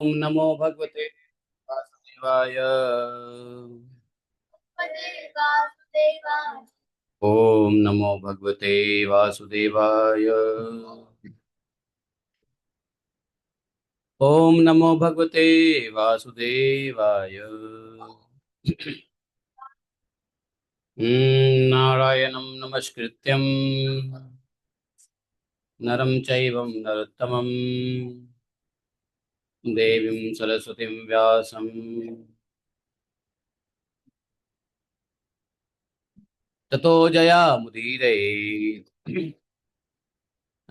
ओम नमो भगवते वासुदेवाय। ओम नमो भगवते वासुदेवाय। ओम नमो भगवते वासुदेवाय। नारायणं नमस्कृत्यं नरं चैव नरोत्तमं देवीं सरस्वतीं व्यासं ततो जयामुदीरये।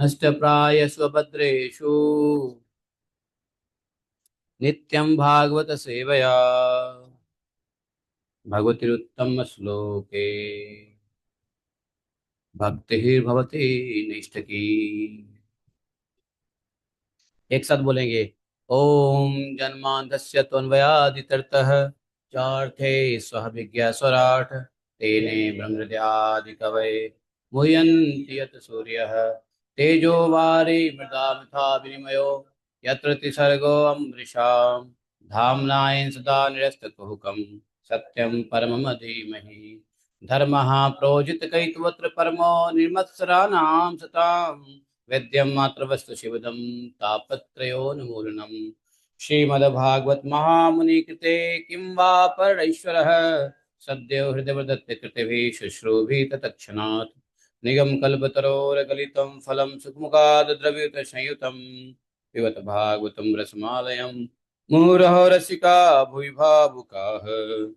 नष्टप्रायस्वभद्रेषु नित्यं भागवत सेवया भगवतीरुत्तम श्लोके भक्तिर्भवति नैष्ठकी। एक साथ बोलेंगे। ओम जन्मांधस्य त्वन्वयादितरतः चार्थे स्वः विज्ञास्वराट् तेने ब्रह्महृदयादिकवये मुह्यन्ति यत् सूर्यः तेजो वारि मृदा यथा विनिमयो यत्र त्रिसर्गो अमृषां धाम्नायेन सदा निरस्तकुहकं सत्यं परमं धीमहि धर्मः प्रोजितकैतवत्र परमो निर्मत्सराणां सताम् वेद्यं मात्रवस्तु शिवदं तापत्रयोन्मूलनम् श्रीमद्भागवत महामुनि कृते किं वा परैश्वरः सद्यो हृदयवदत्ते कृतिभिः शुश्रूभिः तत्क्षणात् निगम कल्पतरोर्गलितं फलं सुखमुखाद् द्रव्ययुतसंयुतं पिबत भागवतं रसमालयं मुहुरहो रसिका भुवि भावुकाः।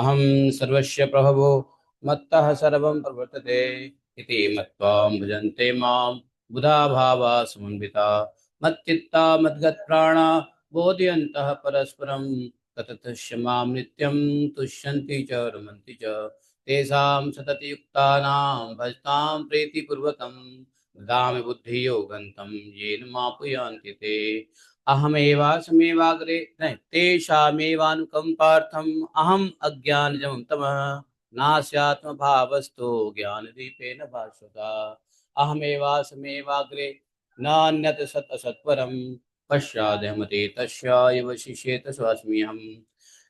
अहं सर्वस्य प्रभवो मत्तः सर्वं प्रवर्तते इति मत्वा भजन्ते मां बुधा भावा समन्विता मच्चित्ता मद्गतप्राणा बोधयन्तः परस्परं तततस्य मां नित्यं तुष्यन्ति च रमन्ति च तेषां सततयुक्तानां भजतां प्रीतिपूर्वकं ददामि बुद्धियोगन्तं येन मापुयान्ति ते अहमेवासमेवाग्रे न तेषामेवानुकम्पार्थम् अहम् अज्ञानजं तमः नास्यात्मभावस्तो ज्ञानदीपेन भास्वता अहमेवासमेवाग्रे नान्यत् सत् असत्वरं पश्चादहमते तस्यायव शिष्येत स्वास्म्यहम्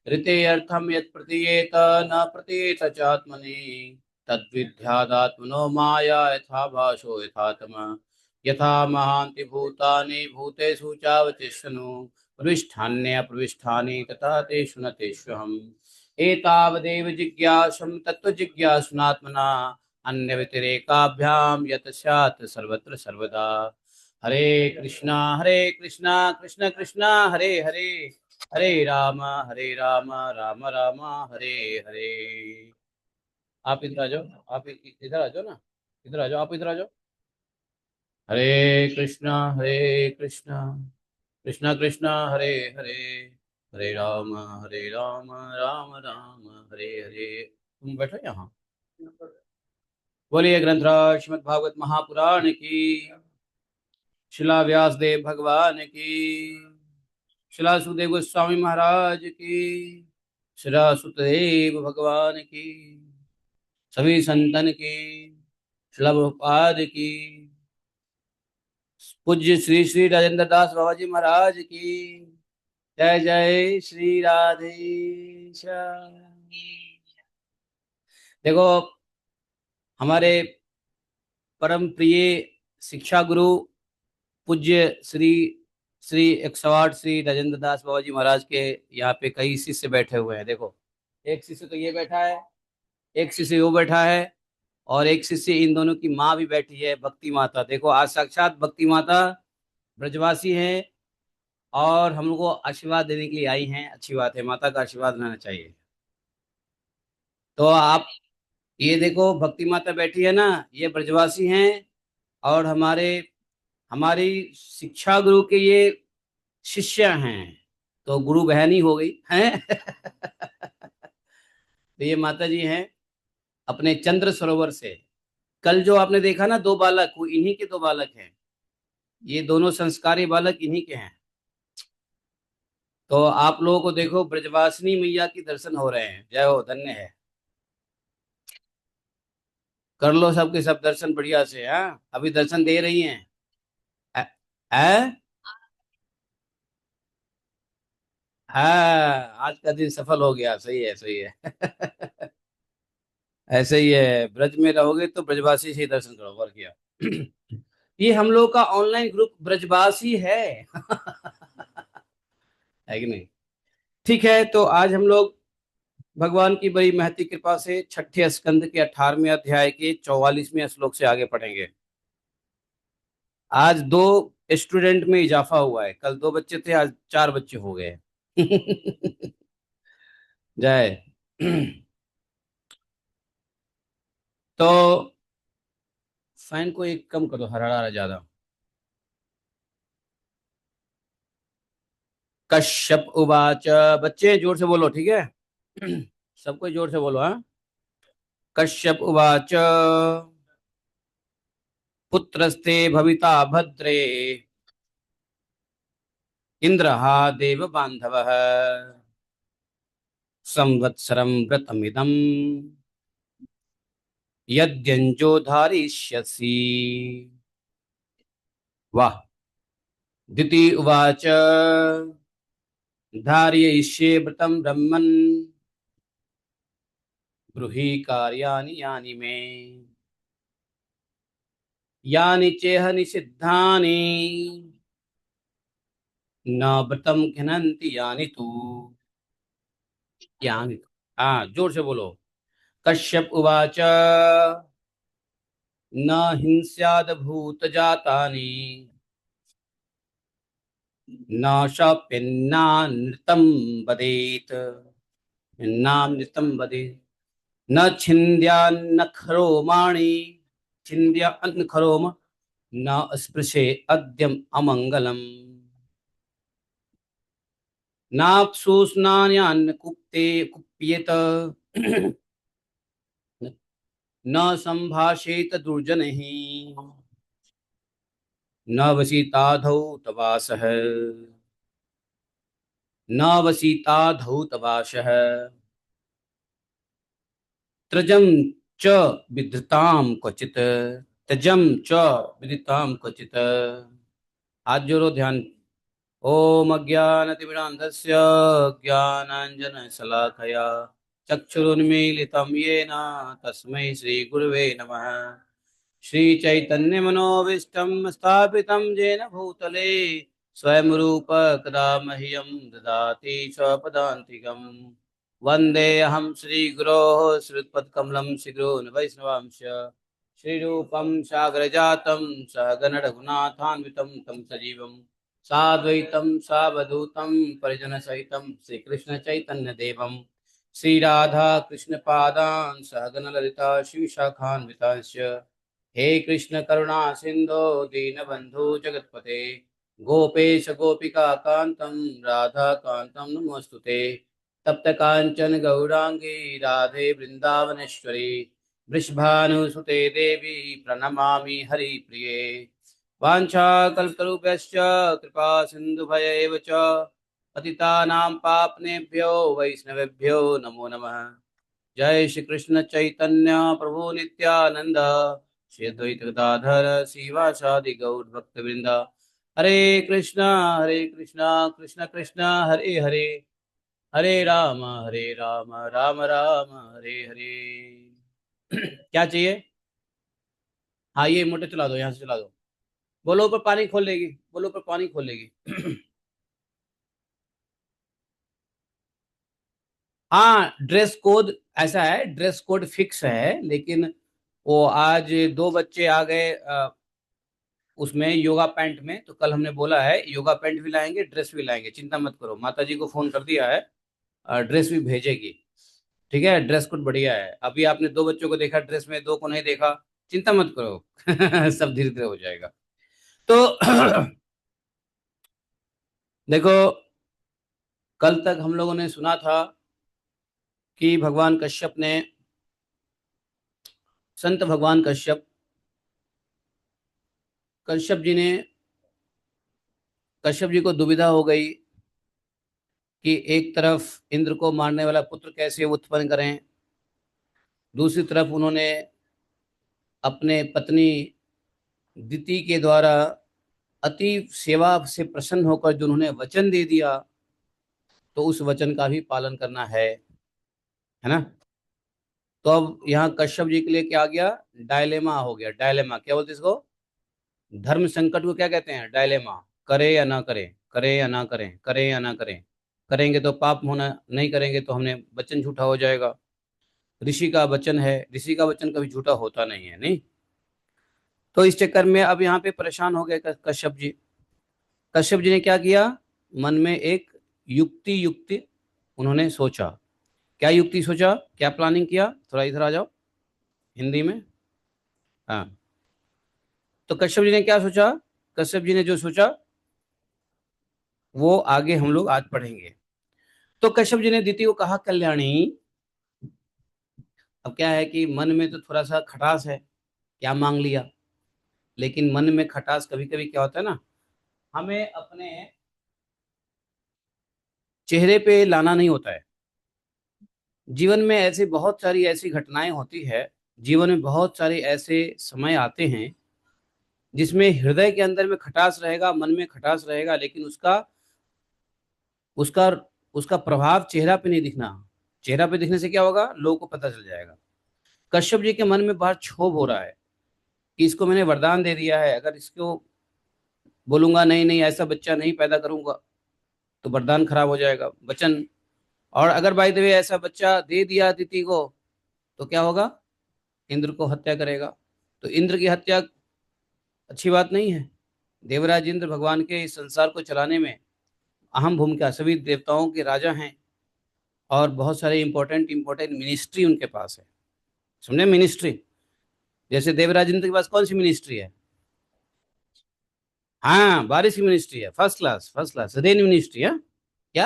ऋतेऽर्थं यत् प्रतीयेत न प्रतीयेत चात्मनि तद्विद्यादात्मनो माया यथा भासो यथा तमः यथा महान्ति भूतानि भूतेषु चावतिष्ठनु प्रविष्ठान्यप्रविष्ठानि तथा तेषु न तेष्वहम् एतावदेव जिज्ञासं तत्त्वजिज्ञासुनात्मना अन्यव्यतिरेकाभ्यां यत् स्यात् सर्वत्र सर्वदा। हरे कृष्णा कृष्ण कृष्णा हरे हरे हरे राम राम राम हरे हरे। आप इधर आ जाओ। आप इधर आ जाओ ना। इधर आ जाओ। आप इधर आ जाओ। हरे कृष्णा कृष्ण कृष्ण हरे हरे हरे राम राम राम हरे हरे। तुम बैठो यहाँ। बोलिए ग्रंथराज श्रीमद् भागवत महापुराण की। शिला व्यास देव भगवान की। शिला सुखदेव गोस्वामी महाराज की। शिला सुखदेव भगवान की। सभी संतन की। शिला प्रभुपाद की। पूज्य श्री श्री राजेंद्र दास बाबा जी महाराज की। जय जय श्री राधे श्याम। देखो, हमारे परम प्रिय शिक्षा गुरु पूज्य श्री श्री 108 श्री राजेंद्र दास बाबा जी महाराज के यहाँ पे कई शिष्य बैठे हुए हैं। देखो, एक शिष्य तो ये बैठा है, एक शिष्य वो बैठा है, और एक शिष्य इन दोनों की माँ भी बैठी है, भक्ति माता। देखो, आज साक्षात भक्ति माता ब्रजवासी हैं और हम लोग को आशीर्वाद देने के लिए आई हैं। अच्छी बात है, माता का आशीर्वाद रहना चाहिए। तो आप ये देखो, भक्ति माता बैठी है ना, ये ब्रजवासी हैं और हमारी शिक्षा गुरु के ये शिष्य हैं। तो गुरु बहन ही हो गई हैं। तो ये माता जी हैं अपने चंद्र सरोवर से। कल जो आपने देखा ना, दो बालक, वो इन्हीं के दो बालक हैं। ये दोनों संस्कारी बालक इन्हीं के हैं। तो आप लोगों को देखो, ब्रजवासिनी मैया की दर्शन हो रहे हैं। जय हो, धन्य है। कर लो सबके सब दर्शन बढ़िया से। हाँ, अभी दर्शन दे रही हैं। अ- अ? हाँ, आज का दिन सफल हो गया, सही है सही है। ऐसे ही है, ब्रज में रहोगे तो ब्रजवासी से ही दर्शन करो, और क्या। ये हम लोग का ऑनलाइन ग्रुप ब्रजवासी है। है कि नहीं। ठीक है, तो आज हम लोग भगवान की बड़ी महती कृपा से छठे स्कंद के 18वें अध्याय के 44वें श्लोक से आगे पढ़ेंगे। आज दो स्टूडेंट में इजाफा हुआ है, कल दो बच्चे थे, आज चार बच्चे हो गए। जय। तो फैन को एक कम करो, हरा रहा ज्यादा। कश्यप उवाच। बच्चे जोर से बोलो, ठीक है। सबको जोर से बोलो, हाँ। कश्यप उवाच। पुत्रस्ते भविता भद्रे, इंद्रहा देव बांधवः, संवत्सरं व्रतमिदं यद्यञ्जो धारिष्यसि। वाह। दिति उवाच। धारयिष्ये व्रतं ब्रह्मन्, ब्रूहि कार्याणि यानि मे, यानि चेह निषिद्धानि, न व्रतं घ्नन्ति यानि तु। यानि तु। हाँ, जोर से बोलो। कश्यप उवाच। न हिंस्याद भूत जातानि, न शप्यन्नानृतं वदेत्, नामृतं वदेत्, न छिन्द्यान्न खरोमाणि, छिन्द्यान्न खरोम, न स्पृशे अद्यम अमंगलम, नाप्सुस्नान्यान्न कुप्ते कुप्येत, न संभाषेत दुर्जनैः, न वसिताधौ तवासः, न वसिताधौ तवासः, त्रजम च विधताम क्वचित, त्यजम च विदिताम क्वचित। हाथ जोड़ो, ध्यान। ओम अज्ञानतिमिरान्धस्य ज्ञानाञ्जनशलाकया चक्षुरुन्मीलितं येन तस्मै श्रीगुरवे नमः। श्रीचैतन्यमनोभीष्टं स्थापितं येन भूतले स्वयं रूप कदा मह्यं ददाति स्वपदान्तिकम्। वन्देऽहं श्रीगुरोः श्रीयुतपदकमलं श्रीगुरून् वैष्णवांश्च श्रीरूपं सागरजातं सहगण रघुनाथान्वितं तं सजीवं साद्वैतं सावधूतं परिजनसहितं श्रीकृष्णचैतन्यदेवं श्रीराधा कृष्णपादान् सहगण ललिता श्रीशाखान्वितांश्च। हे कृष्ण करुणा सिंधो दीनबंधु जगतपते, गोपेश गोपिका कांतम राधा कांतम नमोस्तुते। तप्त कांचन गौरांगी राधे वृंदावनेश्वरी, वृषभानुसुते देवी प्रणमामि हरिप्रिये। वाञ्छाकल्पतरुभ्यश्च कृपा सिन्धुभयैव च पतितानां पावनेभ्यो वैष्णवेभ्यो नमो नमः। जय श्री कृष्ण चैतन्य प्रभु नित्यानंद, श्री अद्वैत गदाधर शिवासादि गौर भक्तवृंद। हरे कृष्णा कृष्ण कृष्ण हरे हरे, हरे राम राम राम हरे हरे। क्या चाहिए। हाँ, ये मोटर चला दो, यहाँ से चला दो। बोलो ऊपर पानी खोल लेगी, बोलो ऊपर पानी खोल लेगी। हाँ, ड्रेस कोड ऐसा है, ड्रेस कोड फिक्स है, लेकिन वो आज दो बच्चे आ गए उसमें योगा पैंट में, तो कल हमने बोला है योगा पैंट भी लाएंगे, ड्रेस भी लाएंगे, चिंता मत करो, माता जी को फोन कर दिया है, ड्रेस भी भेजेगी। ठीक है, ड्रेस कोड बढ़िया है। अभी आपने दो बच्चों को देखा ड्रेस में, दो को नहीं देखा, चिंता मत करो। सब धीरे धीरे हो जाएगा। तो देखो, कल तक हम लोगों ने सुना था कि भगवान कश्यप ने, संत भगवान कश्यप, कश्यप जी ने, कश्यप जी को दुविधा हो गई कि एक तरफ इंद्र को मारने वाला पुत्र कैसे उत्पन्न करें, दूसरी तरफ उन्होंने अपने पत्नी दिति के द्वारा अति सेवा से प्रसन्न होकर जो उन्होंने वचन दे दिया, तो उस वचन का भी पालन करना है ना। तो अब यहाँ कश्यप जी के लिए क्या आ गया, डायलेमा हो गया। डायलेमा क्या बोलते हैं इसको, धर्म संकट को क्या कहते हैं, डायलेमा। करे या ना करें, करे या ना करें, करें या ना करें, करेंगे तो पाप होना, नहीं करेंगे तो हमने वचन झूठा हो जाएगा। ऋषि का वचन है, ऋषि का वचन कभी झूठा होता नहीं है, नहीं। तो इस चक्कर में अब यहाँ पे परेशान हो गए कश्यप जी। कश्यप जी ने क्या किया, मन में एक युक्ति युक्ति उन्होंने सोचा। क्या युक्ति सोचा, क्या प्लानिंग किया, थोड़ा इधर आ जाओ हिंदी में। हाँ, तो कश्यप जी ने क्या सोचा, कश्यप जी ने जो सोचा वो आगे हम लोग आज पढ़ेंगे। तो कश्यप जी ने दीति को कहा, कल्याणी, अब क्या है कि मन में तो थोड़ा सा खटास है, क्या मांग लिया। लेकिन मन में खटास कभी कभी क्या होता है ना, हमें अपने चेहरे पे लाना नहीं होता है। जीवन में ऐसी बहुत सारी ऐसी घटनाएं होती है, जीवन में बहुत सारे ऐसे समय आते हैं जिसमें हृदय के अंदर में खटास रहेगा, मन में खटास रहेगा, लेकिन उसका उसका उसका प्रभाव चेहरा पे नहीं दिखना। चेहरा पे दिखने से क्या होगा, लोगों को पता चल जाएगा। कश्यप जी के मन में बहुत क्षोभ हो रहा है कि इसको मैंने वरदान दे दिया है, अगर इसको बोलूंगा नहीं नहीं ऐसा बच्चा नहीं पैदा करूंगा तो वरदान खराब हो जाएगा, वचन। और अगर बाय द वे ऐसा बच्चा दे दिया अदिति को तो क्या होगा, इंद्र को हत्या करेगा। तो इंद्र की हत्या अच्छी बात नहीं है। देवराज इंद्र भगवान के इस संसार को चलाने में अहम भूमिका, सभी देवताओं के राजा हैं और बहुत सारे इंपॉर्टेंट इंपॉर्टेंट मिनिस्ट्री उनके पास है। समझे, मिनिस्ट्री। जैसे देवराज इंद्र के पास कौन सी मिनिस्ट्री है, हाँ बारिश की मिनिस्ट्री है, first class, first class rain ministry है। क्या,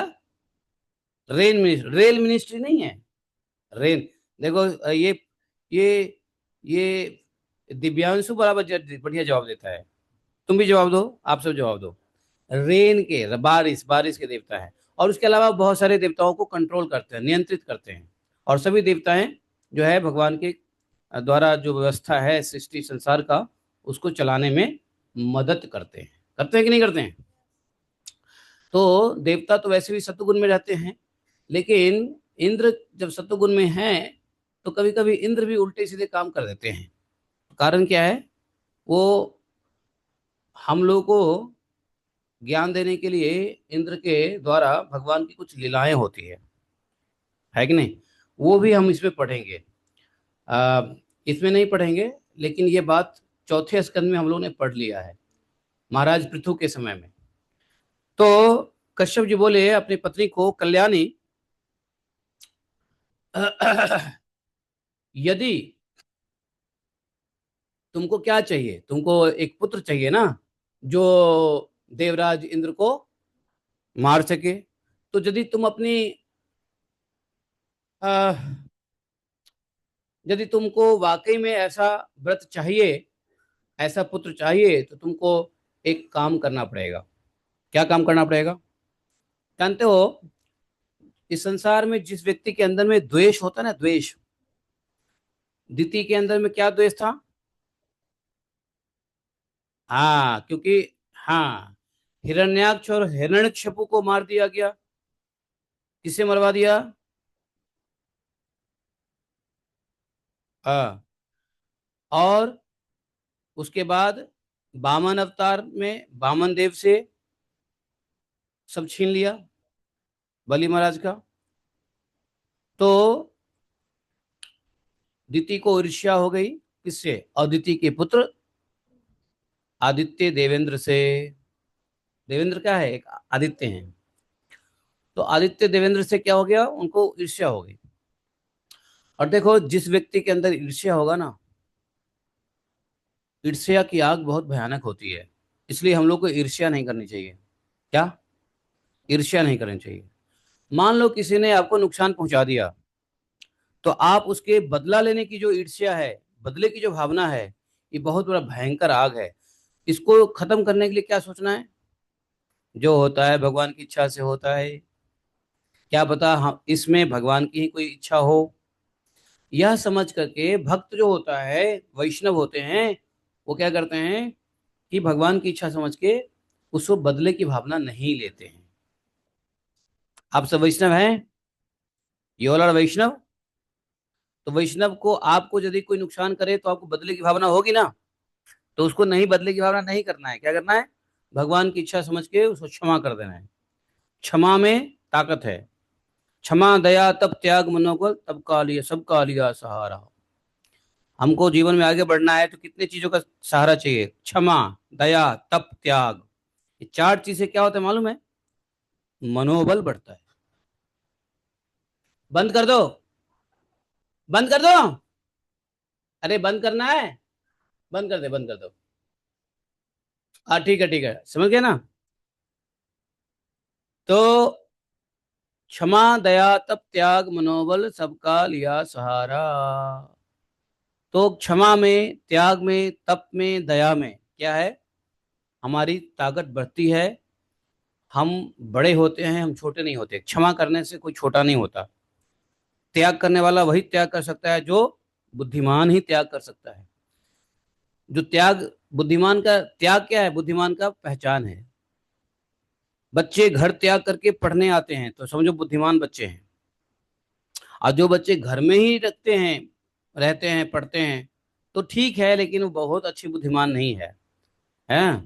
रेन मिनिस्ट्री, रेल मिनिस्ट्री नहीं है, रेन। देखो ये दिव्यांशु बराबर बढ़िया जवाब देता है। तुम भी जवाब दो, आप सब जवाब दो। रेन के, बारिश, बारिश के देवता है। और उसके अलावा बहुत सारे देवताओं को कंट्रोल करते हैं, नियंत्रित करते हैं। और सभी देवताएं जो है भगवान के द्वारा जो व्यवस्था है सृष्टि संसार का, उसको चलाने में मदद करते हैं कि नहीं करते हैं। तो देवता तो वैसे भी सत्वगुण में रहते हैं, लेकिन इंद्र जब सत्वगुण में है तो कभी कभी इंद्र भी उल्टे सीधे काम कर देते हैं। कारण क्या है, वो हम लोग को ज्ञान देने के लिए इंद्र के द्वारा भगवान की कुछ लीलाएं होती है कि नहीं। वो भी हम इसमें पढ़ेंगे, आ, इसमें नहीं पढ़ेंगे, लेकिन ये बात चौथे स्कंद में हम लोगों ने पढ़ लिया है, महाराज पृथु के समय में। तो कश्यप जी बोले अपनी पत्नी को, कल्याणी, यदि तुमको क्या चाहिए, तुमको एक पुत्र चाहिए ना, जो देवराज इंद्र को मार सके। तो यदि तुम अपनी अ, यदि तुमको वाकई में ऐसा व्रत चाहिए, ऐसा पुत्र चाहिए, तो तुमको एक काम करना पड़ेगा। क्या काम करना पड़ेगा, जानते हो। इस संसार में जिस व्यक्ति के अंदर में द्वेष होता है ना, द्वेष, दिति के अंदर में क्या द्वेष था। हाँ, क्योंकि हाँ, हिरण्याक्ष और हिरण्यकशिपु को मार दिया गया। किसे मरवा दिया, हाँ। और उसके बाद वामन अवतार में वामन देव से सब छीन लिया, बलि महाराज का। तो दिति को ईर्ष्या हो गई, किससे, अदिति के पुत्र आदित्य देवेंद्र से। देवेंद्र क्या है, एक आदित्य हैं। तो आदित्य देवेंद्र से क्या हो गया, उनको ईर्ष्या हो गई। और देखो, जिस व्यक्ति के अंदर ईर्ष्या होगा ना, ईर्ष्या की आग बहुत भयानक होती है। इसलिए हम लोग को ईर्ष्या नहीं करनी चाहिए। क्या, ईर्ष्या नहीं करनी चाहिए। मान लो किसी ने आपको नुकसान पहुंचा दिया, तो आप उसके बदला लेने की जो ईर्ष्या है, बदले की जो भावना है, ये बहुत बड़ा भयंकर आग है। इसको खत्म करने के लिए क्या सोचना है, जो होता है भगवान की इच्छा से होता है। क्या पता हम इसमें भगवान की ही कोई इच्छा हो। यह समझ करके भक्त जो होता है, वैष्णव होते हैं, वो क्या करते हैं कि भगवान की इच्छा समझ के उसको बदले की भावना नहीं लेते हैं। आप सब वैष्णव हैं? यू ऑल आर वैष्णव। तो वैष्णव को आपको यदि कोई नुकसान करे तो आपको बदले की भावना होगी ना। तो उसको नहीं, बदले की भावना नहीं करना है। क्या करना है? भगवान की इच्छा समझ के उसको क्षमा कर देना है। क्षमा में ताकत है। क्षमा दया तप त्याग मनोबल तब कालिया सब कालिया सहारा। हमको जीवन में आगे बढ़ना है तो कितने चीजों का सहारा चाहिए? क्षमा, दया, तप, त्याग। ये चार चीजें क्या होता है मालूम है? मनोबल बढ़ता है। बंद कर दो, बंद कर दो। अरे बंद करना है, बंद कर दे, बंद कर दो। हाँ ठीक है, ठीक है, समझ गया ना। तो क्षमा दया तप त्याग मनोबल सबका लिया सहारा। तो क्षमा में, त्याग में, तप में, दया में क्या है? हमारी ताकत बढ़ती है। हम बड़े होते हैं, हम छोटे नहीं होते। क्षमा करने से कोई छोटा नहीं होता। त्याग करने वाला वही त्याग कर सकता है जो बुद्धिमान ही त्याग कर सकता है। जो त्याग, बुद्धिमान का त्याग क्या है? बुद्धिमान का पहचान है। बच्चे घर त्याग करके पढ़ने आते हैं तो समझो बुद्धिमान बच्चे हैं। और जो बच्चे घर में ही रखते हैं, रहते हैं, पढ़ते हैं, तो ठीक है, लेकिन वो बहुत अच्छी बुद्धिमान नहीं है। हैं?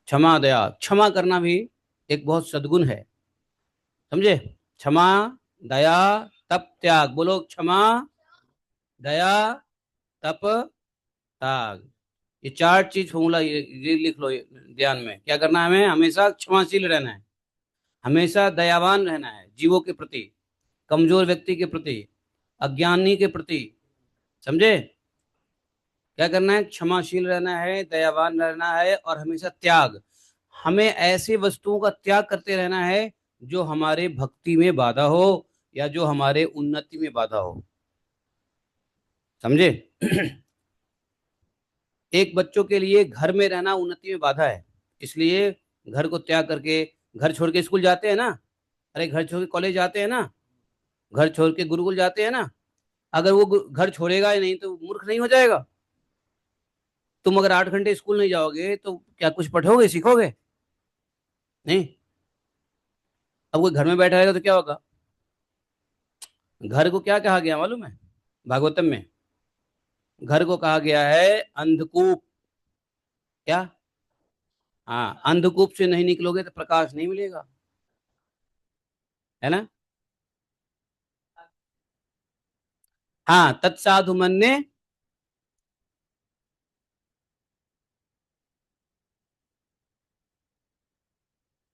क्षमा दया, क्षमा करना भी एक बहुत सद्गुण है। समझे? क्षमा, दया, तप, त्याग। बोलो, क्षमा, दया, तप, त्याग। ये चार चीज फॉर्मूला, ये लिख लो ध्यान में। क्या करना है हमें? हमेशा क्षमाशील रहना है। हमेशा दयावान रहना है जीवों के प्रति, कमजोर व्यक्ति के प्रति, अज्ञानी के प्रति। समझे? क्या करना है? क्षमाशील रहना है, दयावान रहना है, और हमेशा त्याग। हमें ऐसे वस्तुओं का त्याग करते रहना है जो हमारे भक्ति में बाधा हो या जो हमारे उन्नति में बाधा हो। समझे? एक बच्चों के लिए घर में रहना उन्नति में बाधा है, इसलिए घर को त्याग करके, घर छोड़ के स्कूल जाते हैं ना, अरे घर छोड़ के कॉलेज जाते हैं ना, घर छोड़ के गुरुकुल जाते हैं ना। अगर वो घर छोड़ेगा ही नहीं तो मूर्ख नहीं हो जाएगा? तुम अगर 8 घंटे स्कूल नहीं जाओगे तो क्या कुछ पढ़ोगे, सीखोगे? नहीं। अब कोई घर में बैठा रहेगा तो क्या होगा? घर को क्या कहा गया मालूम है भागवतम में? घर को कहा गया है अंधकूप। क्या? हाँ, अंधकूप से नहीं निकलोगे तो प्रकाश नहीं मिलेगा। है ना? हाँ, तत्साधु मन ने।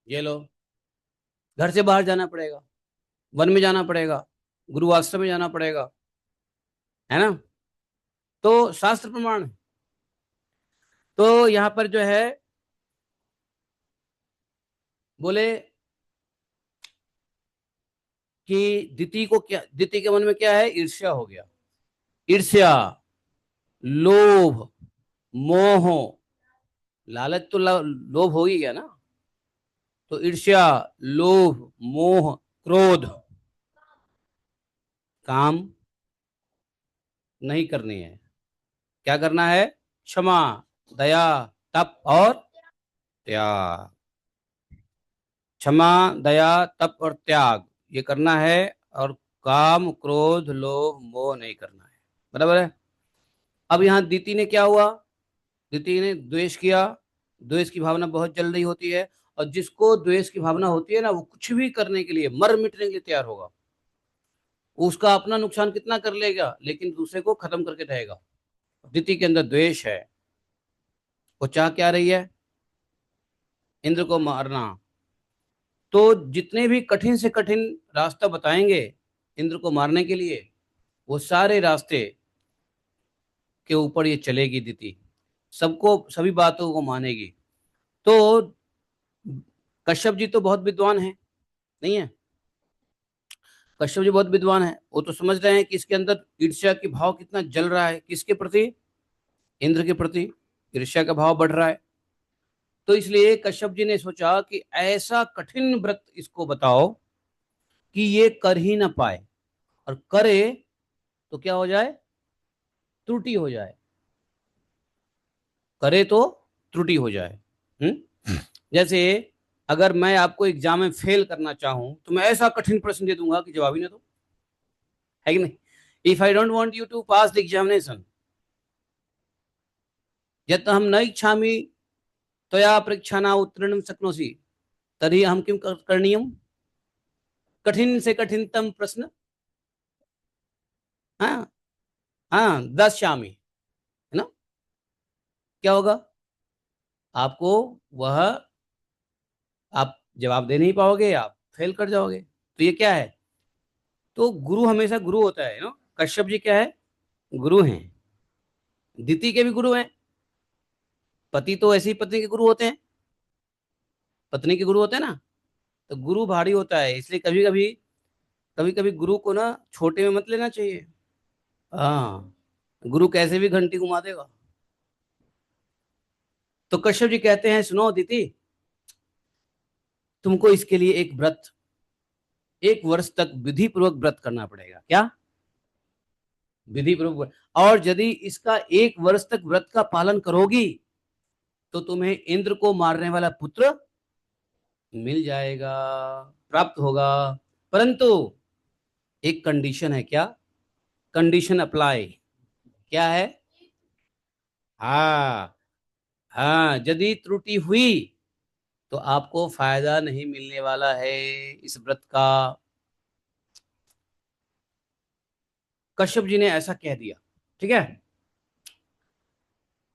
ये लो, घर से बाहर जाना पड़ेगा, वन में जाना पड़ेगा, गुरु आश्रम में जाना पड़ेगा। है ना? तो शास्त्र प्रमाण है। तो यहाँ पर जो है, बोले कि दिति को क्या, दिति के मन में क्या है? ईर्ष्या हो गया। ईर्ष्या, लोभ, मोह, लालच तो लोभ हो ही गया ना। तो ईर्ष्या, लोभ, मोह, क्रोध, काम नहीं करनी है। क्या करना है? क्षमा, दया, तप और त्याग। क्षमा, दया, तप और त्याग, ये करना है। और काम क्रोध लोभ मोह नहीं करना है। बराबर है? अब यहाँ दीति ने क्या हुआ? दीति ने द्वेष किया। द्वेष की भावना बहुत जल्दी होती है, और जिसको द्वेष की भावना होती है ना, वो कुछ भी करने के लिए, मर मिटने के लिए तैयार होगा। उसका अपना नुकसान कितना कर लेगा, लेकिन दूसरे को खत्म करके रहेगा। दीति के अंदर द्वेष है। वो चाह क्या रही है? इंद्र को मारना। तो जितने भी कठिन से कठिन रास्ता बताएंगे इंद्र को मारने के लिए, वो सारे रास्ते के ऊपर ये चलेगी दीति। सबको, सभी बातों को मानेगी। तो कश्यप जी तो बहुत विद्वान है, नहीं है? कश्यप जी बहुत विद्वान है, वो तो समझ रहे हैं कि इसके अंदर ईर्ष्या की भाव कितना जल रहा है। किसके प्रति? इंद्र के प्रति ईर्ष्या का भाव बढ़ रहा है। तो इसलिए कश्यप जी ने सोचा कि ऐसा कठिन व्रत इसको बताओ कि ये कर ही ना पाए, और करे तो क्या हो जाए? त्रुटि हो जाए। करे तो त्रुटि हो जाए। जैसे अगर मैं आपको एग्जाम में फेल करना चाहूं तो मैं ऐसा कठिन प्रश्न दे दूंगा कि जवाब ही ना दो, है कि नहीं? If I don't want you to pass the examination यत् हम न इच्छामि त्वया परीक्षा न उत्तीर्णं शक्नोषि तर्हि हम किं करणीयम? कठिन से कठिनतम प्रश्न, हाँ हाँ, दर्शामि, है ना? क्या होगा? आपको वह, आप जवाब दे नहीं पाओगे, आप फेल कर जाओगे। तो ये क्या है? तो गुरु हमेशा गुरु होता है ना। कश्यप जी क्या है? गुरु हैं। दिति के भी गुरु हैं। पति तो ऐसे ही पत्नी के गुरु होते हैं, पत्नी के गुरु होते हैं ना। तो गुरु भारी होता है, इसलिए कभी कभी गुरु को ना छोटे में मत लेना चाहिए। हाँ, गुरु कैसे भी घंटी घुमा देगा। तो कश्यप जी कहते हैं, सुनो दीदी, तुमको इसके लिए एक व्रत, 1 वर्ष तक विधि पूर्वक व्रत करना पड़ेगा। क्या? विधि पूर्वक। और यदि इसका 1 वर्ष तक व्रत का पालन करोगी तो तुम्हें इंद्र को मारने वाला पुत्र मिल जाएगा, प्राप्त होगा। परंतु एक कंडीशन है। क्या कंडीशन अप्लाई? क्या है? हाँ हाँ, यदि त्रुटि हुई तो आपको फायदा नहीं मिलने वाला है इस व्रत का। कश्यप जी ने ऐसा कह दिया, ठीक है।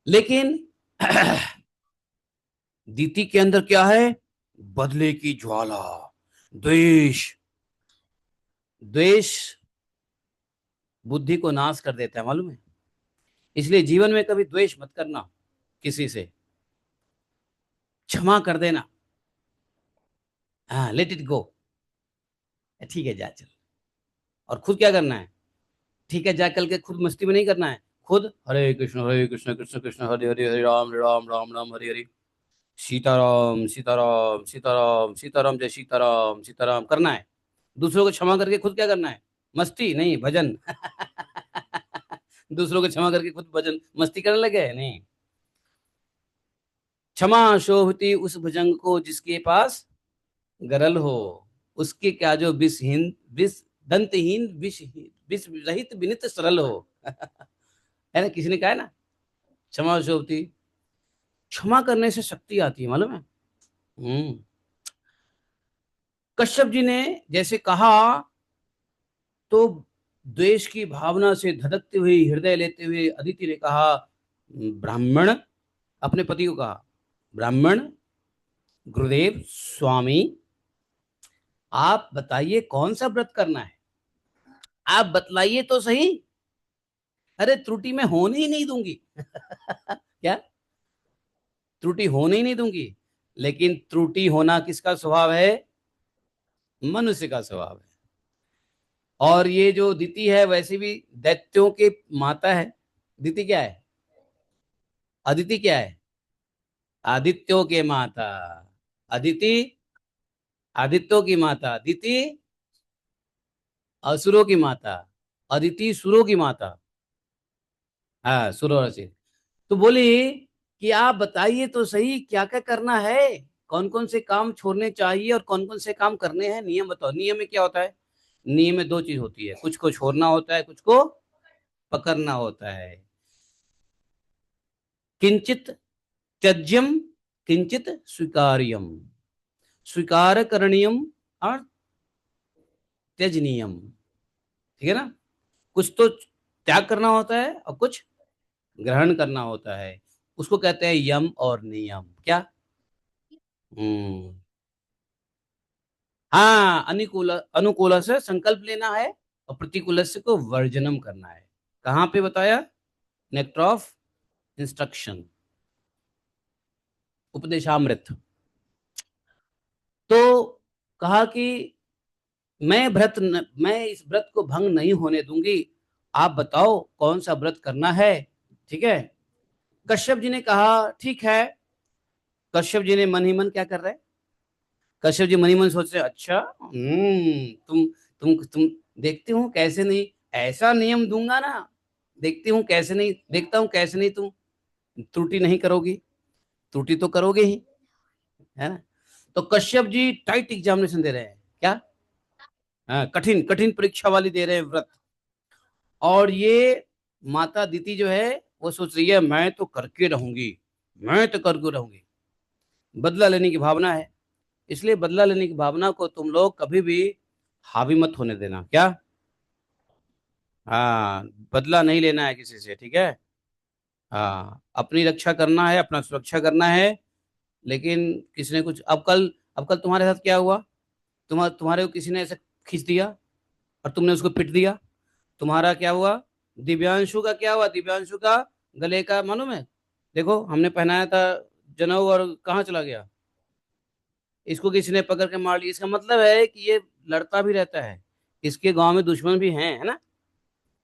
लेकिन दीति के अंदर क्या है? बदले की ज्वाला, द्वेष। द्वेष बुद्धि को नाश कर देता है, मालूम है? इसलिए जीवन में कभी द्वेष मत करना किसी से, क्षमा कर देना। हाँ, लेट इट गो। ठीक है, जा चल। और खुद क्या करना है? ठीक है, जा कल के खुद मस्ती में नहीं करना है। खुद हरे कृष्ण कृष्ण कृष्ण हरे हरे, हरे राम राम राम राम हरे हरे, सीताराम सीताराम सीताराम सीताराम, जय सीताराम सीताराम करना है। दूसरों को क्षमा करके खुद क्या करना है? मस्ती नहीं, भजन। दूसरों को क्षमा करके खुद भजन मस्ती करने लगे? नहीं। क्षमा शोभती उस भुजंग को जिसके पास गरल हो, उसके क्या जो विषहीन, विष दंतहीन, विष रहित विनित सरल हो। है ना, किसी ने कहा है ना, क्षमा शोभती। क्षमा करने से शक्ति आती है, मालूम है? हम्म। कश्यप जी ने जैसे कहा, तो द्वेष की भावना से धड़कते हुए हृदय लेते हुए अदिति ने कहा, ब्राह्मण, अपने पति को कहा, ब्राह्मण, गुरुदेव, स्वामी, आप बताइए कौन सा व्रत करना है, आप बतलाइए तो सही। अरे त्रुटि मैं होने ही नहीं दूंगी। क्या? त्रुटि होने ही नहीं दूंगी। लेकिन त्रुटि होना किसका स्वभाव है? मनुष्य का स्वभाव है। और ये जो दिति है वैसे भी दैत्यों की माता है। दिति क्या है? अदिति क्या है? आदित्यों के माता। अदिति आदित्यों की माता, दिति असुरों की माता, अदिति सुरों की माता। हाँ, सुरों से। तो बोली कि आप बताइए तो सही, क्या क्या करना है, कौन कौन से काम छोड़ने चाहिए और कौन कौन से काम करने हैं, नियम बताओ। नियम में क्या होता है? नियम में 2 चीज होती है, कुछ को छोड़ना होता है, कुछ को पकड़ना होता है। किंचित त्यज्यम, किंचित स्वीकार्यम, स्वीकार करणीयम और त्यजनीयम। ठीक है ना? कुछ तो त्याग करना होता है और कुछ ग्रहण करना होता है। उसको कहते हैं यम और नियम। क्या? हम्म। हाँ, अनुकूल अनुकूल से संकल्प लेना है और प्रतिकूल से को वर्जनम करना है। कहाँ पे बताया? Nectar of instruction, Upadeshamrita. तो कहा कि मैं इस व्रत को भंग नहीं होने दूंगी, आप बताओ कौन सा व्रत करना है। ठीक है। कश्यप जी ने कहा ठीक है। कश्यप जी ने मन ही मन क्या कर रहे हैं? कश्यप जी मन ही मन सोच रहे, अच्छा, तुम देखते हो कैसे नहीं, ऐसा नियम दूंगा ना, देखती हूँ कैसे नहीं, देखता हूँ कैसे नहीं तुम त्रुटि नहीं करोगी। त्रुटि तो करोगे ही, है ना? तो कश्यप जी टाइट एग्जामिनेशन दे रहे हैं क्या? हाँ, कठिन कठिन परीक्षा वाली दे रहे हैं व्रत। और ये माता दीति जो है वो सोच रही है मैं तो करके रहूंगी, मैं तो करके रहूंगी। बदला लेने की भावना है। इसलिए बदला लेने की भावना को तुम लोग कभी भी हावी मत होने देना क्या। हाँ, बदला नहीं लेना है किसी से, ठीक है। हाँ, अपनी रक्षा करना है, अपना सुरक्षा करना है। लेकिन किसी ने कुछ, अब कल तुम्हारे साथ क्या हुआ? तुम्हारे को किसी ने ऐसे खींच दिया और तुमने उसको पिट दिया। तुम्हारा क्या हुआ? दिव्यांशु का क्या हुआ? दिव्यांशु का गले का मालूम है? देखो हमने पहनाया था जनेऊ, और कहाँ चला गया? इसको किसी ने पकड़ के मार लिया। इसका मतलब है कि ये लड़ता भी रहता है, इसके गांव में दुश्मन भी हैं, है ना।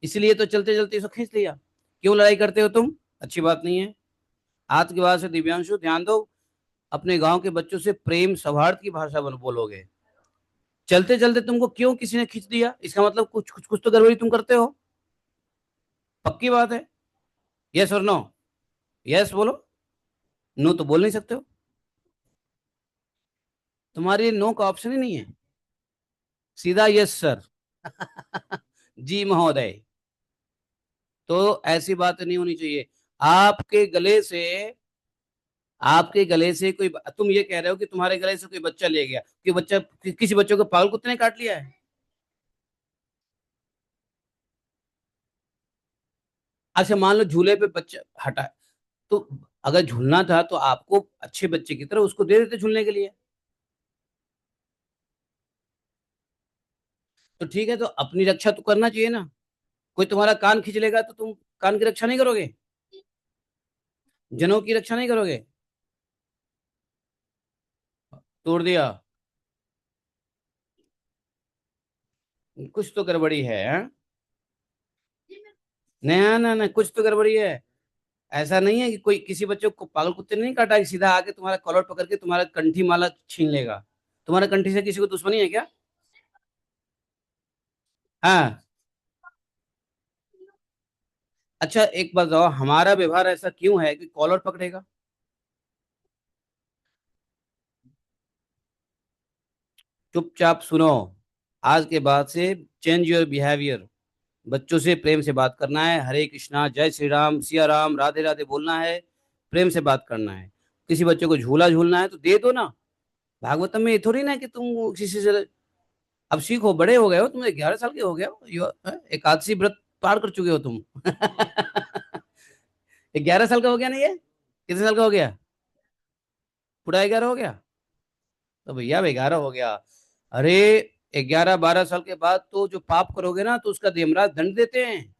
इसलिए तो चलते चलते इसको खींच लिया। क्यों लड़ाई करते हो तुम? अच्छी बात नहीं है। आज के बाद से दिव्यांशु ध्यान दो, अपने गांव के बच्चों से प्रेम सौहार्द की भाषा बोलोगे। चलते चलते तुमको क्यों किसी ने खींच दिया, इसका मतलब कुछ कुछ कुछ तो गड़बड़ी तुम करते हो। पक्की बात है? यस और नो? यस बोलो, नो तो बोल नहीं सकते हो। तुम्हारे नो का ऑप्शन ही नहीं है, सीधा यस सर। जी महोदय। तो ऐसी बात नहीं होनी चाहिए। आपके गले से आपके गले से कोई, तुम ये कह रहे हो कि तुम्हारे गले से कोई बच्चा ले गया, कि बच्चा किसी बच्चों को पागल कुत्ते ने काट लिया है? अच्छा मान लो झूले पे बच्चा हटा, तो अगर झूलना था तो आपको अच्छे बच्चे की तरह उसको दे देते झूलने के लिए। तो ठीक है, तो अपनी रक्षा तो करना चाहिए ना। कोई तुम्हारा कान खींच लेगा तो तुम कान की रक्षा नहीं करोगे? जनों की रक्षा नहीं करोगे? तोड़ दिया? कुछ तो गड़बड़ी है, हाँ? ना ना ना, कुछ तो गड़बड़ी है। ऐसा नहीं है कि कोई किसी बच्चे को पागल कुत्ते ने नहीं काटा कि सीधा आके तुम्हारा कॉलर पकड़ के तुम्हारा कंठी माला छीन लेगा। तुम्हारा कंठी से किसी को दुश्मनी है क्या? हाँ। अच्छा एक बात बताओ, हमारा व्यवहार ऐसा क्यों है कि कॉलर पकड़ेगा? चुपचाप सुनो, आज के बाद से चेंज योर बिहेवियर। बच्चों से प्रेम से बात करना है, हरे कृष्णा, जय श्री राम, सिया राम, राधे राधे बोलना है। प्रेम से बात करना है। किसी बच्चे को झूला झूलना है तो दे दो ना। भागवतम में ये थोड़ी ना कि तुम किसी से, अब सीखो, बड़े हो गए हो, तुम 11 साल के हो गए हो, एकादशी व्रत पार कर चुके हो तुम। 11 साल का हो गया ना ये? कितने साल का हो गया? पूरा 11 हो गया? तो भैया अब 11 हो गया। अरे 11-12 साल के बाद तो जो पाप करोगे ना तो उसका यमराज दंड देते हैं।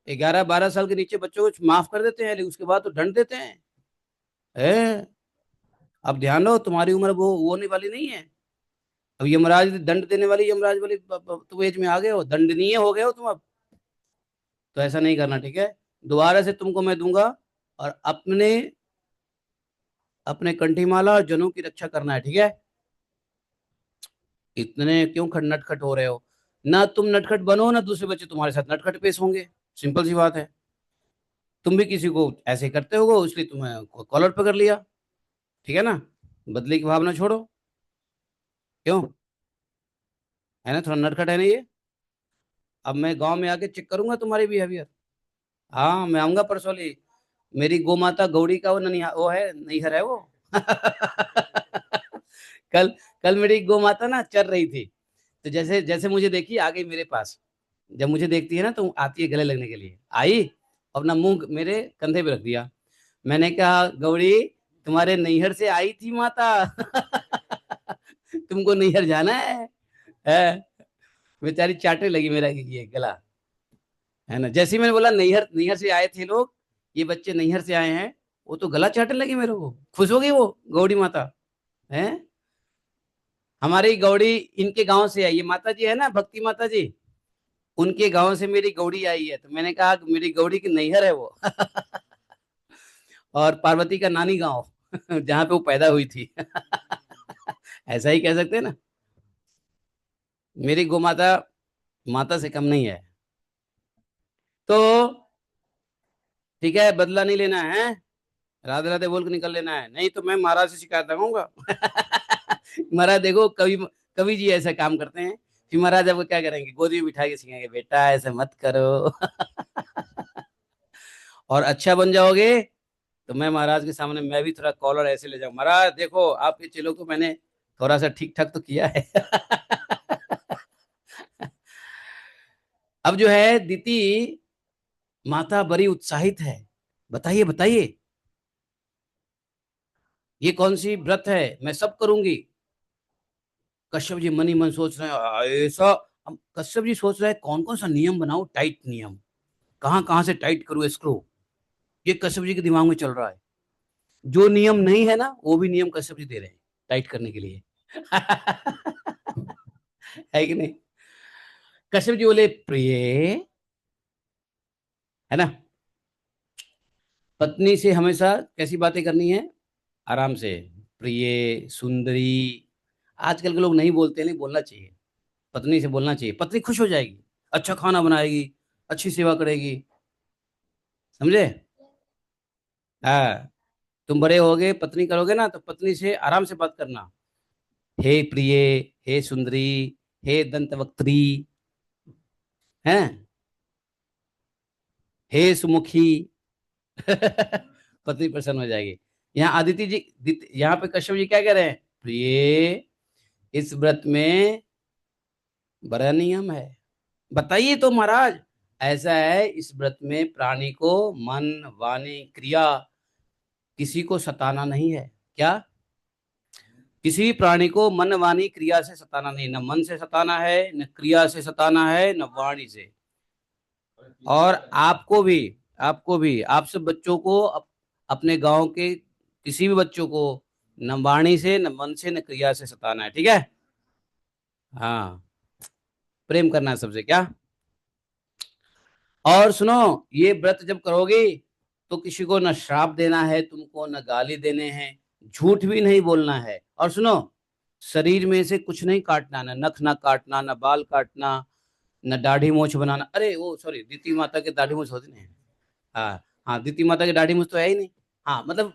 11-12 साल के नीचे बच्चों को माफ कर देते हैं, लेकिन उसके बाद तो दंड देते हैं। है? अब ध्यान रहो, तुम्हारी उम्र वो होने वाली नहीं है। अब यमराज दंड देने वाली, यमराज वाली तुम एज में आ गए हो, दंडनीय हो गए हो तुम अब। तो ऐसा नहीं करना, ठीक है। दोबारा से तुमको मैं दूंगा, और अपने अपने कंठीमाला और जनों की रक्षा करना है, ठीक है। इतने क्यों नटखट हो रहे हो? ना तुम नटखट बनो, ना दूसरे बच्चे तुम्हारे साथ नटखट पेश होंगे। सिंपल सी बात है। तुम भी किसी को ऐसे करते होगे, इसलिए तुम्हें कॉलर पकड़ लिया, ठीक है ना। बदले की भावना छोड़ो। क्यों? है ना, थोड़ा नटखट है ना ये। अब मैं गांव में आके चेक करूंगा तुम्हारी बिहेवियर। हाँ, मैं आऊंगा परसों। मेरी गौ माता गौड़ी का वो ननिहा वो है, नैहर है वो। कल कल मेरी गौ माता ना चर रही थी, तो जैसे जैसे मुझे देखी आ गई मेरे पास। जब मुझे देखती है ना तो आती है गले लगने के लिए, आई, अपना मुंह मेरे कंधे पे रख दिया। मैंने कहा गौड़ी, तुम्हारे नैहर से आई थी माता। तुमको नैहर जाना है? बेचारी चाटने लगी मेरा ये गला। है ना, जैसे ही मैंने बोला नैहर नैहर से आए थे लोग, ये बच्चे नैहर से आए हैं, वो तो गला चाटने लगी मेरे को, खुश हो गई वो गौड़ी माता। है, हमारी गौड़ी इनके गांव से आई, ये माता जी है ना, भक्ति माता जी, उनके गांव से मेरी गौड़ी आई है। तो मैंने कहा कि मेरी गौड़ी की नैहर है वो। और पार्वती का नानी गांव, जहाँ पे वो पैदा हुई थी। ऐसा ही कह सकते हैं ना। मेरी गौ माता माता से कम नहीं है। तो ठीक है, बदला नहीं लेना है। राधे राधे बोल के निकल लेना है, नहीं तो मैं महाराज से शिकायत लगाऊंगा। महाराज देखो, कवि कवि जी ऐसा काम करते हैं। फिर महाराज आपको क्या करेंगे, गोदी में बिठा के सिखाएंगे, बेटा ऐसा मत करो। और अच्छा बन जाओगे तो मैं महाराज के सामने मैं भी थोड़ा कॉलर ऐसे ले जाऊं, महाराज देखो आपके चेलों को मैंने थोड़ा सा ठीक ठाक तो किया है। अब जो है दीति माता बड़ी उत्साहित है। बताइए बताइए, ये कौन सी व्रत है, मैं सब करूंगी। कश्यप जी मन ही मन सोच रहे हैं ऐसा। अब कश्यप जी सोच रहे हैं कौन कौन सा नियम बनाओ, टाइट नियम, कहाँ कहाँ से टाइट करूँ स्क्रू। ये कश्यप जी के दिमाग में चल रहा है। जो नियम नहीं है ना वो भी नियम कश्यप जी दे रहे हैं टाइट करने के लिए। है कि नहीं। कश्यप जी बोले, प्रिय, है ना, पत्नी से हमेशा कैसी बातें करनी है, आराम से, प्रिय, सुंदरी। आजकल के लोग नहीं बोलते, नहीं बोलना चाहिए। पत्नी से बोलना चाहिए, पत्नी खुश हो जाएगी, अच्छा खाना बनाएगी, अच्छी सेवा करेगी। समझे। हाँ, तुम बड़े होगे, पत्नी करोगे ना तो पत्नी से आराम से बात करना। हे प्रिय, हे सुंदरी, हे दंतवक्त्री, हैं, हे सुमुखी। पत्नी प्रसन्न हो जाएगी। यहाँ आदित्य जी, यहाँ पे कश्यप जी क्या कह रहे हैं, प्रिय, इस व्रत में बड़ा नियम है। बताइए तो महाराज। ऐसा है, इस व्रत में प्राणी को मन, वाणी, क्रिया, किसी को सताना नहीं है। क्या, किसी भी प्राणी को मन, वाणी, क्रिया से सताना नहीं, न मन से सताना है, न क्रिया से सताना है, न वाणी से। और आपको भी आप सब बच्चों को अपने गांव के किसी भी बच्चों को न वाणी से, न मन से, न क्रिया से सताना है, ठीक है। हाँ, प्रेम करना है सबसे, क्या। और सुनो, ये व्रत जब करोगे तो किसी को न श्राप देना है तुमको, न गाली देने हैं, झूठ भी नहीं बोलना है। और सुनो, शरीर में से कुछ नहीं काटना, न नख ना काटना, न बाल काटना, न दाढ़ी मूछ बनाना। अरे वो सॉरी, दीति माता के दाढ़ी मूछ होती नहीं। हाँ, हाँ, दीति माता की दाढ़ी मूछ तो है ही नहीं। हाँ मतलब,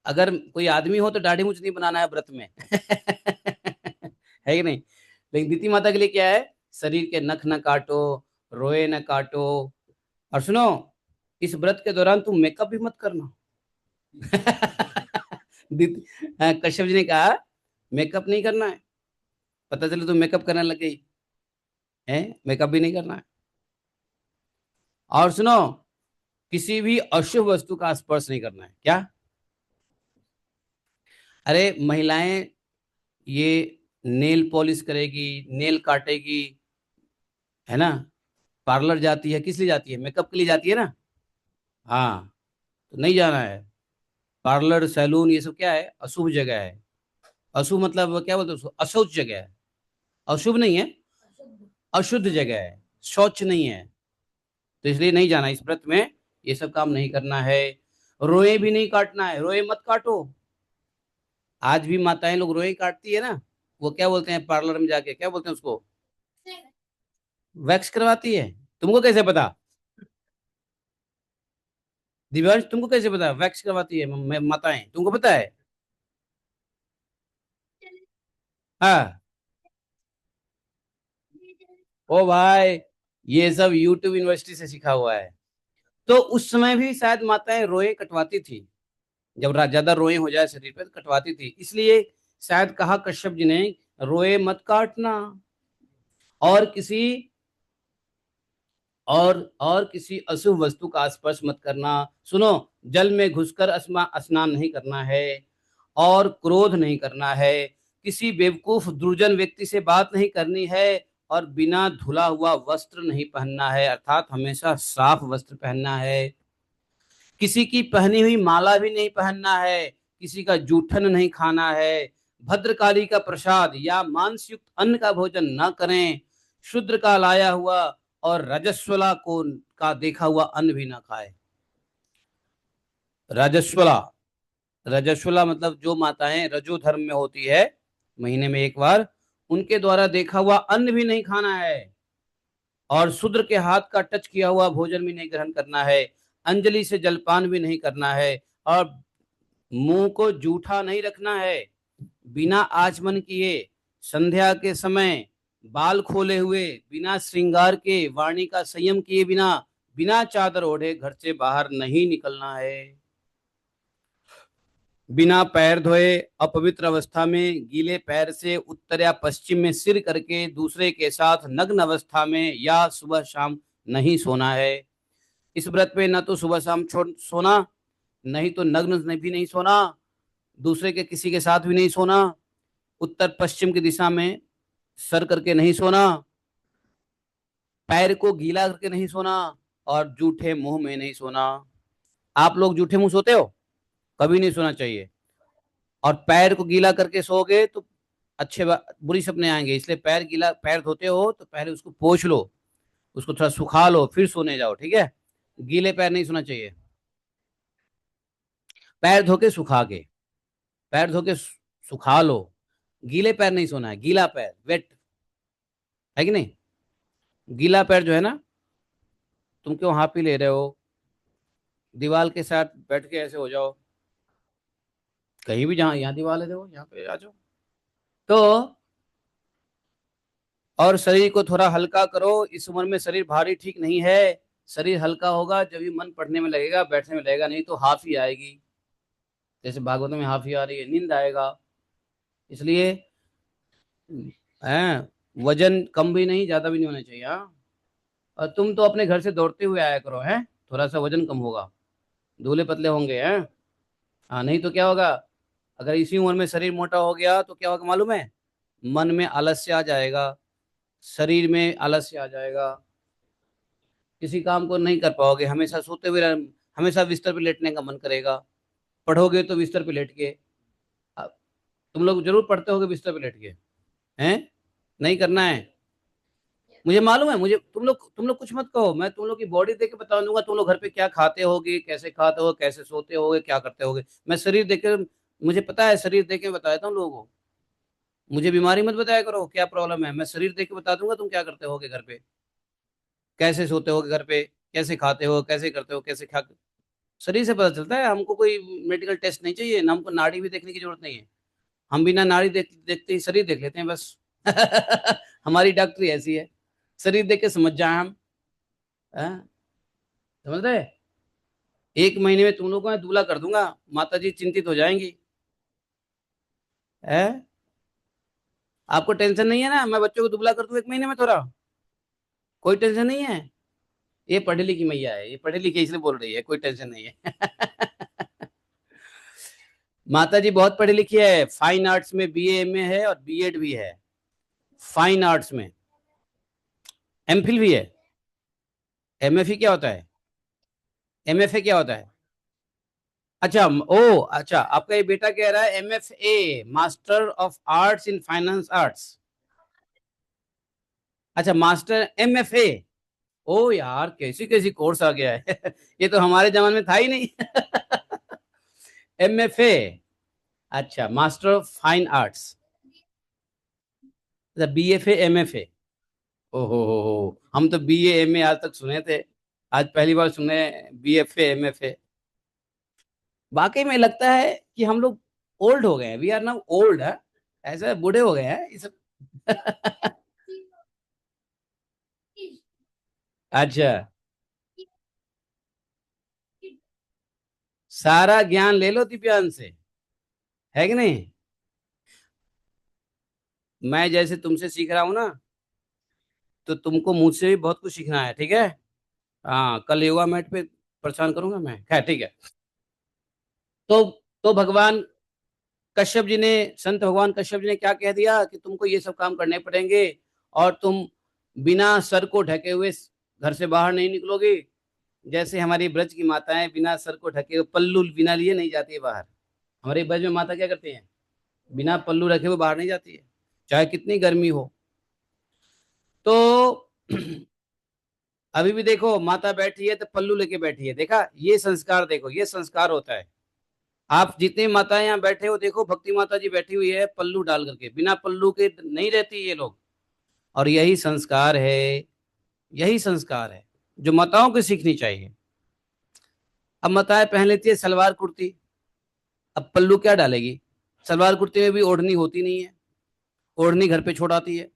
अगर कोई आदमी हो तो दाढ़ी मूछ नहीं बनाना है व्रत में। है कि नहीं। लेकिन दीति माता के लिए क्या है, शरीर के नख न काटो, रोए न काटो। और सुनो, इस व्रत के दौरान तुम मेकअप भी मत करना। कश्यप जी ने कहा मेकअप नहीं करना है। पता चले तुम मेकअप करने लग गई है, मेकअप भी नहीं करना है। और सुनो, किसी भी अशुभ वस्तु का स्पर्श नहीं करना है। क्या, अरे महिलाएं ये नेल पॉलिश करेगी, नेल काटेगी, है ना, पार्लर जाती है, किस लिए जाती है, मेकअप के लिए जाती है ना। हाँ, तो नहीं जाना है। पार्लर, सैलून, ये सब क्या है, अशुभ जगह है। अशुभ मतलब क्या बोलते हैं उसको, अशौच जगह है। अशुभ नहीं है, अशुद्ध जगह है, शौच नहीं है। तो इसलिए नहीं जाना इस व्रत में, ये सब काम नहीं करना है। रोए भी नहीं काटना है, रोए मत काटो। आज भी माताएं लोग रोए काटती है ना, वो क्या बोलते हैं पार्लर में जाके, क्या बोलते हैं उसको, वैक्स करवाती है। तुमको कैसे पता, दिव्यांश तुमको कैसे पता वैक्स करवाती है माताएं, तुमको पता है। हाँ, ओ भाई, ये सब यूट्यूब यूनिवर्सिटी से सीखा हुआ है। तो उस समय भी शायद माताएं रोए कटवाती थी, जब ज्यादा रोए हो जाए शरीर पे तो कटवाती थी, इसलिए शायद कहा कश्यप जी ने, रोए मत काटना, और किसी और किसी अशुभ वस्तु का स्पर्श मत करना। सुनो, जल में घुसकर स्नान नहीं करना है, और क्रोध नहीं करना है, किसी बेवकूफ दुर्जन व्यक्ति से बात नहीं करनी है, और बिना धुला हुआ वस्त्र नहीं पहनना है, अर्थात हमेशा साफ वस्त्र पहनना है। किसी की पहनी हुई माला भी नहीं पहनना है, किसी का जूठन नहीं खाना है, भद्रकाली का प्रसाद या मांस युक्त अन्न का भोजन न करें, शूद्र का लाया हुआ और रजस्वला को का देखा हुआ अन्न भी ना खाए। रजस्वला, रजस्वला मतलब जो माताएं रजो धर्म में होती है, महीने में एक बार, उनके द्वारा देखा हुआ अन्न भी नहीं खाना है, और शूद्र के हाथ का टच किया हुआ भोजन भी नहीं ग्रहण करना है, अंजलि से जलपान भी नहीं करना है, और मुंह को जूठा नहीं रखना है, बिना आचमन किए, संध्या के समय बाल खोले हुए, बिना श्रृंगार के, वाणी का संयम किए बिना, बिना चादर ओढ़े घर से बाहर नहीं निकलना है। बिना पैर धोए, अपवित्र अवस्था में, गीले पैर से उत्तर या पश्चिम में सिर करके दूसरे के साथ नग्न अवस्था में या सुबह शाम नहीं सोना है। इस व्रत पे न तो सुबह शाम छोड़ सोना, नहीं तो नग्न भी नहीं सोना, दूसरे के किसी के साथ भी नहीं सोना, उत्तर पश्चिम की दिशा में सर करके नहीं सोना, पैर को गीला करके नहीं सोना, और जूठे मुंह में नहीं सोना। आप लोग जूठे मुंह सोते हो? कभी नहीं सोना चाहिए। और पैर को गीला करके सोओगे तो बुरी सपने आएंगे, इसलिए पैर गीला, पैर धोते हो तो पहले उसको पोंछ लो, उसको थोड़ा सुखा लो, फिर सोने जाओ, ठीक है? गीले पैर नहीं सोना चाहिए। पैर धो के सुखा के, पैर धो के सुखा लो, गीले पैर नहीं सोना है, गीला पैर वेट, है कि नहीं? गीला पैर जो है ना, तुम क्यों हाफी ले रहे हो? दीवार के साथ बैठ के ऐसे हो जाओ, कहीं भी, जहां यहाँ दीवार है देखो, यहाँ पे आ जाओ। तो और शरीर को थोड़ा हल्का करो, इस उम्र में शरीर भारी ठीक नहीं है। शरीर हल्का होगा जब भी मन पढ़ने में लगेगा, बैठने में लगेगा, नहीं तो हाफी आएगी, जैसे भागवत में हाफी आ रही है, नींद आएगा। इसलिए है, वजन कम भी नहीं, ज्यादा भी नहीं होना चाहिए। हाँ, और तुम तो अपने घर से दौड़ते हुए आया करो, हैं, थोड़ा सा वजन कम होगा, दूल्हे पतले होंगे, हैं। हाँ, नहीं तो क्या होगा, अगर इसी उम्र में शरीर मोटा हो गया तो क्या होगा मालूम है? मन में आलस्य आ जाएगा, शरीर में आलस्य आ जाएगा, किसी काम को नहीं कर पाओगे, हमेशा सोते हुए हमेशा बिस्तर पे लेटने का मन करेगा, पढ़ोगे तो बिस्तर पे लेट के। अब तुम लोग जरूर पढ़ते होगे बिस्तर पे लेट के, हैं? नहीं करना है, मुझे मालूम है। मुझे तुम लोग कुछ मत कहो, मैं तुम लोग की बॉडी देख के बता दूंगा तुम लोग घर पे क्या खाते होगे, कैसे खाते हो, कैसे सोते होगे, क्या करते होगे। मैं शरीर देख के, मुझे पता है, शरीर देख के बताया था लोगों को। मुझे बीमारी मत बताया करो क्या प्रॉब्लम है, मैं शरीर देख के बता दूंगा तुम क्या करते होगे घर पे, कैसे सोते होगे घर पे, कैसे खाते हो, कैसे करते हो, कैसे खा, शरीर से पता चलता है। हमको कोई मेडिकल टेस्ट नहीं चाहिए ना, हमको नाड़ी भी देखने की जरूरत नहीं है। हम बिना नाड़ी देखते ही शरीर देख लेते हैं बस। हमारी डॉक्टरी ऐसी है, शरीर देख के समझ जाए हम। हाँ? समझ रहे? 1 महीने में तुम लोग को मैं दूल्हा कर दूंगा, माता जी चिंतित हो जाएंगी। है, आपको टेंशन नहीं है ना, मैं बच्चों को दुबला कर दूं 1 महीने में थोड़ा? कोई टेंशन नहीं है? ये पढ़ी लिखी मैया है, ये पढ़ी लिखी इसलिए बोल रही है, कोई टेंशन नहीं है। माता जी बहुत पढ़ी लिखी है, फाइन आर्ट्स में बीए एमए है और बीएड भी है, फाइन आर्ट्स में एमफिल भी है। एमएफई क्या होता है? एमएफए क्या होता है? अच्छा, ओ अच्छा, आपका ये बेटा कह रहा है MFA, master of arts in finance arts. अच्छा, मास्टर एमएफए। ओ यार, कैसी कैसी कोर्स आ गया है। ये तो हमारे जमाने में था ही नहीं। एमएफए, अच्छा, मास्टर ऑफ फाइन आर्ट्स, अच्छा, बीएफए एमएफए। ओहो, हम तो बीए एमए आज तक सुने थे, आज पहली बार सुने बीएफए एमएफए। वाकई में लगता है कि हम लोग ओल्ड हो गए हैं, वी आर नाउ ओल्ड है, ऐसे बूढ़े हो गए हैं ये सब। अच्छा, सारा ज्ञान ले लो दिव्यांश से, है कि नहीं? मैं जैसे तुमसे सीख रहा हूं ना, तो तुमको मुझसे भी बहुत कुछ सीखना है, ठीक है? हाँ, कल योगा मैट पे परेशान करूंगा मैं, खैर ठीक है। तो तो भगवान कश्यप जी ने, संत भगवान कश्यप जी ने क्या कह दिया कि तुमको ये सब काम करने पड़ेंगे, और तुम बिना सर को ढके हुए घर से बाहर नहीं निकलोगे। जैसे हमारी ब्रज की माताएं बिना सर को ढके हुए, पल्लू बिना लिए नहीं जाती है बाहर। हमारे ब्रज में माता क्या करती हैं? बिना पल्लू रखे हुए बाहर नहीं जाती है, चाहे कितनी गर्मी हो। तो अभी भी देखो, माता बैठी है तो पल्लू लेके बैठी है, देखा? ये संस्कार देखो, ये संस्कार होता है। आप जितनी माताएं यहाँ बैठे हो देखो, भक्ति माता जी बैठी हुई है पल्लू डाल करके, बिना पल्लू के नहीं रहती ये लोग। और यही संस्कार है, यही संस्कार है जो माताओं को सीखनी चाहिए। अब माताएं पहन लेती है सलवार कुर्ती, अब पल्लू क्या डालेगी? सलवार कुर्ते में भी ओढ़नी होती नहीं है, ओढ़नी घर पे छोड़ आती है।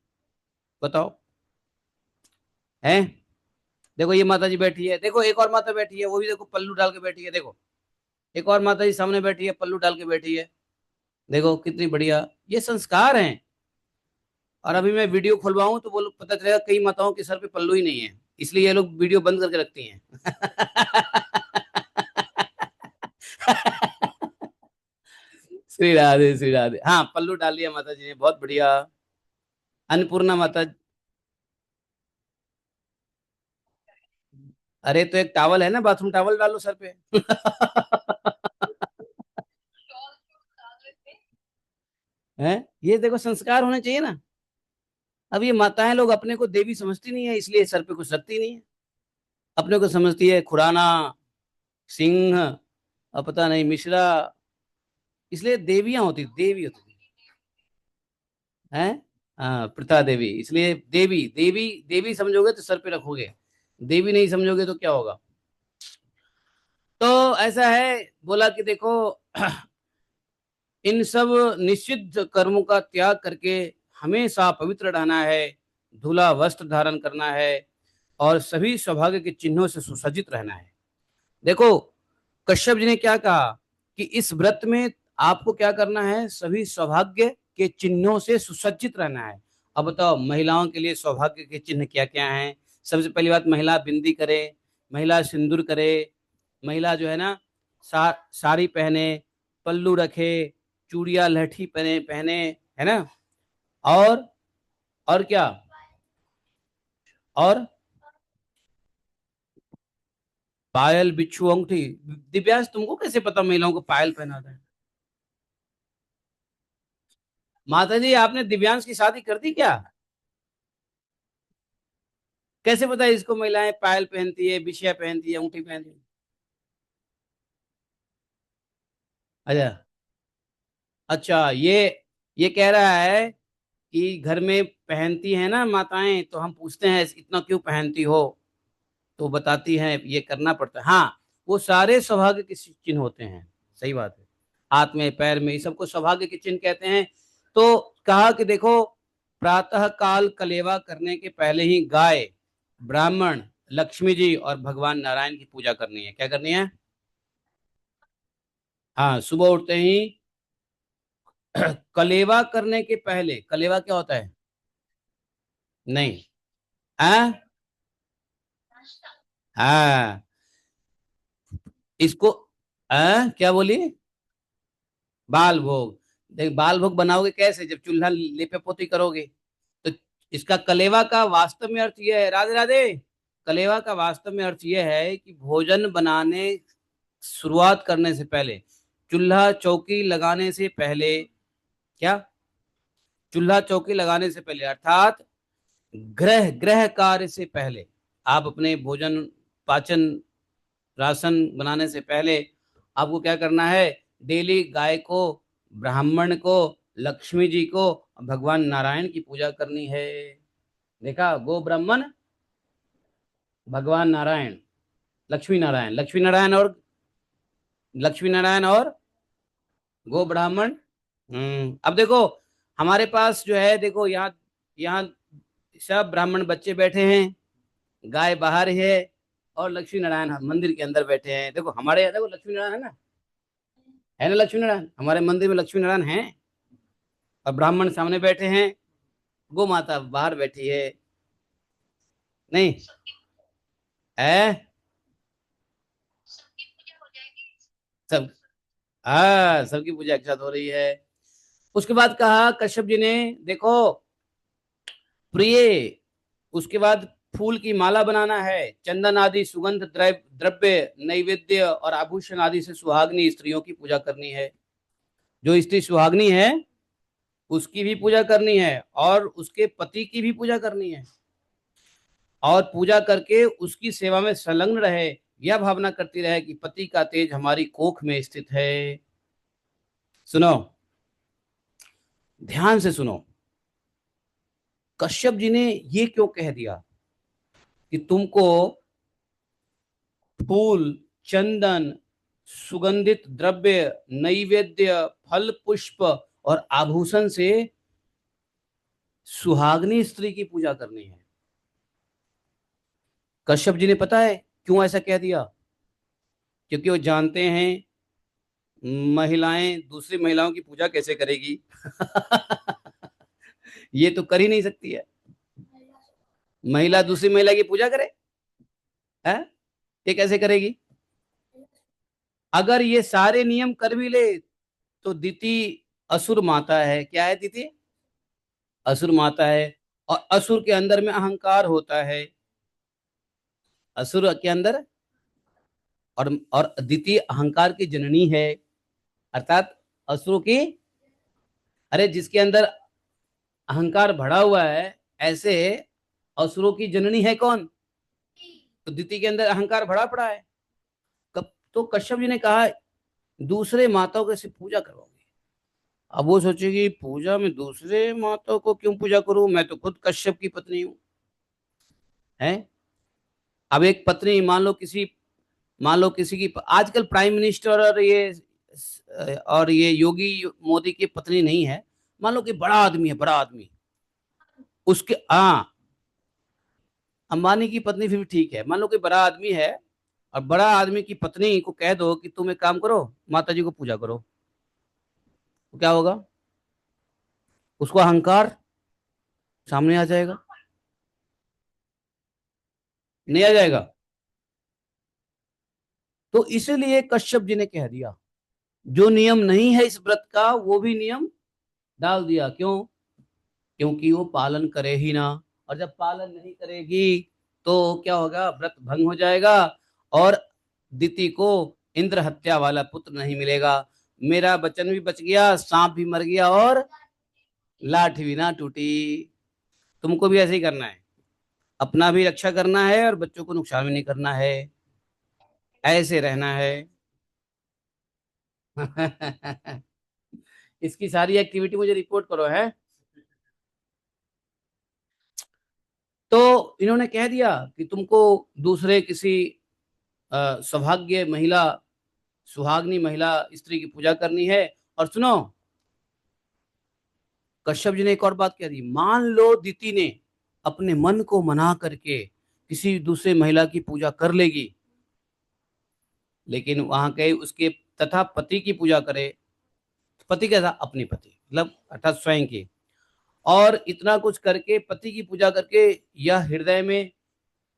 बताओ। हैं? देखो ये माता जी बैठी है, देखो एक और माता बैठी है, वो भी देखो पल्लू डाल के बैठी है। देखो एक और माता जी सामने बैठी है, पल्लू डाल के बैठी है। देखो कितनी बढ़िया, ये संस्कार हैं। और अभी मैं वीडियो खुलवाऊं तो वो लोग, पता चलेगा कई माताओं के सर पे पल्लू ही नहीं है, इसलिए ये लोग वीडियो बंद करके रखती हैं। श्री राधे श्री राधे। हाँ पल्लू डाल लिया माता जी ने, बहुत बढ़िया। अन्नपूर्णा माता। अरे तो एक टॉवल है ना, बाथरूम टॉवल डालो सर पे। है, ये देखो संस्कार होने चाहिए ना। अब ये माताएं लोग अपने को देवी समझती नहीं है, इसलिए सर पे कुछ रखती नहीं है। अपने को समझती है खुराना, सिंह, अब पता नहीं मिश्रा, इसलिए देवियां होती, देवी होती है। हाँ प्रथा देवी, इसलिए देवी देवी देवी समझोगे तो सर पे रखोगे, देवी नहीं समझोगे तो क्या होगा। तो ऐसा है, बोला कि देखो इन सब निषिद्ध कर्मों का त्याग करके हमेशा पवित्र रहना है, धुला वस्त्र धारण करना है और सभी सौभाग्य के चिन्हों से सुसज्जित रहना है। देखो कश्यप जी ने क्या कहा कि इस व्रत में आपको क्या करना है, सभी सौभाग्य के चिन्हों से सुसज्जित रहना है। अब बताओ महिलाओं के लिए सौभाग्य के चिन्ह क्या क्या हैं? सबसे पहली बात, महिला बिंदी करे, महिला सिंदूर करे, महिला जो है ना साड़ी पहने, पल्लू रखे, चूड़िया लहठी पहने पहने, है ना। और और क्या? और पायल बिच्छू अंगूठी। दिव्यांश तुमको कैसे पता महिलाओं को पायल पहनाता है? माता जी आपने दिव्यांश की शादी कर दी क्या? कैसे पता है इसको महिलाएं पायल पहनती है, बिछिया पहनती है, अंगूठी पहनती है? अच्छा। अच्छा ये कह रहा है कि घर में पहनती है ना माताएं, तो हम पूछते हैं इतना क्यों पहनती हो, तो बताती हैं ये करना पड़ता है। हाँ, वो सारे सौभाग्य के चिन्ह होते हैं। सही बात है, हाथ में पैर में, ये सबको सौभाग्य के चिन्ह कहते हैं। तो कहा कि देखो प्रातः काल कलेवा करने के पहले ही गाय, ब्राह्मण, लक्ष्मी जी और भगवान नारायण की पूजा करनी है। क्या करनी है? हाँ सुबह उठते ही कलेवा करने के पहले, कलेवा क्या होता है? नहीं। हाँ हाँ, इसको क्या बोली? बाल भोग। देख बाल भोग बनाओगे कैसे, जब चूल्हा लेपे पोती करोगे। तो इसका कलेवा का वास्तव में अर्थ यह है, राधे राधे, कलेवा का वास्तव में अर्थ यह है कि भोजन बनाने शुरुआत करने से पहले, चूल्हा चौकी लगाने से पहले, क्या, चूल्हा चौकी लगाने से पहले अर्थात गृह गृह कार्य से पहले, आप अपने भोजन पाचन राशन बनाने से पहले आपको क्या करना है? डेली गाय को, ब्राह्मण को, लक्ष्मी जी को, भगवान नारायण की पूजा करनी है। देखा, गो ब्राह्मण, भगवान नारायण, लक्ष्मी नारायण, लक्ष्मी नारायण और लक्ष्मी नारायण और गो ब्राह्मण। अब देखो हमारे पास जो है, देखो यहाँ यहाँ सब ब्राह्मण बच्चे बैठे हैं, गाय बाहर है और लक्ष्मी नारायण मंदिर के अंदर बैठे हैं। देखो हमारे यहाँ देखो लक्ष्मी नारायण है ना, है ना, लक्ष्मी नारायण हमारे मंदिर में लक्ष्मी नारायण है। और ब्राह्मण सामने बैठे हैं, गो माता बाहर बैठी है। नहीं है, सब, हाँ सबकी पूजा एक साथ हो रही है। उसके बाद कहा कश्यप जी ने, देखो प्रिय, उसके बाद फूल की माला बनाना है, चंदन आदि सुगंध द्रव्य द्रव्य नैवेद्य और आभूषण आदि से सुहागनी स्त्रियों की पूजा करनी है। जो स्त्री सुहागनी है उसकी भी पूजा करनी है और उसके पति की भी पूजा करनी है, और पूजा करके उसकी सेवा में संलग्न रहे, यह भावना करती रहे कि पति का तेज हमारी कोख में स्थित है। सुनो, ध्यान से सुनो, कश्यप जी ने ये क्यों कह दिया कि तुमको फूल, चंदन, सुगंधित द्रव्य, नैवेद्य, फल, पुष्प और आभूषण से सुहागनी स्त्री की पूजा करनी है। कश्यप जी ने पता है क्यों ऐसा कह दिया? क्योंकि वो जानते हैं महिलाएं दूसरी महिलाओं की पूजा कैसे करेगी। ये तो कर ही नहीं सकती है। महिला दूसरी महिला की पूजा करे, है? ये कैसे करेगी? अगर ये सारे नियम कर भी ले तो दिति असुर माता है। क्या है दिति? असुर माता है। और असुर के अंदर में अहंकार होता है। असुर के अंदर, और दिति अहंकार की जननी है, अर्थात असुरों की। अरे जिसके अंदर अहंकार भरा हुआ है, ऐसे असुरों की जननी है कौन? तो दिति के अंदर अहंकार भरा पड़ा है। कब तो कश्यप जी ने कहा दूसरे माताओं कैसे पूजा करवाओगे? अब वो सोचेगी पूजा में दूसरे माताओं को क्यों पूजा करूं, मैं तो खुद कश्यप की पत्नी हूं। है? अब एक पत्नी, मान लो किसी की, आजकल प्राइम मिनिस्टर और ये योगी मोदी की पत्नी नहीं है। मान लो कि बड़ा आदमी है, बड़ा आदमी, उसके अंबानी की पत्नी फिर भी ठीक है। मान लो कि बड़ा आदमी है और बड़ा आदमी की पत्नी को कह दो कि तुम एक काम करो, माता जी को पूजा करो, तो क्या होगा? उसको अहंकार सामने आ जाएगा, नहीं आ जाएगा? तो इसलिए कश्यप जी ने कह दिया, जो नियम नहीं है इस व्रत का वो भी नियम डाल दिया। क्यों? क्योंकि वो पालन करे ही ना। और जब पालन नहीं करेगी तो क्या होगा? व्रत भंग हो जाएगा और दिति को इंद्र हत्या वाला पुत्र नहीं मिलेगा। मेरा वचन भी बच गया, सांप भी मर गया और लाठी भी ना टूटी। तुमको भी ऐसे ही करना है, अपना भी रक्षा करना है और बच्चों को नुकसान भी नहीं करना है। ऐसे रहना है। इसकी सारी एक्टिविटी मुझे रिपोर्ट करो, है? तो इन्होंने कह दिया कि तुमको दूसरे किसी सौभाग्य महिला, सुहागनी महिला स्त्री की पूजा करनी है। और सुनो, कश्यप जी ने एक और बात कह दी, मान लो दिति ने अपने मन को मना करके किसी दूसरे महिला की पूजा कर लेगी, लेकिन वहां के उसके तथा पति की पूजा करे। पति कैसा? अपनी पति, मतलब अर्थात स्वयं की। और इतना कुछ करके पति की पूजा करके यह हृदय में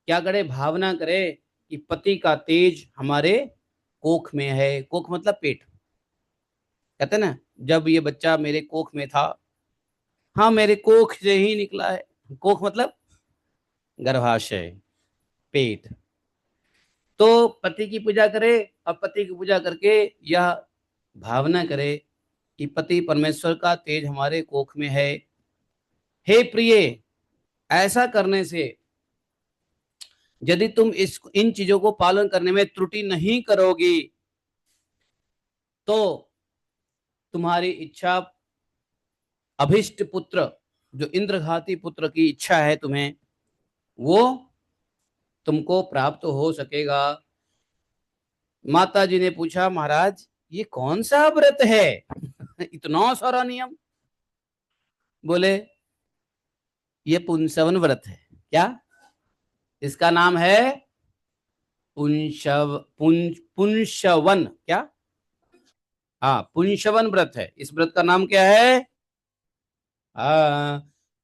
क्या करे? भावना करे कि पति का तेज हमारे कोख में है। कोख मतलब पेट, कहते हैं ना, जब ये बच्चा मेरे कोख में था, हाँ मेरे कोख से ही निकला है। कोख मतलब गर्भाशय, पेट। तो पति की पूजा करे और पति की पूजा करके यह भावना करे कि पति परमेश्वर का तेज हमारे कोख में है। हे प्रिय, ऐसा करने से यदि तुम इस इन चीजों को पालन करने में त्रुटि नहीं करोगी तो तुम्हारी इच्छा, अभिष्ट पुत्र, जो इंद्रघाती पुत्र की इच्छा है तुम्हें, वो तुमको प्राप्त हो सकेगा। माता जी ने पूछा, महाराज ये कौन सा व्रत है? इतना सारा नियम। बोले ये पुंसवन व्रत है। क्या? इसका नाम है पुंशवन। क्या? हाँ, पुंशवन व्रत है। इस व्रत का नाम क्या है?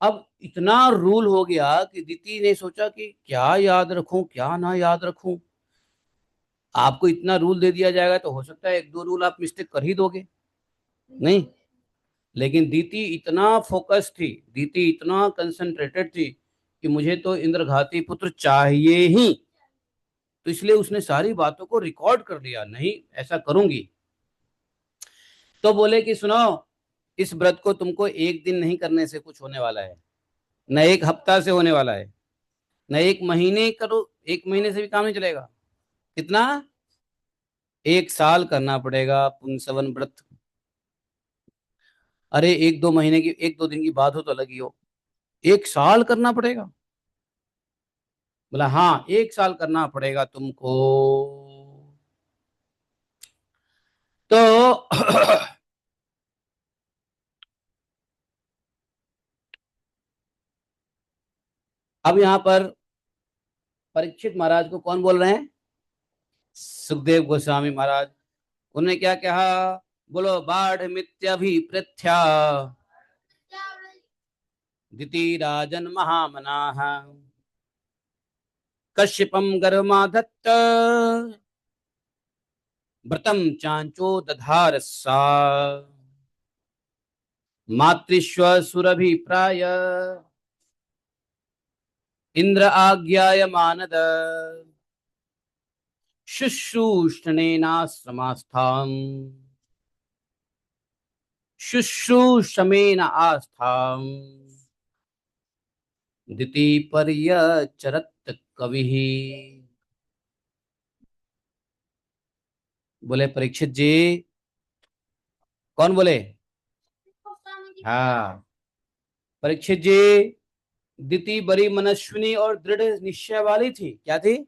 अब इतना रूल हो गया कि दीति ने सोचा कि क्या याद रखूं, क्या ना याद रखूं। आपको इतना रूल दे दिया जाएगा तो हो सकता है एक दो रूल आप मिस्टेक कर ही दोगे, नहीं? लेकिन दीति इतना फोकस थी, दीति इतना कंसंट्रेटेड थी कि मुझे तो इंद्रघाती पुत्र चाहिए ही। तो इसलिए उसने सारी बातों को रिकॉर्ड कर लिया, नहीं ऐसा करूंगी। तो बोले कि सुनो, इस व्रत को तुमको एक दिन नहीं करने से कुछ होने वाला है, न एक हफ्ता से होने वाला है, न एक महीने करो, एक महीने से भी काम नहीं चलेगा। कितना? एक साल करना पड़ेगा पुंसवन व्रत। अरे एक दो महीने की, एक दो दिन की बात हो तो अलग ही हो, एक साल करना पड़ेगा। बोला हाँ, एक साल करना पड़ेगा तुमको। अब यहां पर परीक्षित महाराज को कौन बोल रहे हैं? सुखदेव गोस्वामी महाराज। उन्होंने क्या कहा? बोलो, बाढ़ मित्यभिप्रथ्या दिति राजन महामनाः कश्यपम गर्भमाधत्त व्रतम चांचो दधार सा मातृश्व सुरभिप्राय इंद्र आज्ञाय मानद शुश्रूषणेनाश्रमास्थाम शुश्रूषमेन आस्थाम दिति पर्यचरत कवि। बोले परीक्षित जी। कौन बोले? हाँ, परीक्षित जी, दिति बड़ी मनस्विनी और दृढ़ निश्चय वाली थी। क्या थी?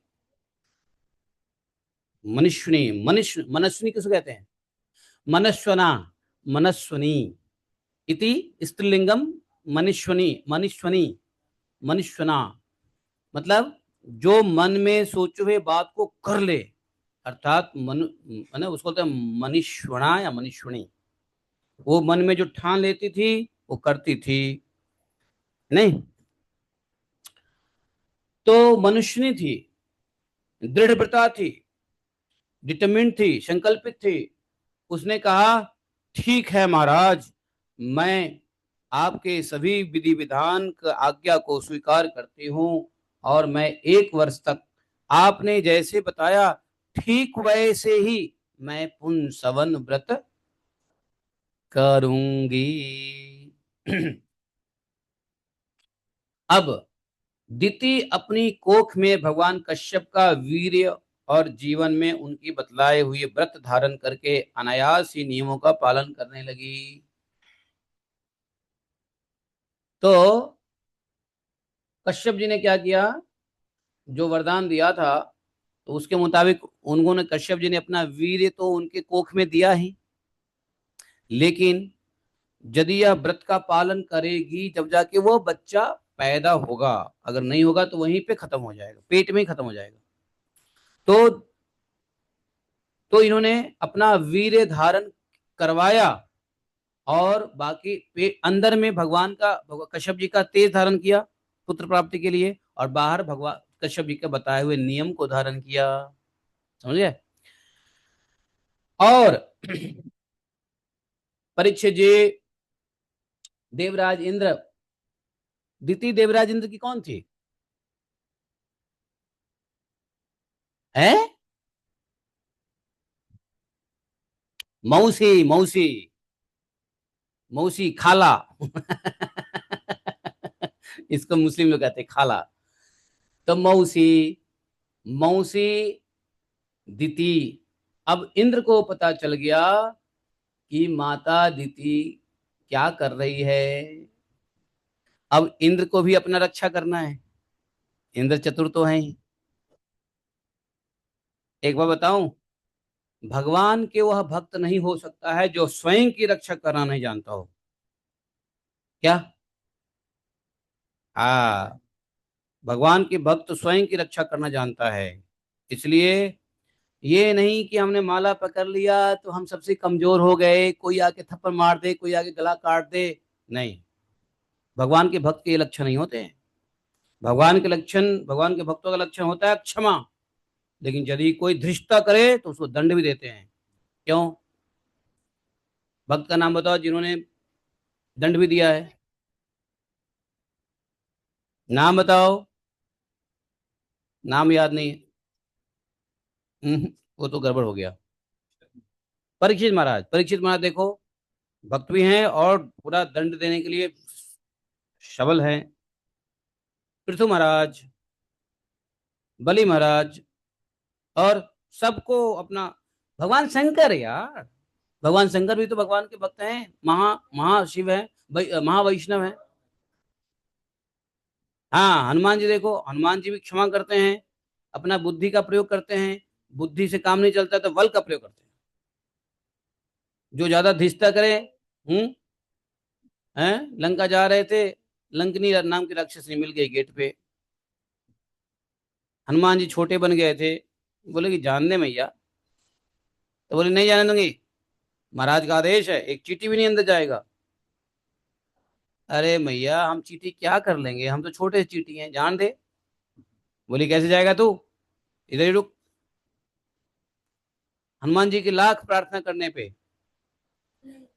मनस्विनी। मनस्विनी किसको कहते हैं? मनस्वना, मनस्विनी इति स्त्रीलिंगम। मनुष्वनी, मनुष्वनी, मनुष्वना मतलब जो मन में सोचे हुए बात को कर ले, अर्थात मन उसको बोलते हैं मनुष्वना या मनुष्वनी। वो मन में जो ठान लेती थी वो करती थी। नहीं तो मनुष्यनी थी, दृढ़व्रता थी, डिटरमिन्ड थी, संकल्पित थी। उसने कहा ठीक है महाराज, मैं आपके सभी विधि विधान का आज्ञा को स्वीकार करती हूँ और मैं 1 वर्ष तक आपने जैसे बताया ठीक वैसे ही मैं पुंसवन व्रत करूंगी। अब दिति अपनी कोख में भगवान कश्यप का वीर्य और जीवन में उनकी बतलाए हुए व्रत धारण करके अनायास ही नियमों का पालन करने लगी। तो कश्यप जी ने क्या किया? जो वरदान दिया था तो उसके मुताबिक उन्होंने, कश्यप जी ने अपना वीर्य तो उनके कोख में दिया ही, लेकिन यदि यह व्रत का पालन करेगी जब जाके वो बच्चा पैदा होगा। अगर नहीं होगा तो वहीं पे खत्म हो जाएगा, पेट में ही खत्म हो जाएगा। तो इन्होंने अपना वीर्य धारण करवाया और बाकी अंदर में भगवान का, कश्यप जी का तेज धारण किया पुत्र प्राप्ति के लिए, और बाहर भगवान कश्यप जी के बताए हुए नियम को धारण किया। समझ गए? और परीक्षित जी, देवराज इंद्र, दिति देवराज इंद्र की कौन थी? है मौसी, मौसी, मौसी, खाला। इसको मुस्लिम लोग कहते हैं खाला। तो मौसी, मौसी दिति। अब इंद्र को पता चल गया कि माता दिति क्या कर रही है। अब इंद्र को भी अपना रक्षा करना है। इंद्र चतुर तो है ही। एक बार बताऊं, भगवान के वह भक्त नहीं हो सकता है जो स्वयं की रक्षा करना नहीं जानता हो। क्या? हाँ, भगवान के भक्त स्वयं की रक्षा करना जानता है। इसलिए ये नहीं कि हमने माला पकड़ लिया तो हम सबसे कमजोर हो गए, कोई आके थप्पड़ मार दे, कोई आके गला काट दे। नहीं, भगवान के भक्त के ये लक्षण नहीं होते हैं। भगवान के भक्तों का लक्षण होता है क्षमा। लेकिन यदि कोई धृष्टता करे तो उसको दंड भी देते हैं। क्यों? भक्त का नाम बताओ जिन्होंने दंड भी दिया है। नाम बताओ। नाम याद नहीं है? वो तो गड़बड़ हो गया। परीक्षित महाराज, परीक्षित महाराज देखो, भक्त भी हैं और पूरा दंड देने के लिए सबल हैं। पृथु महाराज, बलि महाराज, और सबको अपना, भगवान शंकर यार, भगवान शंकर भी तो भगवान के भक्त हैं, महाशिव है, महावैष्णव है। हाँ, हनुमान जी देखो, हनुमान जी भी क्षमा करते हैं, अपना बुद्धि का प्रयोग करते हैं। बुद्धि से काम नहीं चलता तो बल का प्रयोग करते हैं। जो ज्यादा धिष्ठा करे। हैं, लंका जा रहे थे, लंकनी नाम की राक्षसी मिल गई गेट पे। हनुमान जी छोटे बन गए थे, बोले कि जान दे मैया। तो बोले नहीं जाने दूंगी, महाराज का आदेश है, एक चींटी भी नहीं अंदर जाएगा। अरे मैया हम चींटी क्या कर लेंगे, हम तो छोटे चींटी हैं, जान दे। बोली कैसे जाएगा तू, इधर ही रुक। हनुमान जी की लाख प्रार्थना करने पे,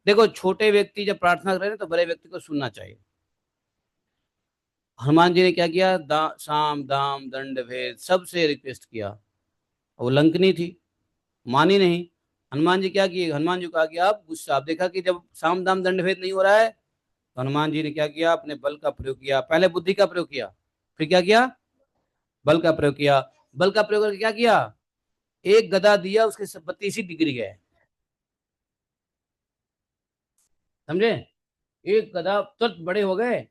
देखो छोटे व्यक्ति जब प्रार्थना करें तो बड़े व्यक्ति को सुनना चाहिए। हनुमान जी ने क्या किया, साम दाम दंड भेद सबसे रिक्वेस्ट किया। वो लंकनी थी, मानी नहीं। हनुमान जी क्या किए, हनुमान जी को कहा कि आप गुस्सा, आप देखा कि जब साम दाम दंड भेद नहीं हो रहा है, तो हनुमान जी ने क्या किया, अपने बल का प्रयोग किया, पहले बुद्धि का प्रयोग किया, फिर क्या किया, बल का प्रयोग किया। बल का प्रयोग करके क्या किया, एक गदा दिया, उसके 32 डिग्री गए। समझे, एक गदा तुरंत बड़े हो गए,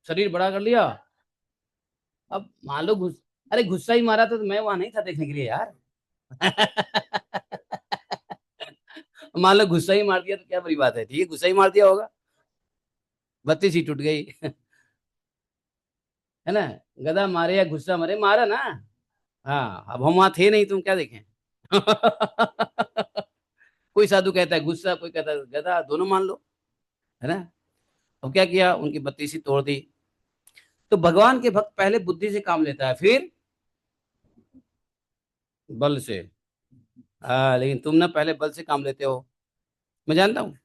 शरीर बड़ा कर लिया। अब मान लो अरे गुस्सा ही मारा था तो मैं वहां नहीं था देखने के लिए यार। मान लो गुस्सा ही मार दिया तो क्या बड़ी बात है, ठीक है गुस्सा ही मार दिया होगा, 32 ही टूट गई। है ना, गदा मारे या गुस्सा मारे, मारा ना। हाँ अब हम वहां थे नहीं, तुम क्या देखें। कोई साधु कहता है गुस्सा, कोई कहता है गदा, दोनों मान लो, है ना। अब क्या किया, उनकी 32 तोड़ दी। तो भगवान के भक्त पहले बुद्धि से काम लेता है, फिर बल से। हाँ लेकिन तुम ना पहले बल से काम लेते हो, मैं जानता हूँ,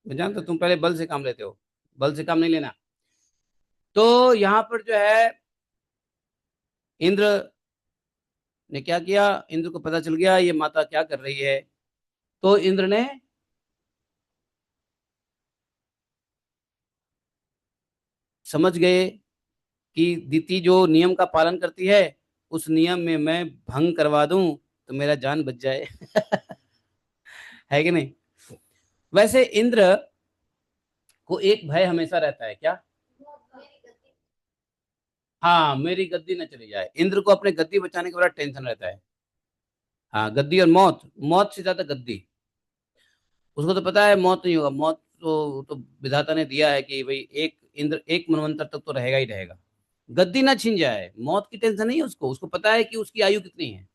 मैं जानता हूँ तुम पहले बल से काम लेते हो, बल से काम नहीं लेना। तो यहाँ पर जो है, इंद्र ने क्या किया, इंद्र को पता चल गया ये माता क्या कर रही है, तो इंद्र ने समझ गए कि दीति जो नियम का पालन करती है, उस नियम में मैं भंग करवा दूं तो मेरा जान बच जाए। है कि नहीं। वैसे इंद्र को एक भय हमेशा रहता है, क्या, हाँ मेरी गद्दी न चली जाए, इंद्र को अपने गद्दी बचाने का बड़ा टेंशन रहता है। हाँ गद्दी और मौत, मौत से ज्यादा गद्दी। उसको तो पता है मौत नहीं होगा, मौत तो विधाता ने दिया है कि भाई एक इंद्र एक मनवंतर तक तो रहेगा ही रहेगा, गद्दी ना छिन जाए, मौत की टेंशन नहीं है उसको, उसको पता है कि उसकी आयु कितनी है।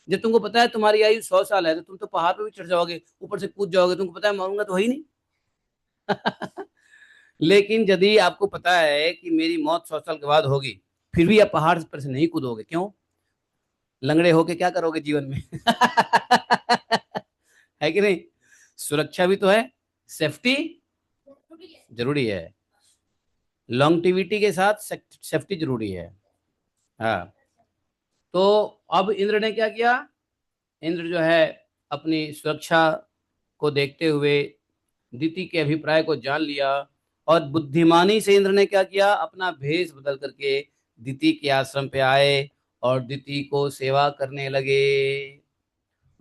जब तुमको पता है तुम्हारी आयु 100 साल है, तो तुम तो पहाड़ पे भी चढ़ जाओगे, ऊपर से कूद जाओगे, तुमको पता है मरूंगा तो है ही नहीं। लेकिन यदि आपको पता है कि मेरी मौत 100 साल के बाद होगी, फिर भी आप पहाड़ पर से नहीं कूदोगे, क्यों, लंगड़े होके क्या करोगे जीवन में। है कि नहीं, सुरक्षा भी तो है, सेफ्टी जरूरी है, लॉन्गटिविटी के साथ सेफ्टी जरूरी है। हाँ, तो अब इंद्र ने क्या किया, इंद्र जो है अपनी सुरक्षा को देखते हुए दिति के अभिप्राय को जान लिया, और बुद्धिमानी से इंद्र ने क्या किया, अपना भेष बदल करके दिति के आश्रम पे आए और दिति को सेवा करने लगे।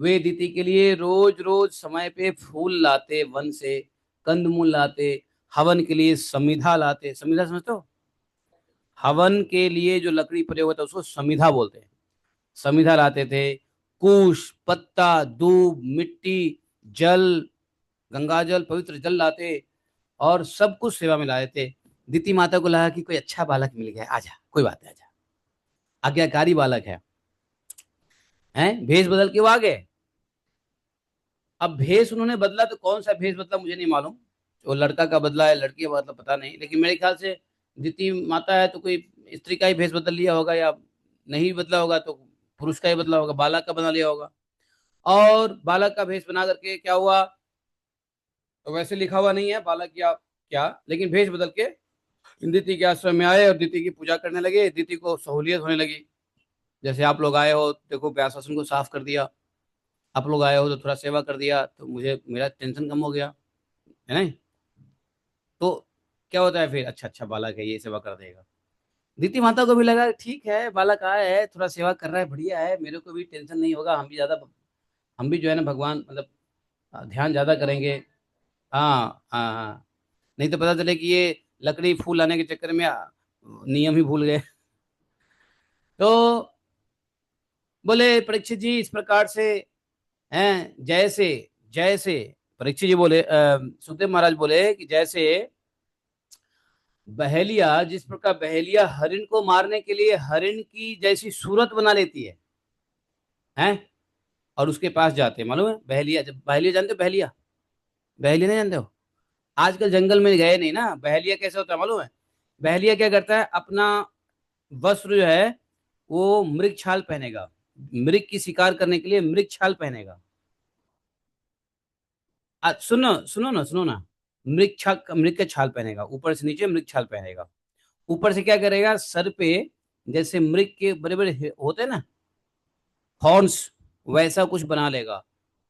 वे दिति के लिए रोज रोज समय पे फूल लाते, वन से कंदमूल लाते, हवन के लिए समिधा लाते, समिधा समझते हो, हवन के लिए जो लकड़ी प्रयोग होता है उसको समिधा बोलते हैं, समिधा लाते थे, कुश पत्ता दूब मिट्टी जल, गंगा जल पवित्र जल लाते, और सब कुछ सेवा में लाए थे। दीति माता को लगा कि कोई अच्छा बालक मिल गया, आजा कोई बात नहीं, आजा, आज्ञाकारी बालक है, हैं, भेष बदल के वो आ गए। अब भेष उन्होंने बदला तो कौन सा भेष बदला मुझे नहीं मालूम, वो लड़का का बदला है लड़की का बदला पता नहीं, लेकिन मेरे ख्याल से दीति माता है तो कोई स्त्री का ही भेष बदल लिया होगा, या नहीं बदला होगा तो पुरुष का ही बदला होगा, बालक का बना लिया होगा। और बालक का भेष बना करके क्या हुआ, तो वैसे लिखा हुआ नहीं है बालक या क्या, लेकिन भेष बदल के दिति के आश्रम में आए और दिति की पूजा करने लगे, दिति को सहूलियत होने लगी। जैसे आप लोग आए हो, देखो व्यासासन को साफ कर दिया, आप लोग आए हो तो थोड़ा सेवा कर दिया, तो मुझे मेरा टेंशन कम हो गया, है ना। तो क्या होता है फिर, अच्छा अच्छा बालक है ये सेवा कर देगा, दीति माता को भी लगा ठीक है बालक आया है थोड़ा सेवा कर रहा है, बढ़िया है, मेरे को भी टेंशन नहीं होगा, हम भी ज्यादा, हम भी जो है ना भगवान मतलब ध्यान ज्यादा करेंगे। हाँ हाँ हाँ, नहीं तो पता चले कि ये लकड़ी फूल लाने के चक्कर में नियम ही भूल गए। तो बोले परीक्षित जी इस प्रकार से हैं, जैसे जैसे परीक्षित जी बोले, सुखदेव महाराज बोले कि जैसे बहेलिया, जिस प्रकार बहेलिया हरिण को मारने के लिए हरिण की जैसी सूरत बना लेती है, और उसके पास जाते हैं, मालूम है बहेलिया, जब बहेलिया जानते हो, बहेलिया, बहेलिया नहीं जानते हो? आजकल जंगल में गए नहीं ना, बहेलिया कैसे होता है मालूम है? बहेलिया क्या करता है, अपना वस्त्र जो है वो मृग छाल पहनेगा, मृग की शिकार करने के लिए मृग छाल पहनेगा। सुनो सुनो ना, सुनो ना, मृग का छाल पहनेगा, ऊपर से नीचे मृग छाल पहनेगा। ऊपर से क्या करेगा, सर पे जैसे मृग के बड़े बड़े होते हैं ना हॉर्न्स, वैसा कुछ बना लेगा,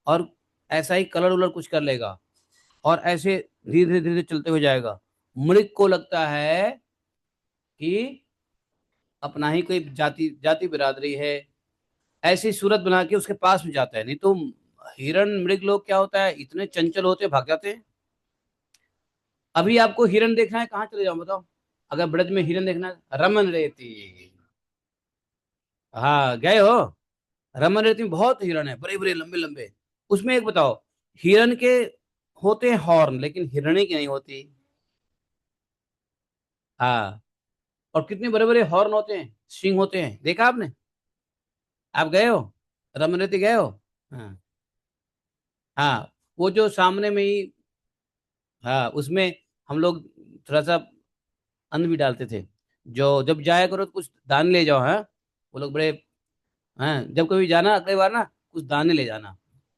और ऐसा ही कलर उलर कुछ कर लेगा, और ऐसे धीरे धीरे धीरे चलते हुए जाएगा। मृग को लगता है कि अपना ही कोई जाति जाति बिरादरी है, ऐसी सूरत बना के उसके पास में जाता है। नहीं तो हिरण मृग लोग क्या होता है, इतने चंचल होते हैं, भाग जाते हैं। अभी आपको हिरण देखना है, कहाँ चले जाओ बताओ? अगर ब्रज में हिरण देखना है, रमन रेती, हाँ गए हो? रमन रेती में बहुत हिरण है, बड़े बड़े लंबे लंबे। उसमें एक बताओ, हिरण के होते हैं हॉर्न, लेकिन हिरणे की नहीं होती। हाँ, और कितने बड़े बड़े हॉर्न होते हैं, सींग होते हैं, देखा आपने? आप गए हो, रमन रेती गए हो? हाँ। हाँ, वो जो सामने में ही, हाँ उसमें हम लोग थोड़ा सा अन्न भी डालते थे। जो जब जाया करो तो कुछ दान ले जाओ, हाँ वो लोग बड़े, हाँ जब कभी जाना अगली बार ना, कुछ दाने ले जाना,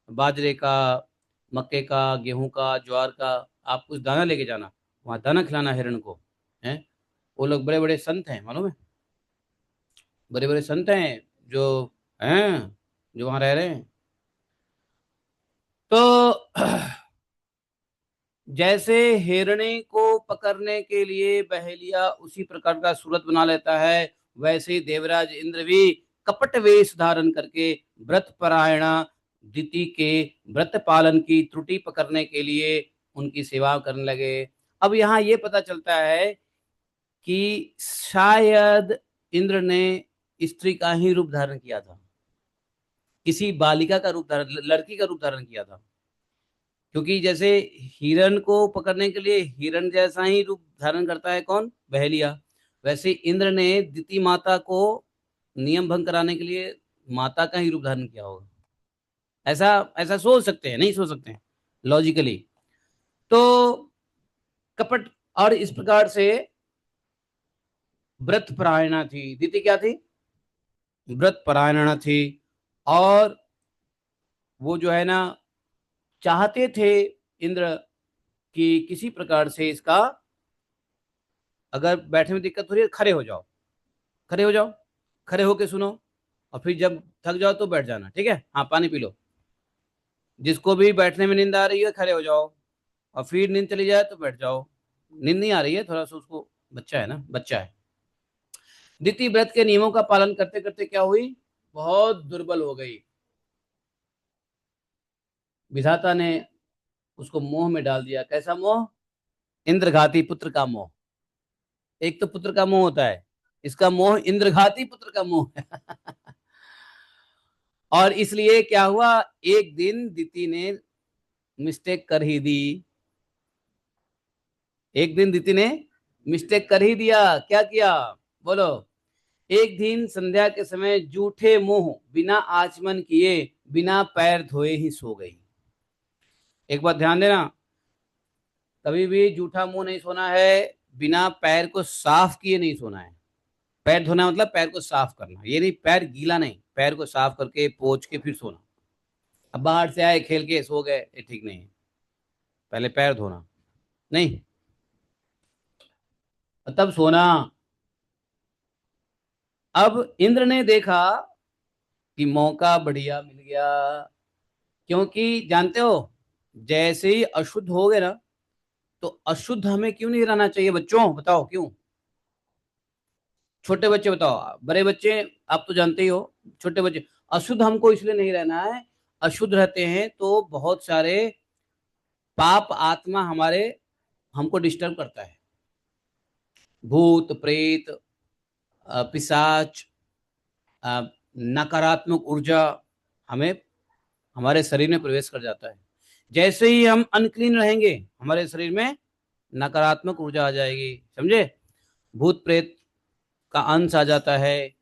बाजरे का, मक्के का, गेहूं का, ज्वार का, आप कुछ दाना लेके जाना, वहाँ दाना खिलाना हिरण को, हैं। वो लोग बड़े बड़े संत हैं, मालूम है, बड़े बड़े संत हैं जो हैं, जो वहाँ रह रहे हैं। तो जैसे हिरणे को पकड़ने के लिए बहेलिया उसी प्रकार का सूरत बना लेता है, वैसे ही देवराज इंद्र भी कपट वेश धारण करके व्रत परायणा दिति के व्रत पालन की त्रुटि पकड़ने के लिए उनकी सेवा करने लगे। अब यहाँ ये पता चलता है कि शायद इंद्र ने स्त्री का ही रूप धारण किया था, किसी बालिका का रूप धारण, लड़की का रूप धारण किया था। क्योंकि जैसे हिरण को पकड़ने के लिए हिरण जैसा ही रूप धारण करता है कौन, बहेलिया, वैसे इंद्र ने दिति माता को नियम भंग कराने के लिए माता का ही रूप धारण किया होगा। ऐसा ऐसा सोच सकते हैं, नहीं सोच सकते हैं लॉजिकली? तो कपट, और इस प्रकार से व्रत परायणा थी दिति, क्या थी, व्रत परायणा थी। और वो जो है ना, चाहते थे इंद्र कि किसी प्रकार से इसका, अगर बैठने में दिक्कत हो रही है खड़े हो जाओ, खड़े हो जाओ, खड़े होके सुनो, और फिर जब थक जाओ तो बैठ जाना, ठीक है, हाँ पानी पी लो। जिसको भी बैठने में नींद आ रही है खड़े हो जाओ, और फिर नींद चली जाए तो बैठ जाओ। नींद नहीं आ रही है, थोड़ा सा उसको, बच्चा है ना, बच्चा है। दिति व्रत के नियमों का पालन करते करते क्या हुई, बहुत दुर्बल हो गई। विधाता ने उसको मोह में डाल दिया। कैसा मोह? इंद्रघाती पुत्र का मोह। एक तो पुत्र का मोह होता है, इसका मोह इंद्रघाती पुत्र का मोह है। और इसलिए क्या हुआ, एक दिन दिति ने मिस्टेक कर ही दी, एक दिन दिति ने मिस्टेक कर ही दिया। क्या किया, बोलो? एक दिन संध्या के समय जूठे मुंह बिना आचमन किए, बिना पैर धोए ही सो गई। एक बात ध्यान देना, कभी भी जूठा मुंह नहीं सोना है, बिना पैर को साफ किए नहीं सोना है। पैर धोना मतलब पैर को साफ करना, ये नहीं पैर गीला नहीं, पैर को साफ करके पोंछ के फिर सोना। अब बाहर से आए खेल के सो गए, ये ठीक नहीं है, पहले पैर धोना, नहीं तब सोना। अब इंद्र ने देखा कि मौका बढ़िया मिल गया, क्योंकि जानते हो, जैसे ही अशुद्ध हो गए ना, तो अशुद्ध हमें क्यों नहीं रहना चाहिए बच्चों, बताओ क्यों? छोटे बच्चे बताओ, बड़े बच्चे आप तो जानते ही हो, छोटे बच्चे, अशुद्ध हमको इसलिए नहीं रहना है। अशुद्ध रहते हैं तो बहुत सारे पाप आत्मा हमारे, हमको डिस्टर्ब करता है। भूत प्रेत, पिशाच, नकारात्मक ऊर्जा हमें, हमारे शरीर में प्रवेश कर जाता है। जैसे ही हम अनक्लीन रहेंगे हमारे शरीर में नकारात्मक ऊर्जा आ जाएगी, समझे। भूत प्रेत का अंश आ जाता है,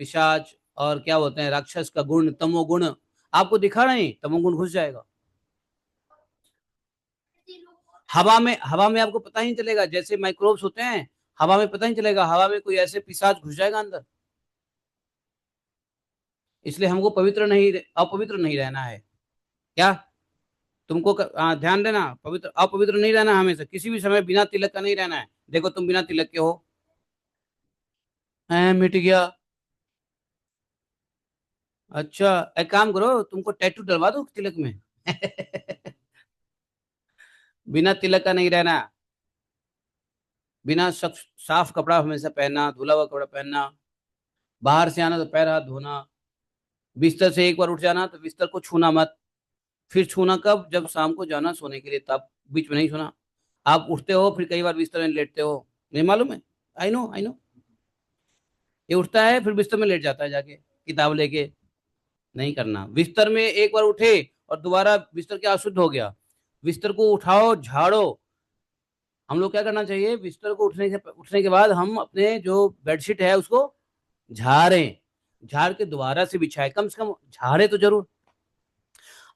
पिशाच और क्या बोलते हैं राक्षस का गुण, तमोगुण आपको दिखा नहीं, तमोगुण घुस जाएगा। हवा में आपको पता ही नहीं चलेगा, जैसे माइक्रोब्स होते हैं हवा में पता नहीं चलेगा, हवा में कोई ऐसे पिशाच घुस जाएगा अंदर। इसलिए हमको पवित्र नहीं, अपवित्र नहीं रहना है। क्या तुमको ध्यान देना, पवित्र अपवित्र नहीं रहना, हमेशा किसी भी समय बिना तिलक का नहीं रहना है। देखो तुम बिना तिलक के हो, मिट गया। अच्छा, एक काम करो, तुमको टैटू डलवा दो तिलक में। बिना तिलक का नहीं रहना, बिना साफ कपड़ा हमेशा पहनना, धुला हुआ कपड़ा पहनना, बाहर से आना तो पैर हाथ धोना, बिस्तर से एक बार उठ जाना तो बिस्तर को छूना मत। फिर छूना कब, जब शाम को जाना सोने के लिए, तब बीच में नहीं छूना। आप उठते हो फिर कई बार बिस्तर में लेटते हो, नहीं मालूम है। I know I know. ये उठता है फिर बिस्तर में लेट जाता है जाके किताब लेके। नहीं करना, बिस्तर में एक बार उठे और दोबारा बिस्तर क्या अशुद्ध हो गया, बिस्तर को उठाओ झाड़ो। हम लोग क्या करना चाहिए, बिस्तर को उठने के बाद हम अपने जो बेडशीट है उसको झाड़ें, झाड़ के दोबारा से बिछाए, कम से कम झाड़े तो जरूर।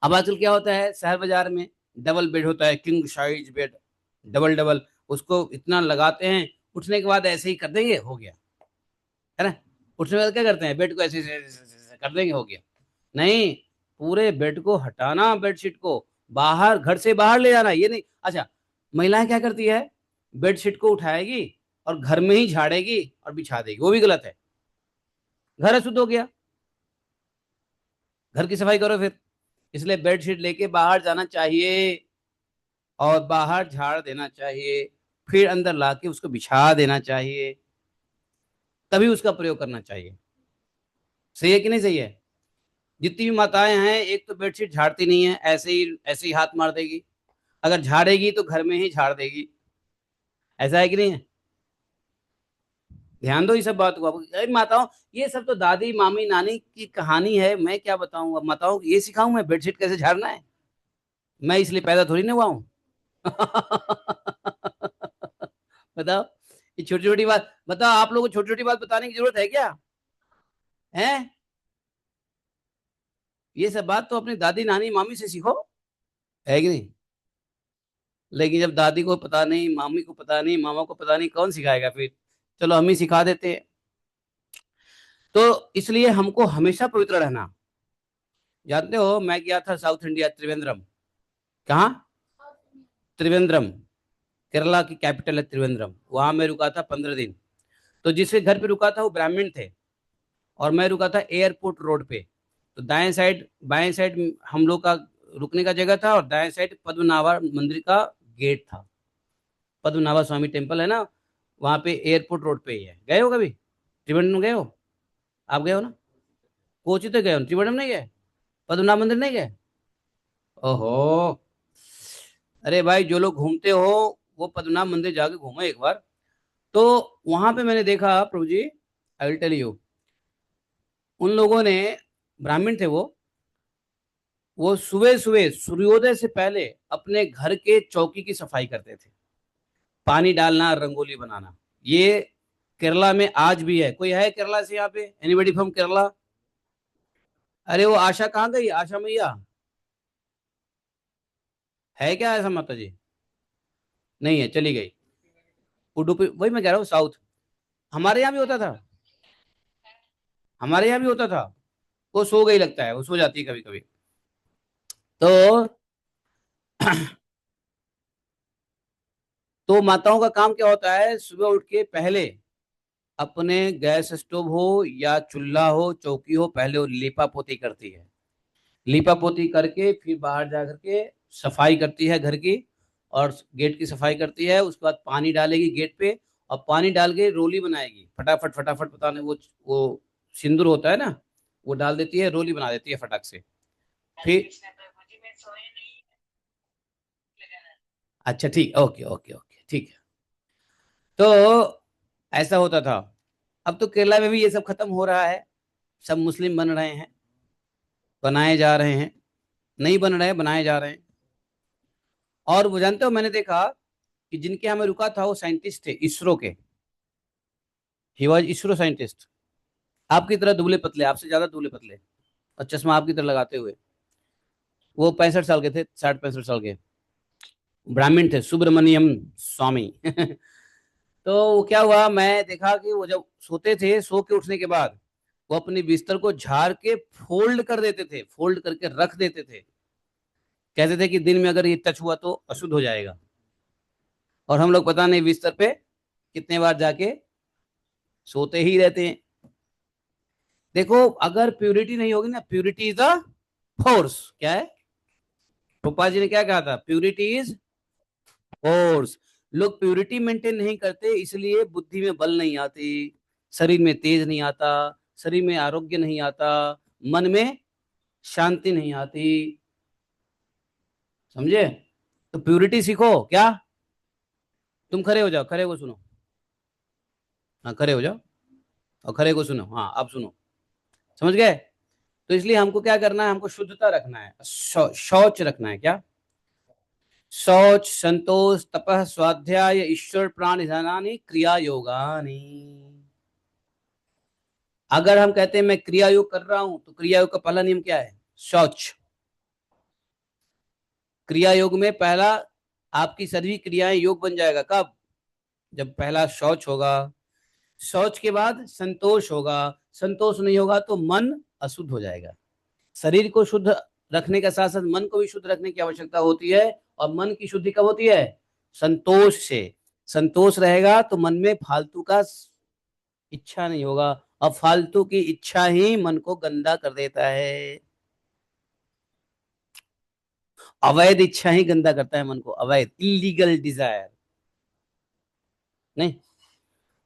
अब आजकल क्या होता है शहर बाजार में, डबल बेड होता है, king size bed, double double, उसको इतना लगाते हैं, उठने के बाद ऐसे ही कर देंगे हो गया, है ना। उठने के बाद क्या करते हैं, बेड को ऐसे कर देंगे हो गया। नहीं, पूरे बेड को हटाना, बेडशीट को बाहर, घर से बाहर ले जाना, ये नहीं। अच्छा, महिलाएं क्या करती है, बेडशीट को उठाएगी और घर में ही झाड़ेगी और बिछा देगी, वो भी गलत है। घर अशुद्ध हो गया, घर की सफाई करो फिर। इसलिए बेडशीट लेके बाहर जाना चाहिए और बाहर झाड़ देना चाहिए, फिर अंदर लाके उसको बिछा देना चाहिए, तभी उसका प्रयोग करना चाहिए। सही है कि नहीं सही है। जितनी भी माताएं हैं, एक तो बेडशीट झाड़ती नहीं है, ऐसे ही हाथ मार देगी, अगर झाड़ेगी तो घर में ही झाड़ देगी। ऐसा है कि नहीं है। ध्यान दो इस सब बात को। अरे माताओं, ये सब तो दादी मामी नानी की कहानी है, मैं क्या बताऊं, अब माताओं को ये सिखाऊं मैं बेडशीट कैसे झाड़ना है। मैं इसलिए पैदा थोड़ी ना हुआ हूं। बताओ, ये छोटी छोटी बात बताओ, आप लोगों को छोटी छोटी बात बताने की जरूरत है क्या, है। ये सब बात तो अपनी दादी नानी मामी से सीखो, है कि नहीं। लेकिन जब दादी को पता नहीं, मामी को पता नहीं, मामा को पता नहीं, कौन सिखाएगा फिर। चलो हम ही सिखा देते हैं। तो इसलिए हमको हमेशा पवित्र रहना। जानते हो, मैं गया था साउथ इंडिया, त्रिवेंद्रम। कहाँ, त्रिवेंद्रम, केरला की कैपिटल है त्रिवेंद्रम, वहां मैं रुका था 15 दिन। तो जिसके घर पे रुका था वो ब्राह्मण थे, और मैं रुका था एयरपोर्ट रोड पे। तो दाएं साइड बाएं साइड हम लोग का रुकने का जगह था, और दाएं साइड पद्मनाभा मंदिर का गेट था। पद्मनाभा स्वामी टेम्पल है ना, वहां पे एयरपोर्ट रोड पे ही है। गए हो कभी त्रिवेंद्रम, गए हो, आप गए हो ना। कोची तो गए हो, त्रिवेंद्रम नहीं गए, पद्मनाभ मंदिर नहीं गए। ओहो, अरे भाई जो लोग घूमते हो वो पद्मनाभ मंदिर जाके घूमो एक बार। तो वहां पे मैंने देखा प्रभु जी, आई विल टेल यू, उन लोगों ने, ब्राह्मण थे वो सुबह सुबह सूर्योदय से पहले अपने घर के चौकी की सफाई करते थे, पानी डालना, रंगोली बनाना। ये केरला में आज भी है। कोई है केरला से यहाँ पे, एनीबडी फ्रॉम केरला। अरे वो आशा कहाँ गई, आशा मैया है क्या, ऐसा माता जी नहीं है, चली गई। उडुपी, वही मैं कह रहा हूँ साउथ। हमारे यहाँ भी होता था, हमारे यहाँ भी होता था। वो सो गई लगता है, वो सो जाती है कभी कभी। तो तो माताओं का काम क्या होता है, सुबह उठ के पहले अपने गैस स्टोव हो या चूल्हा हो, चौकी हो, पहले वो लीपा पोती करती है। लीपा पोती करके फिर बाहर जा करके सफाई करती है घर की, और गेट की सफाई करती है। उसके बाद पानी डालेगी गेट पे, और पानी डाल के रोली बनाएगी, फटाफट फटाफट, पता नहीं वो सिंदूर होता है ना, वो डाल देती है, रोली बना देती है फटाक से। फिर अच्छा ठीक, ओके ओके ओके, ठीक है। तो ऐसा होता था। अब तो केरला में भी ये सब खत्म हो रहा है, सब मुस्लिम बन रहे हैं, बनाए जा रहे हैं, नहीं बन रहे हैं, बनाए जा रहे हैं। और वो जानते हो, मैंने देखा कि जिनके यहाँ मैं रुका था वो साइंटिस्ट थे इसरो के। He was ISRO scientist. आपकी तरह दुबले पतले, आपसे ज्यादा दुबले पतले, और चश्मा आपकी तरह लगाते हुए। वो 65 साल के थे, 60 65 साल के। ब्राह्मण थे, सुब्रमण्यम स्वामी। तो वो क्या हुआ, मैं देखा कि वो जब सोते थे, सो के उठने के बाद वो अपने बिस्तर को झाड़ के फोल्ड कर देते थे, फोल्ड करके रख देते थे। कहते थे कि दिन में अगर ये टच हुआ तो अशुद्ध हो जाएगा। और हम लोग पता नहीं बिस्तर पे कितने बार जाके सोते ही रहते हैं। देखो, अगर प्यूरिटी नहीं होगी ना, प्यूरिटी इज अ फोर्स। क्या है? रूपा जी ने क्या कहा था? Purity is force. लोग प्यूरिटी मेंटेन नहीं करते, इसलिए बुद्धि में बल नहीं आती, शरीर में तेज नहीं आता, शरीर में आरोग्य नहीं आता, मन में शांति नहीं आती। समझे? तो प्यूरिटी सीखो क्या। तुम खड़े हो जाओ, खड़े को सुनो। हाँ, खड़े हो जाओ और खड़े को सुनो। हाँ, अब सुनो। समझ गए? तो इसलिए हमको क्या करना है, हमको शुद्धता रखना है, शौच रखना है। क्या? शौच, संतोष, तपः, स्वाध्याय, ईश्वर प्राण ध्यानानि, क्रिया योगानि। अगर हम कहते हैं मैं क्रिया योग कर रहा हूं, तो क्रिया योग का पहला नियम क्या है? शौच। क्रिया योग में पहला, आपकी सभी क्रियाएं योग बन जाएगा। कब? जब पहला शौच होगा। शौच के बाद संतोष होगा। संतोष नहीं होगा तो मन अशुद्ध हो जाएगा। शरीर को शुद्ध रखने के साथ साथ मन को भी शुद्ध रखने की आवश्यकता होती है। और मन की शुद्धि कब होती है? संतोष से। संतोष रहेगा तो मन में फालतू का इच्छा नहीं होगा। और फालतू की इच्छा ही मन को गंदा कर देता है। अवैध इच्छा ही गंदा करता है मन को, अवैध, इलीगल डिजायर। नहीं,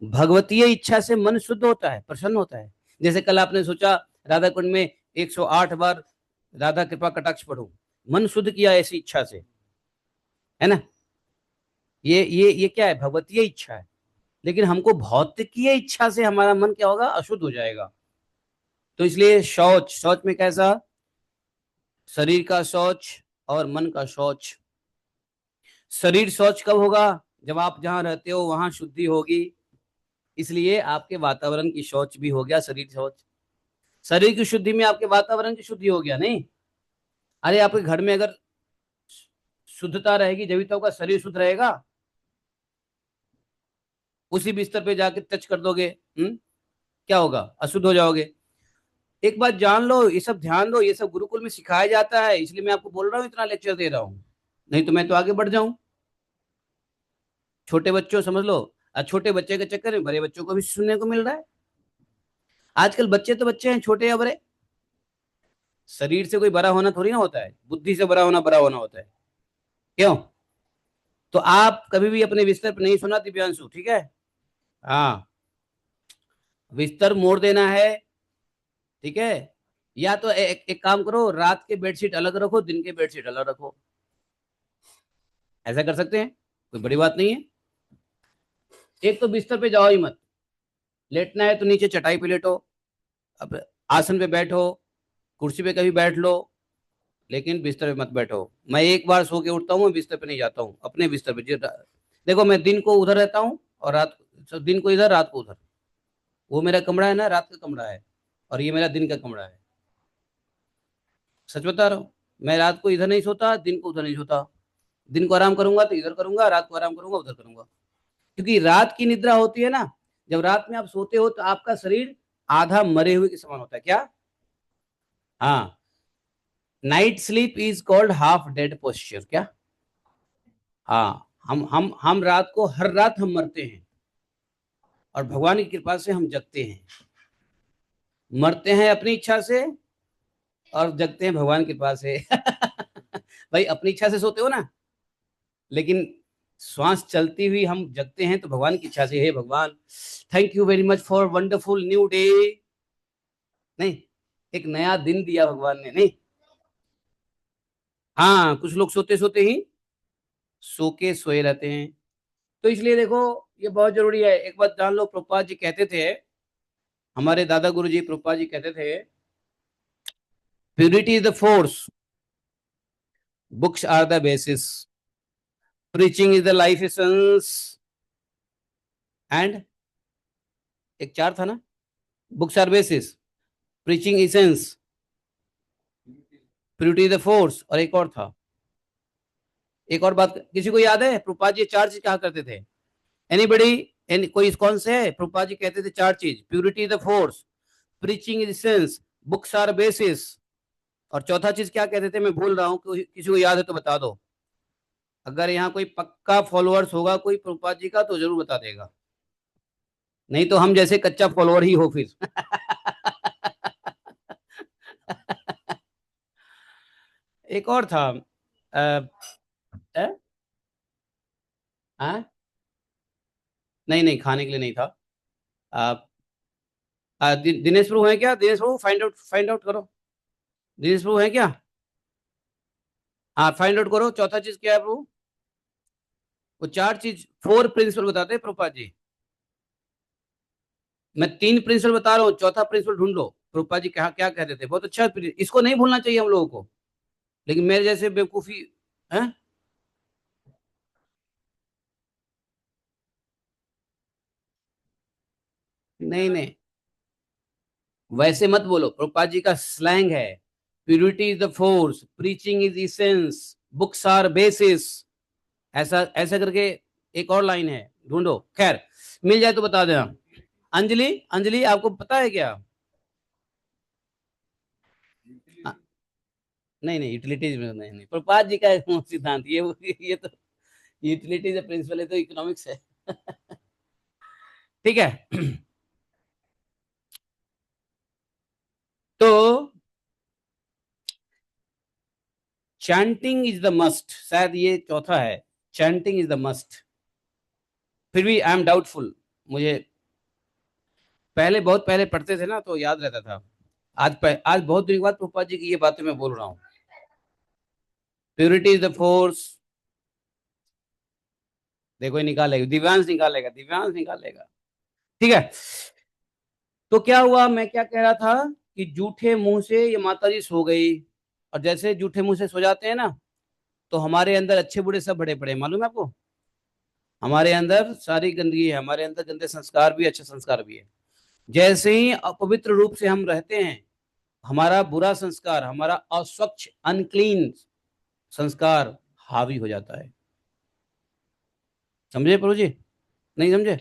भगवतीय इच्छा से मन शुद्ध होता है, प्रसन्न होता है। जैसे कल आपने सोचा राधा कुंड में 108 बार राधा कृपा कटाक्ष पढ़ूं, मन शुद्ध किया ऐसी इच्छा से, है ना? ये क्या है? भगवतीय इच्छा है। लेकिन हमको भौतिकीय इच्छा से हमारा मन क्या होगा? अशुद्ध हो जाएगा। तो इसलिए शौच, शौच में कैसा? शरीर का शौच और मन का शौच। शरीर शौच कब होगा? जब आप जहां रहते हो वहां शुद्धि होगी। इसलिए आपके वातावरण की शौच भी हो गया शरीर शौच। शरीर की शुद्धि में आपके वातावरण की शुद्धि हो गया। नहीं, अरे आपके घर में अगर शुद्धता रहेगी जब तो आपका शरीर शुद्ध रहेगा। उसी बिस्तर पे जाके टच कर दोगे, क्या होगा? अशुद्ध हो जाओगे। एक बात जान लो, ये सब ध्यान दो, ये सब गुरुकुल में सिखाया जाता है, इसलिए मैं आपको बोल रहा हूँ, इतना लेक्चर दे रहा हूँ। नहीं तो मैं तो आगे बढ़ जाऊं। छोटे बच्चों समझ लो। छोटे बच्चे के चक्कर में बड़े बच्चों को भी सुनने को मिल रहा है। आजकल बच्चे तो बच्चे हैं, छोटे या बड़े। शरीर से कोई बड़ा होना थोड़ी ना होता है, बुद्धि से बड़ा होना होता है। क्यों? तो आप कभी भी अपने बिस्तर पर नहीं सोना दिव्यांशु, ठीक है? हाँ, बिस्तर मोड़ देना है, ठीक है? या तो एक काम करो, रात के बेडशीट अलग रखो, दिन के बेडशीट अलग रखो। ऐसा कर सकते हैं, कोई बड़ी बात नहीं है। एक तो बिस्तर पे जाओ ही मत। लेटना है तो नीचे चटाई पे लेटो, अब आसन पे बैठो, कुर्सी पे कभी बैठ लो, लेकिन बिस्तर पे मत बैठो। मैं एक बार सो के उठता हूँ, मैं बिस्तर पे नहीं जाता हूँ, अपने बिस्तर पे देखो, मैं दिन को उधर रहता हूँ और रात, दिन को इधर, रात को उधर। वो मेरा कमरा है ना, रात का कमरा है, और ये मेरा दिन का कमरा है। सच बता रहा हूँ। मैं रात को इधर नहीं सोता, दिन को उधर नहीं सोता। दिन को आराम करूंगा तो इधर करूंगा, रात को आराम करूंगा उधर करूंगा। क्योंकि रात की निद्रा होती है ना, जब रात में आप सोते हो तो आपका शरीर आधा मरे हुए के समान होता है। क्या? हाँ, night sleep is called half dead posture. क्या? हाँ, हम रात को, हर रात हम मरते हैं, और भगवान की कृपा से हम जगते हैं। मरते हैं अपनी इच्छा से और जगते हैं भगवान की कृपा से। भाई, अपनी इच्छा से सोते हो ना, लेकिन श्वास चलती हुई हम जगते हैं तो भगवान की इच्छा से। हे भगवान, thank you very much for wonderful new day. नहीं, एक नया दिन दिया भगवान ने। नहीं, हाँ, कुछ लोग सोते सोते ही सो के सोए रहते हैं। तो इसलिए देखो, ये बहुत जरूरी है। एक बात जान लो, प्रभुपाद जी कहते थे, हमारे दादा गुरु जी प्रभुपाद जी कहते थे, purity is the force, books are the basis. Preaching is the life essence and एक चार था ना, books are basis, preaching essence, purity the force, और एक और था, एक और बात किसी को याद है? प्रभुपाद जी चार चीज कहा करते थे? एनीबडी? कोई कौन से है? प्रभुपाद जी कहते थे चार चीज, purity the force, preaching is sense, books are basis, और चौथा चीज क्या कहते थे? मैं भूल रहा हूँ, किसी को याद है तो बता दो। अगर यहाँ कोई पक्का फॉलोअर्स होगा कोई प्रभुपाद जी का तो जरूर बता देगा, नहीं तो हम जैसे कच्चा फॉलोअर ही हो फिर। एक और था। आ, आ, आ, नहीं नहीं, खाने के लिए नहीं था। आ, दिनेश प्रभु है क्या? दिनेश प्रभु फाइंड आउट करो। दिनेश प्रभु है क्या? हाँ, फाइंड आउट करो चौथा चीज क्या है प्रभु। वो चार चीज, फोर प्रिंसिपल बताते हैं प्रभुपाद जी। मैं तीन प्रिंसिपल बता रहा हूँ, चौथा प्रिंसिपल ढूंढ लो। प्रभुपाद जी क्या क्या कहते थे, बहुत अच्छा इसको नहीं भूलना चाहिए हम लोगों को, लेकिन मेरे जैसे बेवकूफी है। नहीं नहीं, वैसे मत बोलो, प्रभुपाद जी का स्लैंग है, purity is the force, preaching is essence, books are basis, ऐसा ऐसा करके एक और लाइन है, ढूंढो। खैर, मिल जाए तो बता देना। अंजलि, अंजलि आपको पता है क्या? नहीं नहीं, यूटिलिटीज में नहीं नहीं, प्रभुपाद जी का सिद्धांत ये तो यूटिलिटीज प्रिंसिपल है तो इकोनॉमिक्स है। ठीक है। तो चैंटिंग इज द मस्ट, शायद ये चौथा है, चैंटिंग इज द मस्ट। फिर भी आई एम डाउटफुल, मुझे पहले बहुत पहले पढ़ते थे ना तो याद रहता था। आज बहुत दिन के बाद प्रभुपाद जी की ये बातें मैं बोल रहा हूँ। प्योरिटी इज द फोर्स, देखो ये निकालेगा, दिव्यांश निकालेगा, दिव्यांश निकालेगा। ठीक है। तो क्या हुआ, मैं क्या कह रहा था कि जूठे मुंह से ये माता जी सो गई, और जैसे जूठे मुंह से सो जाते हैं ना, तो हमारे अंदर अच्छे बुरे सब बड़े पड़े, मालूम है आपको? हमारे अंदर सारी गंदगी है, हमारे अंदर गंदे संस्कार भी, अच्छे संस्कार भी है। जैसे ही अपवित्र रूप से हम रहते हैं, हमारा बुरा संस्कार, हमारा अस्वच्छ अनक्लीन संस्कार हावी हो जाता है। समझे प्रभु जी? नहीं समझे?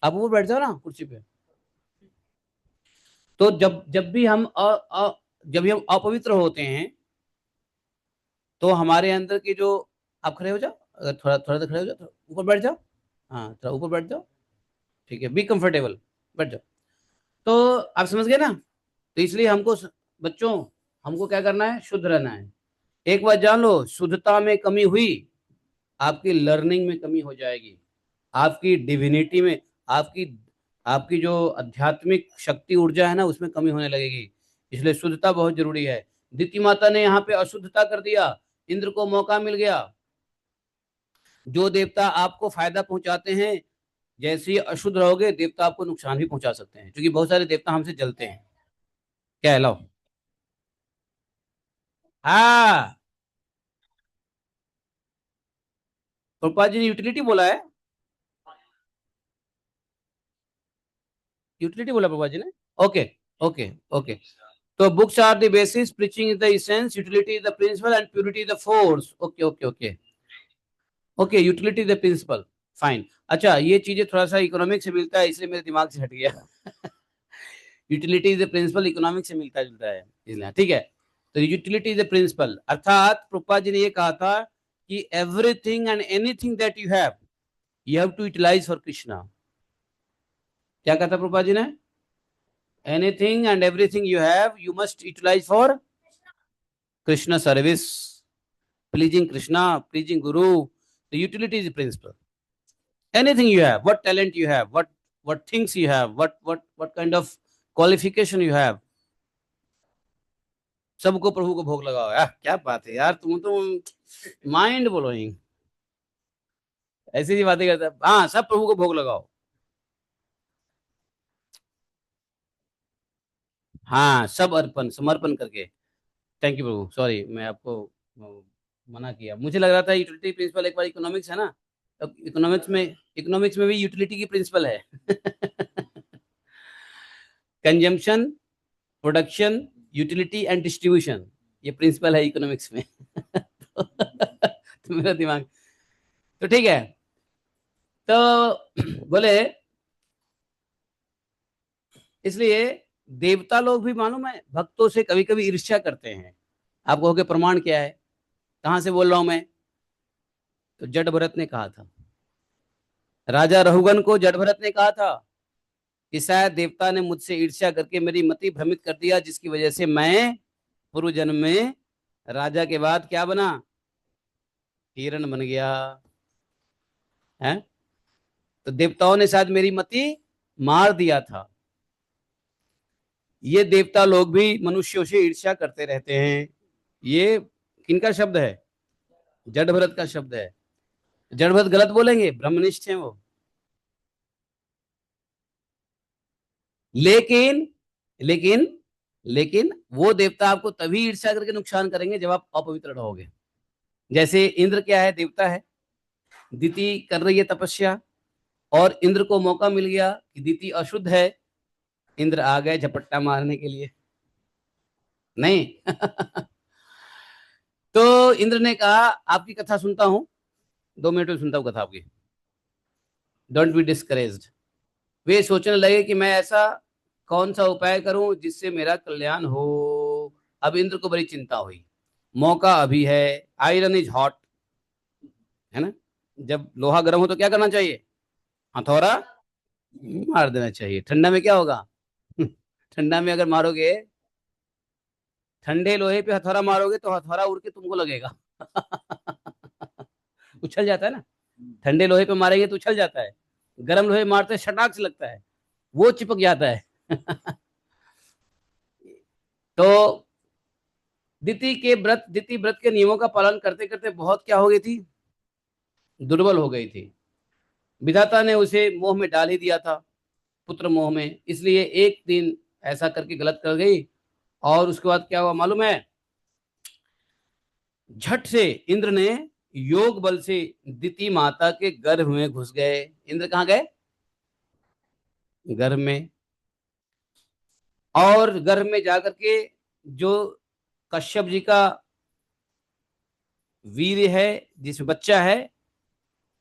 आप ऊपर बैठ जाओ ना कुर्सी पे। तो जब जब भी हम जब भी हम अपवित्र होते हैं, तो हमारे अंदर की जो, आप खड़े हो जाओ, अगर थोड़ा थोड़ा सा खड़े हो जाओ, थोड़ा ऊपर बैठ जाओ। हाँ, थोड़ा ऊपर बैठ जाओ। ठीक है, बी कंफर्टेबल, बैठ जाओ। तो आप समझ गए ना? तो इसलिए हमको बच्चों, हमको क्या करना है? शुद्ध रहना है। एक बात जान लो, शुद्धता में कमी हुई, आपकी लर्निंग में कमी हो जाएगी, आपकी डिविनिटी में, आपकी आपकी जो आध्यात्मिक शक्ति ऊर्जा है ना, उसमें कमी होने लगेगी। इसलिए शुद्धता बहुत जरूरी है। दिति माता ने यहाँ पे अशुद्धता कर दिया, इंद्र को मौका मिल गया। जो देवता आपको फायदा पहुंचाते हैं, जैसे ही अशुद्ध रहोगे देवता आपको नुकसान भी पहुंचा सकते हैं, क्योंकि बहुत सारे देवता हमसे जलते हैं। क्या है, लो। हाँ, प्रभुपाद जी ने यूटिलिटी बोला है, यूटिलिटी बोला प्रभुपाद जी ने। Okay, okay, okay. तो books are the basis, preaching is the essence, utility is the principle and purity is the force. Okay okay okay okay, utility is the principle, fine. अच्छा, ये चीजें थोड़ा सा इकोनॉमिक से मिलता है, इसलिए मेरे दिमाग से हट गया। Utility is the principle economic से मिलता जुलता है, इसलिए ठीक है। तो यूटिलिटी इज द प्रिंसिपल, अर्थात प्रभुपाद जी ने ये कहा था कि everything and anything that you have to utilize for Krishna. क्या कहता प्रभुपाद जी ने? Anything and everything you must utilize for Krishna service, pleasing Krishna, pleasing guru. The utility is the principle. Anything you have, what talent you have, what things you have, what kind of qualification you have, सबको प्रभु को भोग लगाओ। यार क्या बात है यार, तुम तो माइंड ब्लोइंग, ऐसी ही बातें करते हैं। हाँ, सब प्रभु को भोग लगाओ। हाँ, सब अर्पण समर्पण करके। थैंक यू प्रभु, सॉरी मैं आपको मना किया। मुझे लग रहा था यूटिलिटी प्रिंसिपल एक बार इकोनॉमिक्स है ना, तो इकोनॉमिक्स में भी यूटिलिटी की प्रिंसिपल है। Consumption, production, utility and distribution, ये प्रिंसिपल है इकोनॉमिक्स में। तो मेरा दिमाग, तो ठीक है। तो बोले इसलिए देवता लोग भी मालूम है भक्तों से कभी कभी ईर्ष्या करते हैं। आप कहोगे प्रमाण क्या है, कहां से बोल रहा हूं मैं? तो जड़ भरत ने कहा था, राजा रहुगन को जड़ भरत ने कहा था कि शायद देवता ने मुझसे ईर्ष्या करके मेरी मति भ्रमित कर दिया, जिसकी वजह से मैं पूर्व जन्म में राजा के बाद क्या बना, हिरण बन गया है। तो देवताओं ने शायद मेरी मति मार दिया था। ये देवता लोग भी मनुष्यों से ईर्ष्या करते रहते हैं। ये किनका शब्द है? जड़ भरत का शब्द है। जड़ भरत गलत बोलेंगे, ब्रह्मनिष्ठ हैं वो। लेकिन लेकिन लेकिन वो देवता आपको तभी ईर्ष्या करके नुकसान करेंगे जब आप अपवित्र रहोगे। जैसे इंद्र क्या है, देवता है, दिति कर रही है तपस्या, और इंद्र को मौका मिल गया कि दिति अशुद्ध है, इंद्र आ गए झपट्टा मारने के लिए, नहीं। तो इंद्र ने कहा आपकी कथा सुनता हूं, 2 मिनट में सुनता हूं कथा आपकी, डोंट बी डिस्करेज्ड। वे सोचने लगे कि मैं ऐसा कौन सा उपाय करूं जिससे मेरा कल्याण हो। अब इंद्र को बड़ी चिंता हुई, मौका अभी है, आयरन इज हॉट, है ना? जब लोहा गर्म हो तो क्या करना चाहिए? हथौड़ा मार देना चाहिए। ठंडा में क्या होगा? ठंडा में अगर मारोगे, ठंडे लोहे पे हथौड़ा मारोगे तो हथौड़ा उड़ के तुमको लगेगा। उछल जाता है ना, ठंडे लोहे पे मारेंगे तो उछल जाता है, गर्म लोहे मारते शटाक से लगता है, वो चिपक जाता है। तो दिति व्रत के नियमों का पालन करते करते बहुत क्या हो गई थी, दुर्बल हो गई थी। विधाता ने उसे मोह में डाल ही दिया था, पुत्र मोह में, इसलिए एक दिन ऐसा करके गलत कर गई। और उसके बाद क्या हुआ मालूम है? झट से इंद्र ने योग बल से दिति माता के गर्भ में घुस गए। इंद्र कहाँ गए? गर्भ में। और गर्भ में जाकर के जो कश्यप जी का वीर है, जिसमें बच्चा है,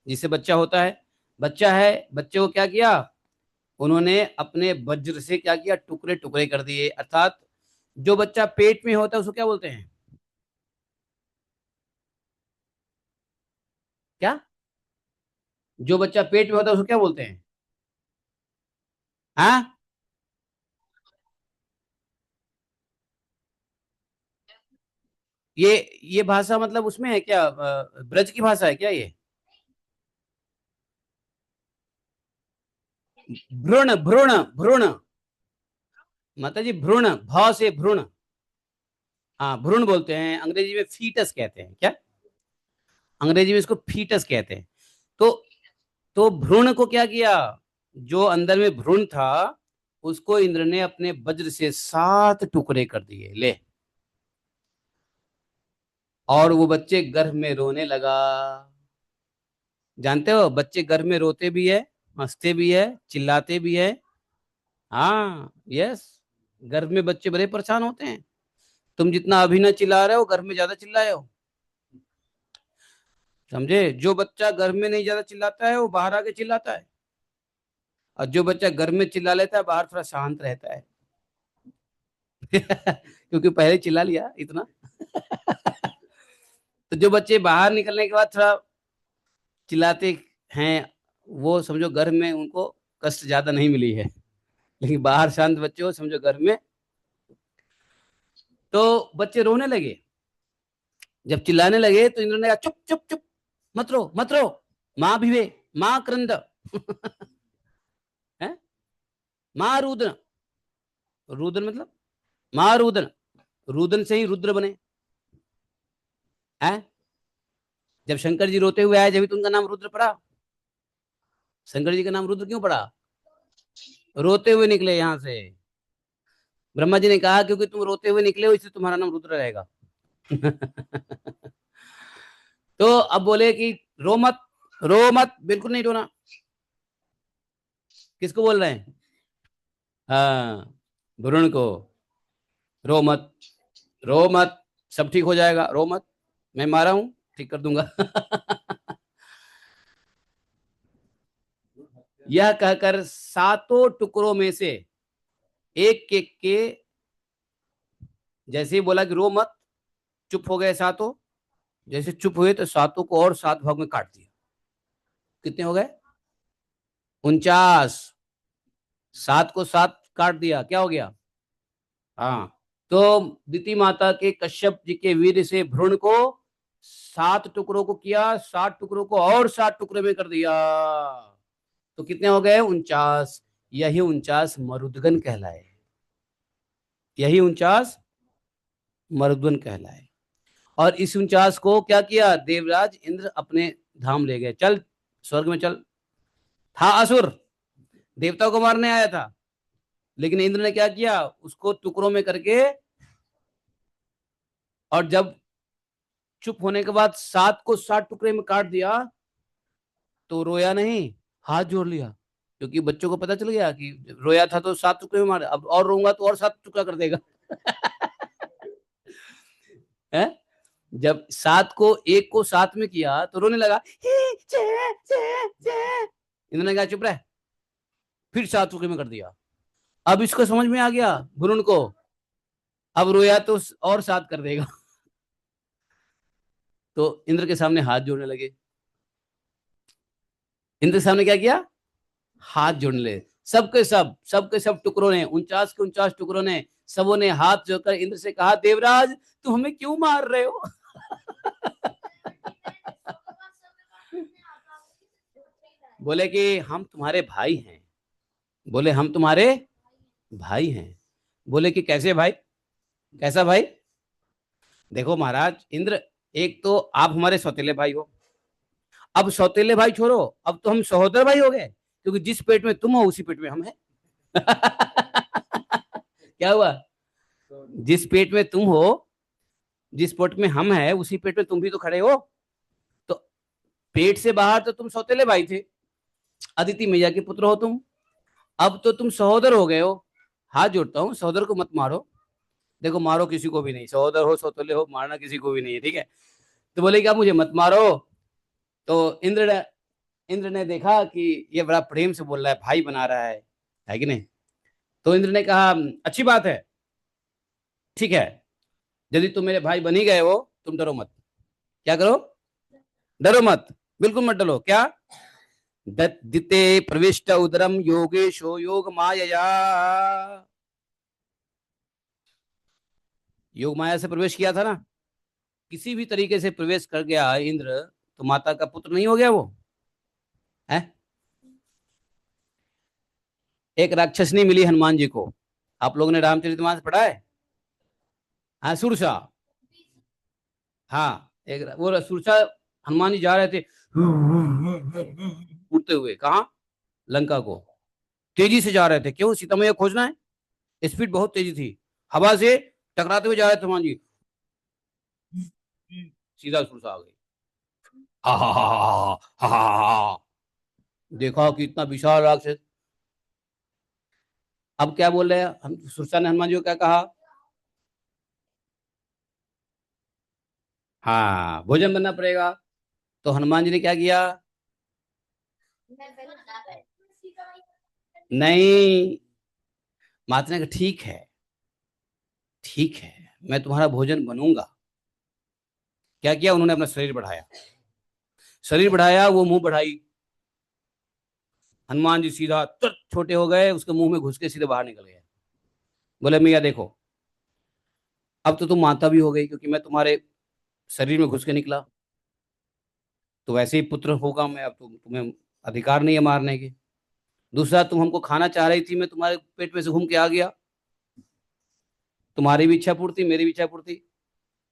जिससे बच्चा होता है, बच्चा है, बच्चे को क्या किया? उन्होंने अपने वज्र से क्या किया, टुकड़े टुकड़े कर दिए। अर्थात जो बच्चा पेट में होता है उसको क्या बोलते हैं? क्या? जो बच्चा पेट में होता है उसको क्या बोलते हैं? हाँ, ये भाषा मतलब उसमें है क्या, ब्रज की भाषा है क्या ये? भ्रूण भ्रूण भ्रूण, माता जी भ्रूण, भाव से भ्रूण। हाँ, भ्रूण बोलते हैं, अंग्रेजी में फीटस कहते हैं क्या, अंग्रेजी में इसको फीटस कहते हैं। तो भ्रूण को क्या किया, जो अंदर में भ्रूण था उसको इंद्र ने अपने वज्र से 7 टुकड़े कर दिए ले। और वो बच्चे गर्भ में रोने लगा। जानते हो बच्चे गर्भ में रोते भी है, हंसते भी है, चिल्लाते भी है। हाँ, यस, गर्भ में बच्चे बड़े परेशान होते हैं। तुम जितना अभी ना चिल्ला रहे हो, गर्भ में ज्यादा चिल्लाए हो। समझे? जो बच्चा गर्भ में नहीं ज्यादा चिल्लाता है वो बाहर आके चिल्लाता है, और जो बच्चा गर्भ में चिल्ला लेता है बाहर थोड़ा शांत रहता है। क्योंकि पहले चिल्ला लिया इतना। तो जो बच्चे बाहर निकलने के बाद थोड़ा चिल्लाते हैं, वो समझो घर में उनको कष्ट ज्यादा नहीं मिली है। लेकिन बाहर शांत बच्चे हो समझो घर में। तो बच्चे रोने लगे, जब चिल्लाने लगे तो इंद्र ने कहा चुप चुप चुप, मत रो मत रो, माँ भिवे, माँ क्रंद, है, माँ रुदन, रुदन मतलब माँ रुदन, रुदन से ही रुद्र बने हैं। जब शंकर जी रोते हुए आए जब तो उनका नाम रुद्र पड़ा। शंकर जी का नाम रुद्र क्यों पड़ा? रोते हुए निकले यहाँ से। ब्रह्मा जी ने कहा क्योंकि तुम रोते हुए निकले हो इसलिए तुम्हारा नाम रुद्र रहेगा। तो अब बोले कि रो मत, रो मत, बिल्कुल नहीं रोना। किसको बोल रहे हैं? हाँ, भ्रूण को। रो मत, रो मत, सब ठीक हो जाएगा, रो मत, मैं मारा हूं, ठीक कर दूंगा। यह कहकर सातों टुकड़ों में से एक एक के, जैसे ही बोला कि रो मत, चुप हो गए सातों। जैसे चुप हुए तो सातों को और सात भाग में काट दिया। कितने हो गए? 49। सात को सात काट दिया, क्या हो गया? हाँ। तो दिति माता के कश्यप जी के वीर से भ्रूण को सात टुकड़ों को किया, सात टुकड़ों को और सात टुकड़े में कर दिया। तो कितने हो गए? 49। यही 49 मरुदगण कहलाए। यही 49 मरुदगण कहलाए। और इस 49 को क्या किया? देवराज इंद्र अपने धाम ले गए। चल स्वर्ग में चल। था असुर, देवता को मारने आया था, लेकिन इंद्र ने क्या किया? उसको टुकड़ों में करके, और जब चुप होने के बाद सात को सात टुकड़े में काट दिया, तो रोया नहीं, हाथ जोड़ लिया। क्योंकि बच्चों को पता चल गया कि रोया था तो सात टुकड़े में मार, अब और रोऊंगा तो और सात टुकड़ा कर देगा। है? जब सात को एक को सात में किया तो रोने लगा, "ही, चे, चे, चे।" इन्होंने कहा चुप रह, फिर सात टुकड़े में कर दिया। अब इसको समझ में आ गया वरुण को, अब रोया तो और सात कर देगा। तो इंद्र के सामने हाथ जोड़ने लगे। इंद्र के सामने क्या किया? हाथ जोड़ने लगे। सबके सब टुकड़ों ने, 49 के 49 टुकड़ों ने, सबों ने हाथ जोड़कर इंद्र से कहा, देवराज तुम हमें क्यों मार रहे हो? बोले कि हम तुम्हारे भाई हैं। बोले हम तुम्हारे भाई हैं। बोले कि कैसे भाई? कैसा भाई? देखो महाराज इंद्र, एक तो आप हमारे सौतेले भाई हो, अब सौतेले भाई छोड़ो, अब तो हम सहोदर भाई हो गए, क्योंकि जिस पेट में तुम हो उसी पेट में हम हैं। क्या हुआ? जिस पेट में तुम हो, जिस पेट में हम हैं, उसी पेट में तुम भी तो खड़े हो। तो पेट से बाहर तो तुम सौतेले भाई थे, अदिति मैया के पुत्र हो तुम, अब तो तुम सहोदर हो गए हो। हाथ जोड़ता हूँ, सहोदर को मत मारो। देखो मारो किसी को भी नहीं, सहोदर हो सौतेले हो, मारना किसी को भी नहीं है, ठीक है? तो बोले कि आप मुझे मत मारो। तो इंद्र ने देखा कि ये बड़ा प्रेम से बोल रहा है, भाई बना रहा है कि नहीं? तो इंद्र ने कहा, अच्छी बात है, ठीक है, यदि तुम मेरे भाई बन ही गए हो, तुम डरो मत। क्या करो? डरो मत, बिल्कुल मत डरो। क्या? दत्ते प्रविष्ट उदरम योगेशो योग मायया। योग माया से प्रवेश किया था ना, किसी भी तरीके से प्रवेश कर गया इंद्र, तो माता का पुत्र नहीं हो गया वो? है? एक राक्षसनी मिली हनुमान जी को। आप लोगों ने रामचरितमानस पढ़ा है? हाँ, सुरसा। हाँ, एक वो सुरसा, हनुमान जी जा रहे थे उड़ते हुए, कहा? लंका को। तेजी से जा रहे थे, क्यों? सीता मैया खोजना है, स्पीड बहुत तेजी थी, हवा से टकराते हुए जा रहे थे हनुमान जी, सीधा सुरसा आ गई। हा हा हा हा हा हा हा हा। देखा कि इतना विशाल राक्षस। अब क्या बोल रहे हैं हम? सुरसा ने हनुमान जी को क्या कहा? हाँ, भोजन बनना पड़ेगा। तो हनुमान जी ने क्या किया? नहीं, माता ने कहा ठीक है, ठीक है, मैं तुम्हारा भोजन बनूंगा। क्या किया उन्होंने? अपना शरीर बढ़ाया, शरीर बढ़ाया, वो मुंह बढ़ाई, हनुमान जी सीधा तुरंत छोटे हो गए, उसके मुंह में घुस के सीधे बाहर निकल गए। बोले मैया देखो, अब तो तुम माता भी हो गई, क्योंकि मैं तुम्हारे शरीर में घुस के निकला, तो वैसे ही पुत्र होगा मैं, अब तुम्हें अधिकार नहीं है मारने की। दूसरा, तुम हमको खाना चाह रही थी, मैं तुम्हारे पेट में से घूम के आ गया, तुम्हारी भी इच्छा पूर्ति, मेरी भी इच्छा पूर्ति।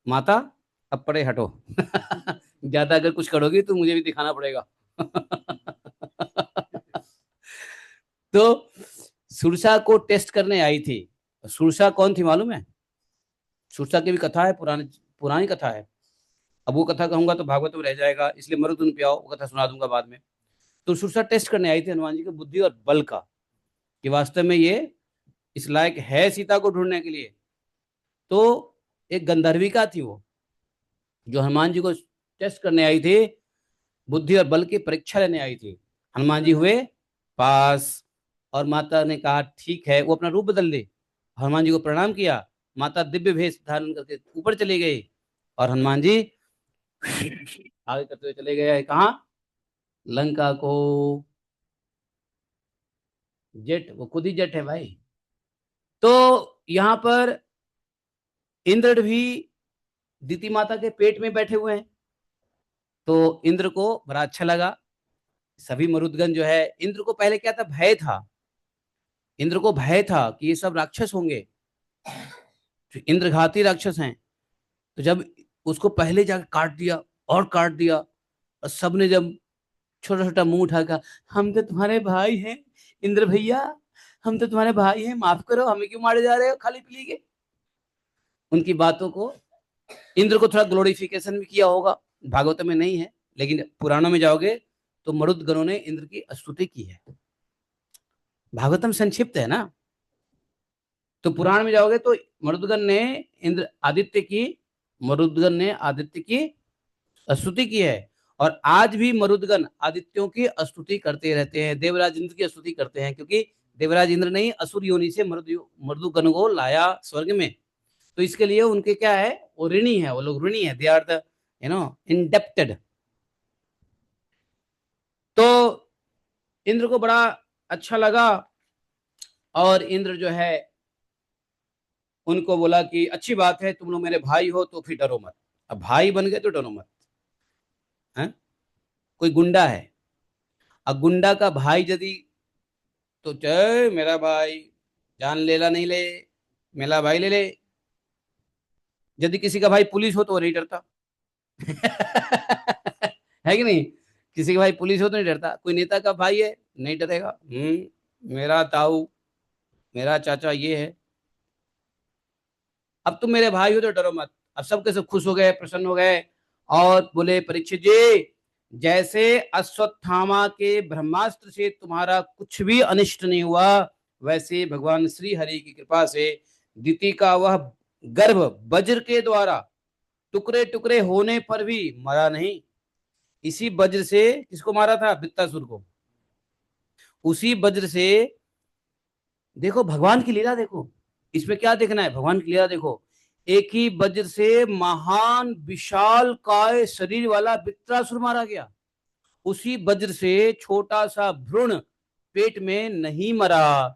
माता, अब परे हटो। ज्यादा अगर कुछ करोगी तो मुझे भी दिखाना पड़ेगा। तो सुरसा को टेस्ट करने आई थी। सुरसा कौन थी मालूम है? सुरसा की भी कथा है, पुरानी पुरानी कथा है। अब वो कथा कहूंगा तो भागवत में रह जाएगा, इसलिए मरुदगन पे आओ, वो कथा सुना दूंगा बाद में। तो सुरसा टेस्ट करने आई थी हनुमान जी की बुद्धि और बल का, कि वास्तव में ये इस लायक है सीता को ढूंढने के लिए। तो एक गंधर्विका थी वो, जो हनुमान जी को टेस्ट करने आई थी, बुद्धि और बल की परीक्षा लेने आई थी। हनुमान जी हुए पास, और माता ने कहा ठीक है, वो अपना रूप बदल दे। हनुमान जी को प्रणाम किया, माता दिव्य भेष धारण करके ऊपर चली गई, और हनुमान जी आगे करते हुए चले गए कहाँ, लंका को। जेट, वो खुद ही जेट है भाई। तो यहाँ पर इंद्र भी दीति माता के पेट में बैठे हुए हैं। तो इंद्र को बड़ा अच्छा लगा, सभी मरुदगण जो है, इंद्र को पहले क्या था, भय था। इंद्र को भय था कि ये सब राक्षस होंगे, जो इंद्र घाती राक्षस हैं। तो जब उसको पहले जाकर काट दिया और काट दिया, और सबने जब छोटा छोटा मुंह उठाकर, हम तो तुम्हारे भाई हैं इंद्र भैया, हम तो तुम्हारे भाई हैं, माफ करो, हमें क्यों मारे जा रहे हो खाली पीली के। उनकी बातों को इंद्र को थोड़ा ग्लोरिफिकेशन भी किया होगा, भागवत में नहीं है, लेकिन पुराणों में जाओगे तो मरुदगणों ने इंद्र की स्तुति की है। भागवतम संक्षिप्त है ना, तो पुराण में जाओगे तो मरुदगण ने इंद्र आदित्य की मरुदगण ने आदित्य की स्तुति की है। और आज भी मरुदगण आदित्यों की स्तुति करते रहते हैं, देवराज इंद्र की स्तुति करते हैं, क्योंकि देवराज इंद्र ने ही असुर योनि से मरुदगण को लाया स्वर्ग में। तो इसके लिए उनके क्या है, वो ऋणी है, वो लोग ऋणी है, दे आर द इंडेप्टेड। तो इंद्र को बड़ा अच्छा लगा, और इंद्र जो है उनको बोला कि अच्छी बात है, तुम लोग मेरे भाई हो तो फिर डरो मत। अब भाई बन गए तो डरो मत, है? कोई गुंडा है, अब गुंडा का भाई यदि, तो चल मेरा भाई, जान लेला नहीं ले, मेरा भाई ले ले। यदि किसी का भाई पुलिस हो तो वो नहीं डरता है कि नहीं? किसी का भाई पुलिस हो तो नहीं डरता, कोई नेता का भाई है नहीं डरेगा, मेरा ताऊ, मेरा चाचा ये है। अब तुम मेरे भाई हो तो डरो मत। अब सब के सब खुश हो गए, प्रसन्न हो गए, और बोले परीक्षित जी, जैसे अश्वत्थामा के ब्रह्मास्त्र से तुम्हारा कुछ भी अनिष्ट नहीं हुआ, वैसे भगवान श्री हरि की कृपा से दिति का वह गर्भ वज्र के द्वारा टुकड़े टुकड़े होने पर भी मरा नहीं। इसी वज्र से किसको मारा था, वृत्तासुर को। उसी वज्र से, देखो भगवान की लीला देखो, इसमें क्या देखना है, भगवान की लीला देखो। एक ही वज्र से महान विशाल काय शरीर वाला वृत्रासुर मारा गया, उसी वज्र से छोटा सा भ्रूण पेट में नहीं मरा।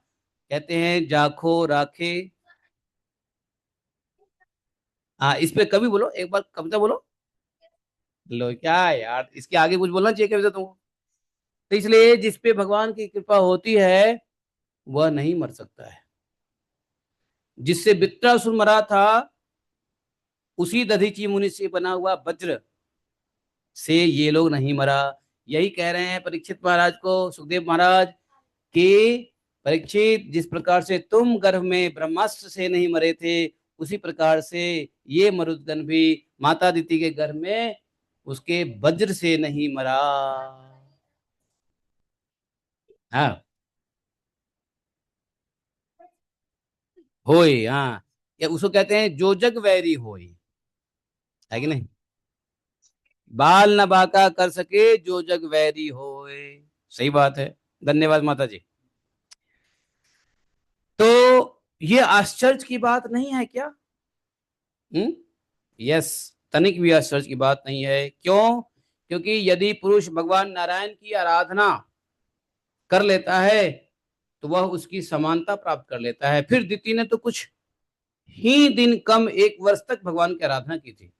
कहते हैं जाखो राखे। हाँ, इस पे कभी बोलो, एक बार कविता बोलो। लो क्या यार, इसके आगे कुछ बोलना चाहिए कविता तुमको। तो इसलिए जिस पे भगवान की कृपा होती है वह नहीं मर सकता है। जिससे वृत्रासुर मरा था, उसी दधीची मुनि से बना हुआ वज्र से ये लोग नहीं मरा। यही कह रहे हैं परीक्षित महाराज को सुखदेव महाराज, कि परीक्षित, जिस प्रकार से तुम गर्भ में ब्रह्मास्त्र से नहीं मरे थे, उसी प्रकार से ये मरुदगण भी माता दिति के गर्भ में उसके वज्र से नहीं मरा। हाँ, होए, हाँ, या उसको कहते हैं जो जग वैरी होए, है कि नहीं? बाल न बाका कर सके जो जग वैरी होए। सही बात है। धन्यवाद माता जी। तो ये आश्चर्य की बात नहीं है क्या? हम्म, यस, तनिक भी आश्चर्य की बात नहीं है। क्यों? क्योंकि यदि पुरुष भगवान नारायण की आराधना कर लेता है तो वह उसकी समानता प्राप्त कर लेता है। फिर दिति ने तो कुछ ही दिन कम, 1 वर्ष तक भगवान की आराधना की थी।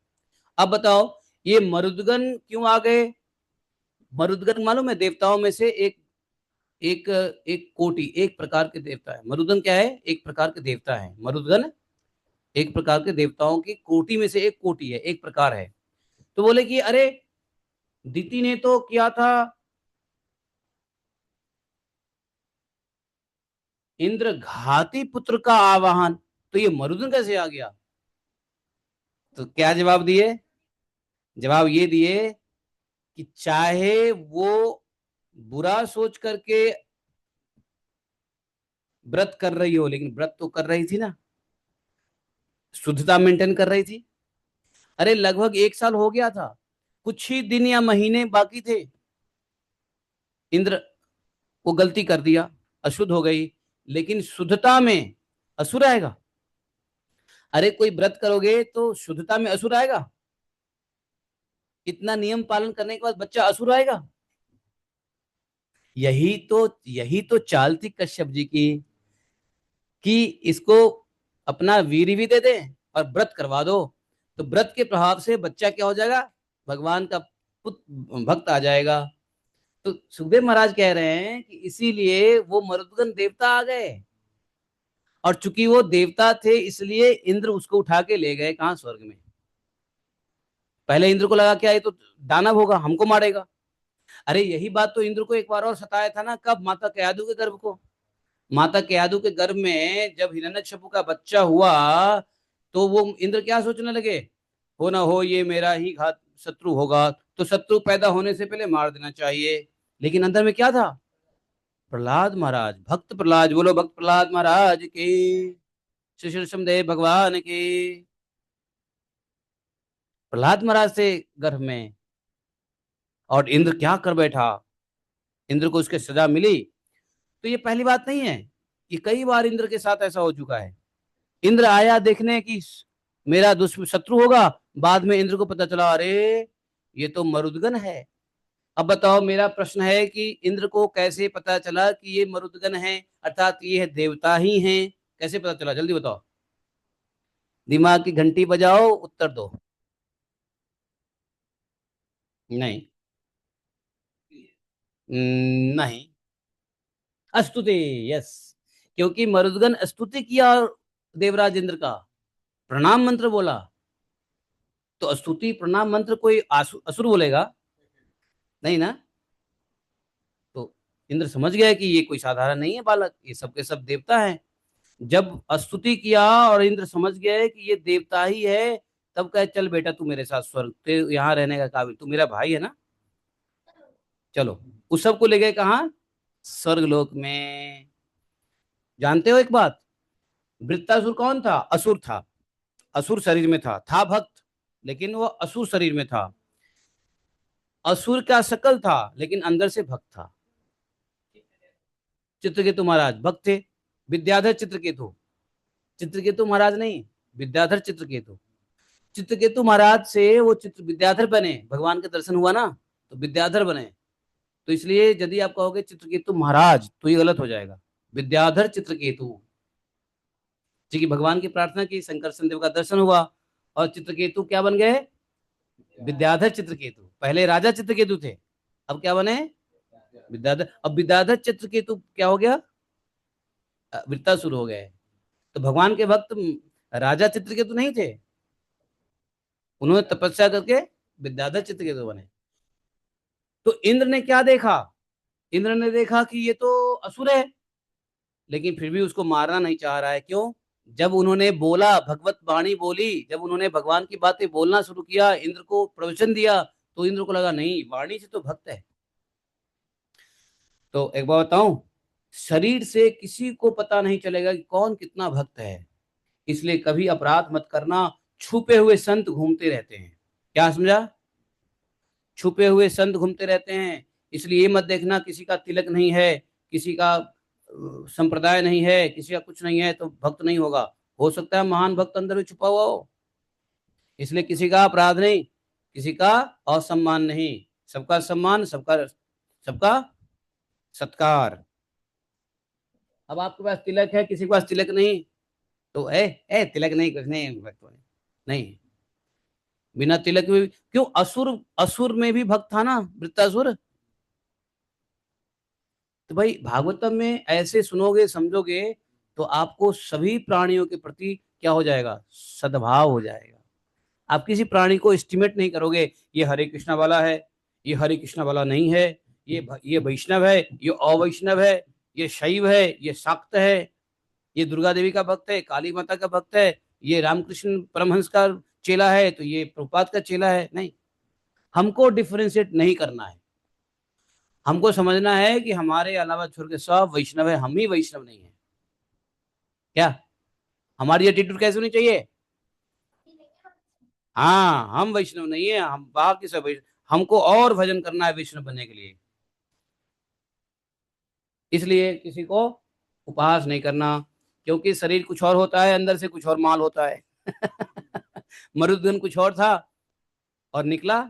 अब बताओ, ये मरुदगण क्यों आ गए? मरुदगण मालूम है, देवताओं में से एक एक एक कोटि, एक प्रकार के देवता है। मरुदगण क्या है? एक प्रकार के देवता है मरुदगण, एक प्रकार के देवताओं की कोटि में से एक कोटि है, एक प्रकार है। तो बोले कि अरे, दिति ने तो किया था इंद्र घाती पुत्र का आवाहन, तो ये मरुदगण कैसे आ गया? तो क्या जवाब दिए? जवाब ये दिए कि चाहे वो बुरा सोच करके व्रत कर रही हो, लेकिन व्रत तो कर रही थी ना, शुद्धता मेंटेन कर रही थी। अरे लगभग 1 साल हो गया था, कुछ ही दिन या महीने बाकी थे, इंद्र वो गलती कर दिया, अशुद्ध हो गई, लेकिन शुद्धता में असुर आएगा? अरे कोई व्रत करोगे तो शुद्धता में असुर आएगा? इतना नियम पालन करने के बाद बच्चा असुर आएगा? यही तो चाल थी कश्यप जी की, कि इसको अपना वीर भी दे दे और व्रत करवा दो, तो व्रत के प्रभाव से बच्चा क्या हो जाएगा, भगवान का पुत्र भक्त आ जाएगा। तो सुखदेव महाराज कह रहे हैं कि इसीलिए वो मरुदगण देवता आ गए, और चूंकि वो देवता थे इसलिए इंद्र उसको उठा के ले गए कहाँ, स्वर्ग में। पहले इंद्र को लगा क्या ये तो दानव होगा, हमको मारेगा। अरे यही बात तो इंद्र को एक बार और सताया था ना, कब, माता कयादु के गर्भ को। माता कयादु के गर्भ में जब हिरण्यकशिपु का बच्चा हुआ, तो वो इंद्र क्या सोचने लगे, हो ना हो ये मेरा ही घात शत्रु होगा, तो शत्रु पैदा होने से पहले मार देना चाहिए। लेकिन अंदर में क्या था, प्रहलाद महाराज, भक्त प्रहलाद, बोलो भक्त प्रहलाद महाराज की, श्री कृष्णदेव भगवान की। प्रहलाद महाराज से गर्भ में, और इंद्र क्या कर बैठा, इंद्र को उसके सजा मिली। तो ये पहली बात नहीं है, ये कई बार इंद्र के साथ ऐसा हो चुका है। इंद्र आया देखने की मेरा दुश्मन शत्रु होगा, बाद में इंद्र को पता चला अरे ये तो मरुदगण है। अब बताओ, मेरा प्रश्न है कि इंद्र को कैसे पता चला कि ये मरुदगण है, अर्थात ये देवता ही हैं, कैसे पता चला, जल्दी बताओ, दिमाग की घंटी बजाओ, उत्तर दो। नहीं। नहीं। स्तुति, यस, क्योंकि मरुदगण स्तुति किया देवराज इंद्र का, प्रणाम मंत्र बोला, तो स्तुति प्रणाम मंत्र कोई असुर बोलेगा? नहीं ना। तो इंद्र समझ गया कि ये कोई साधारण नहीं है बालक, ये सबके सब देवता हैं। जब स्तुति किया और इंद्र समझ गए कि ये देवता ही है, तब कहे चल बेटा तू मेरे साथ स्वर्ग, ते यहाँ रहने का काबिल, तू मेरा भाई है ना, चलो। उस सबको ले गए कहाँ, स्वर्ग लोक में। जानते हो एक बात, वृत्तासुर कौन था, असुर था, असुर शरीर में था भक्त, लेकिन वो असुर शरीर में था। असुर का शकल था लेकिन अंदर से भक्त था। चित्रकेतु महाराज भक्त थे, विद्याधर चित्रकेतु, चित्रकेतु महाराज नहीं, विद्याधर चित्रकेतु। चित्रकेतु महाराज से वो चित्र विद्याधर बने, भगवान का दर्शन हुआ ना, तो विद्याधर बने। तो इसलिए यदि आप कहोगे चित्रकेतु महाराज तो ये गलत हो जाएगा, विद्याधर चित्रकेतु। जी की भगवान की प्रार्थना की, शंकर देव का दर्शन हुआ, और चित्रकेतु क्या बन गए, विद्याधर चित्रकेतु। पहले राजा चित्रकेतु थे, अब क्या बने, विद्याधर। अब विद्याधर चित्रकेतु क्या हो गया, वृत्तासुर हो गए। तो भगवान के भक्त राजा चित्रकेतु नहीं थे, उन्होंने तपस्या करके विद्याधर चित्रकेतु बने। तो इंद्र ने क्या देखा, इंद्र ने देखा कि ये तो असुर है, लेकिन फिर भी उसको मारना नहीं चाह रहा है। क्यों, जब उन्होंने बोला, भगवत वाणी बोली, जब उन्होंने भगवान की बातें बोलना शुरू किया, इंद्र को प्रवचन दिया, तो इंद्र को लगा नहीं, वाणी से तो भक्त है। तो एक बात बताऊं, शरीर से किसी को पता नहीं चलेगा कि कौन कितना भक्त है, इसलिए कभी अपराध मत करना। छुपे हुए संत घूमते रहते हैं, क्या समझा, छुपे हुए संत घूमते रहते हैं। इसलिए ये मत देखना किसी का तिलक नहीं है, किसी का संप्रदाय नहीं है, किसी का कुछ नहीं है तो भक्त नहीं होगा। हो सकता है महान भक्त अंदर में छुपा हुआ हो। इसलिए किसी का अपराध नहीं, किसी का असम्मान नहीं, सबका सम्मान, सबका सबका सत्कार। अब आपके पास तिलक है, किसी के पास तिलक नहीं, तो ए तिलक नहीं, कुछ नहीं, भक्त नहीं। बिना तिलक में क्यों, असुर, असुर में भी भक्त था ना वृत्तासुर। तो भाई भागवतम में ऐसे सुनोगे समझोगे तो आपको सभी प्राणियों के प्रति क्या हो जाएगा, सद्भाव हो जाएगा। आप किसी प्राणी को एस्टिमेट नहीं करोगे, ये हरे कृष्णा वाला है, ये हरे कृष्णा वाला नहीं है, ये वैष्णव है, ये अवैष्णव है, ये शैव है, ये शाक्त है, ये दुर्गा देवी का भक्त है, काली माता का भक्त है, ये रामकृष्ण परमहंस का चेला है, तो ये प्रभुपाद का चेला है, नहीं। हमको डिफरेंशिएट नहीं करना है। हमको समझना है कि हमारे अलावा छोड़ के सब वैष्णव है, हम ही वैष्णव नहीं है। क्या हमारी एटीट्यूड कैसे होनी चाहिए? हाँ, हम वैष्णव नहीं है, हम बाकी सब वैष्णव। हमको और भजन करना है वैष्णव बनने के लिए। इसलिए किसी को उपहास नहीं करना, क्योंकि शरीर कुछ और होता है, अंदर से कुछ और माल होता है। मरुदगन कुछ और था और निकला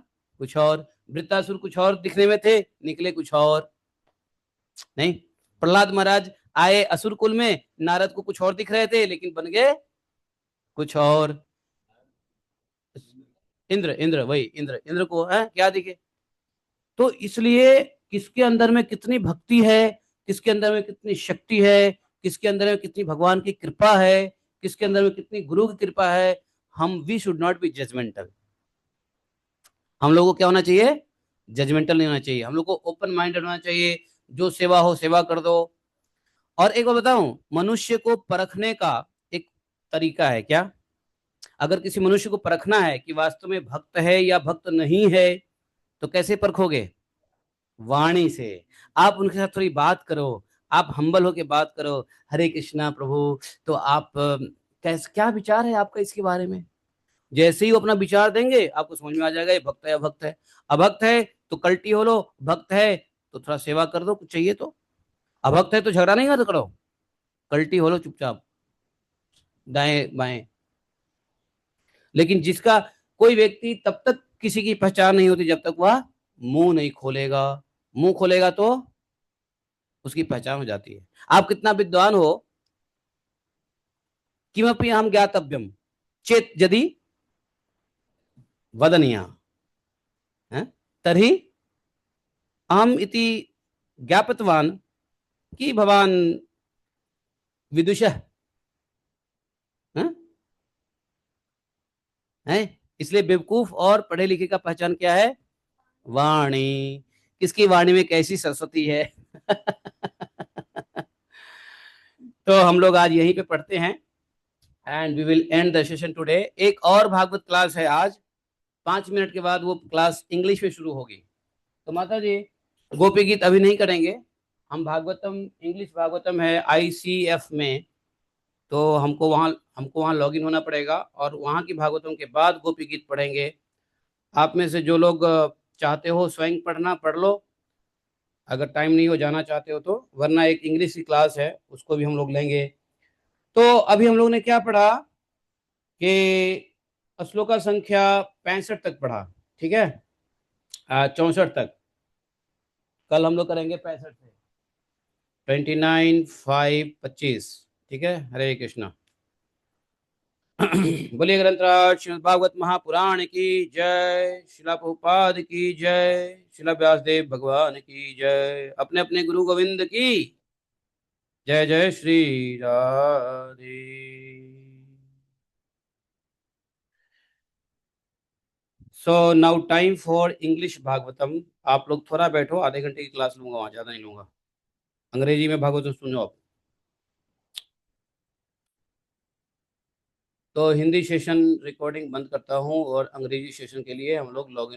कुछ और। वृत्तासुर कुछ और दिखने में थे, निकले कुछ और। नहीं, प्रहलाद महाराज आए असुर कुल में, नारद को कुछ और दिख रहे थे लेकिन बन गए कुछ और। इंद्र इंद्र वही इंद्र इंद्र को है क्या दिखे। तो इसलिए किसके अंदर में कितनी भक्ति है, किसके अंदर में कितनी शक्ति है, किसके अंदर में कितनी भगवान की कृपा है, किसके अंदर में कितनी गुरु की कृपा है, हम we should not be judgmental. हम लोगों को क्या होना चाहिए? जजमेंटल नहीं होना चाहिए। हम लोग को ओपन माइंडेड होना चाहिए। जो सेवा हो सेवा कर दो। और एक बार बताऊं, मनुष्य को परखने का एक तरीका है क्या? अगर किसी मनुष्य को परखना है कि वास्तव में भक्त है या भक्त नहीं है, तो कैसे परखोगे? वाणी से। आप उनके साथ थोड़ी बात करो, आप हम्बल होके बात करो। हरे कृष्णा प्रभु, तो आप कैसे, क्या विचार है आपका इसके बारे में? जैसे ही वो अपना विचार देंगे, आपको समझ में आ जाएगा ये भक्त है अभक्त है। अभक्त है तो कल्टी हो लो, भक्त है तो थोड़ा सेवा कर दो, कुछ चाहिए तो। अभक्त है तो झगड़ा नहीं मत करो, कल्टी हो लो चुपचाप, दाएं बाएं। लेकिन जिसका, कोई व्यक्ति तब तक किसी की पहचान नहीं होती जब तक वह मुंह नहीं खोलेगा। मुंह खोलेगा तो उसकी पहचान हो जाती है। आप कितना विद्वान हो, किमपि हम ज्ञातव्यम चेत यदि वदनीय है, तर्हि अहम इति ज्ञापतवान कि भवान विदुषः है? है? इसलिए बेवकूफ और पढ़े लिखे का पहचान क्या है? वाणी। किसकी वाणी में कैसी सरस्वती है। तो हम लोग आज यहीं पे पढ़ते हैं, and we will end the session today. एक और भागवत क्लास है आज, 5 मिनट के बाद वो क्लास इंग्लिश में शुरू होगी। तो माता जी, गोपी गीत अभी नहीं करेंगे। हम भागवतम, इंग्लिश भागवतम है ICF में, तो हमको वहाँ लॉगिन होना पड़ेगा और वहाँ की भागवतम के बाद गोपी गीत पढ़ेंगे। आप में से जो लोग चाहते हो स्वयं पढ़ना, पढ़ लो। अगर टाइम नहीं हो, जाना चाहते हो तो, वरना एक इंग्लिश की क्लास है उसको भी हम लोग लेंगे। तो अभी हम लोग ने क्या पढ़ा कि श्लोका संख्या 65 तक पढ़ा, ठीक है, 64 तक। कल हम लोग करेंगे 65 से 29, 5, 25। ठीक है, हरे कृष्णा। बोलिए ग्रंथराज श्रीमद् भागवत महापुराण की जय, शिला प्रभुपाद की जय, शिला व्यासदेव भगवान की जय, अपने अपने गुरु गोविंद की जय। जय Shri Radhe. So now time for English Bhagavatam. आप लोग थोड़ा बैठो, आधे घंटे की क्लास लूंगा, वहां ज्यादा नहीं लूंगा। अंग्रेजी में भागवतम सुनो आप। तो हिंदी सेशन रिकॉर्डिंग बंद करता हूँ और अंग्रेजी सेशन के लिए हम लोग लॉग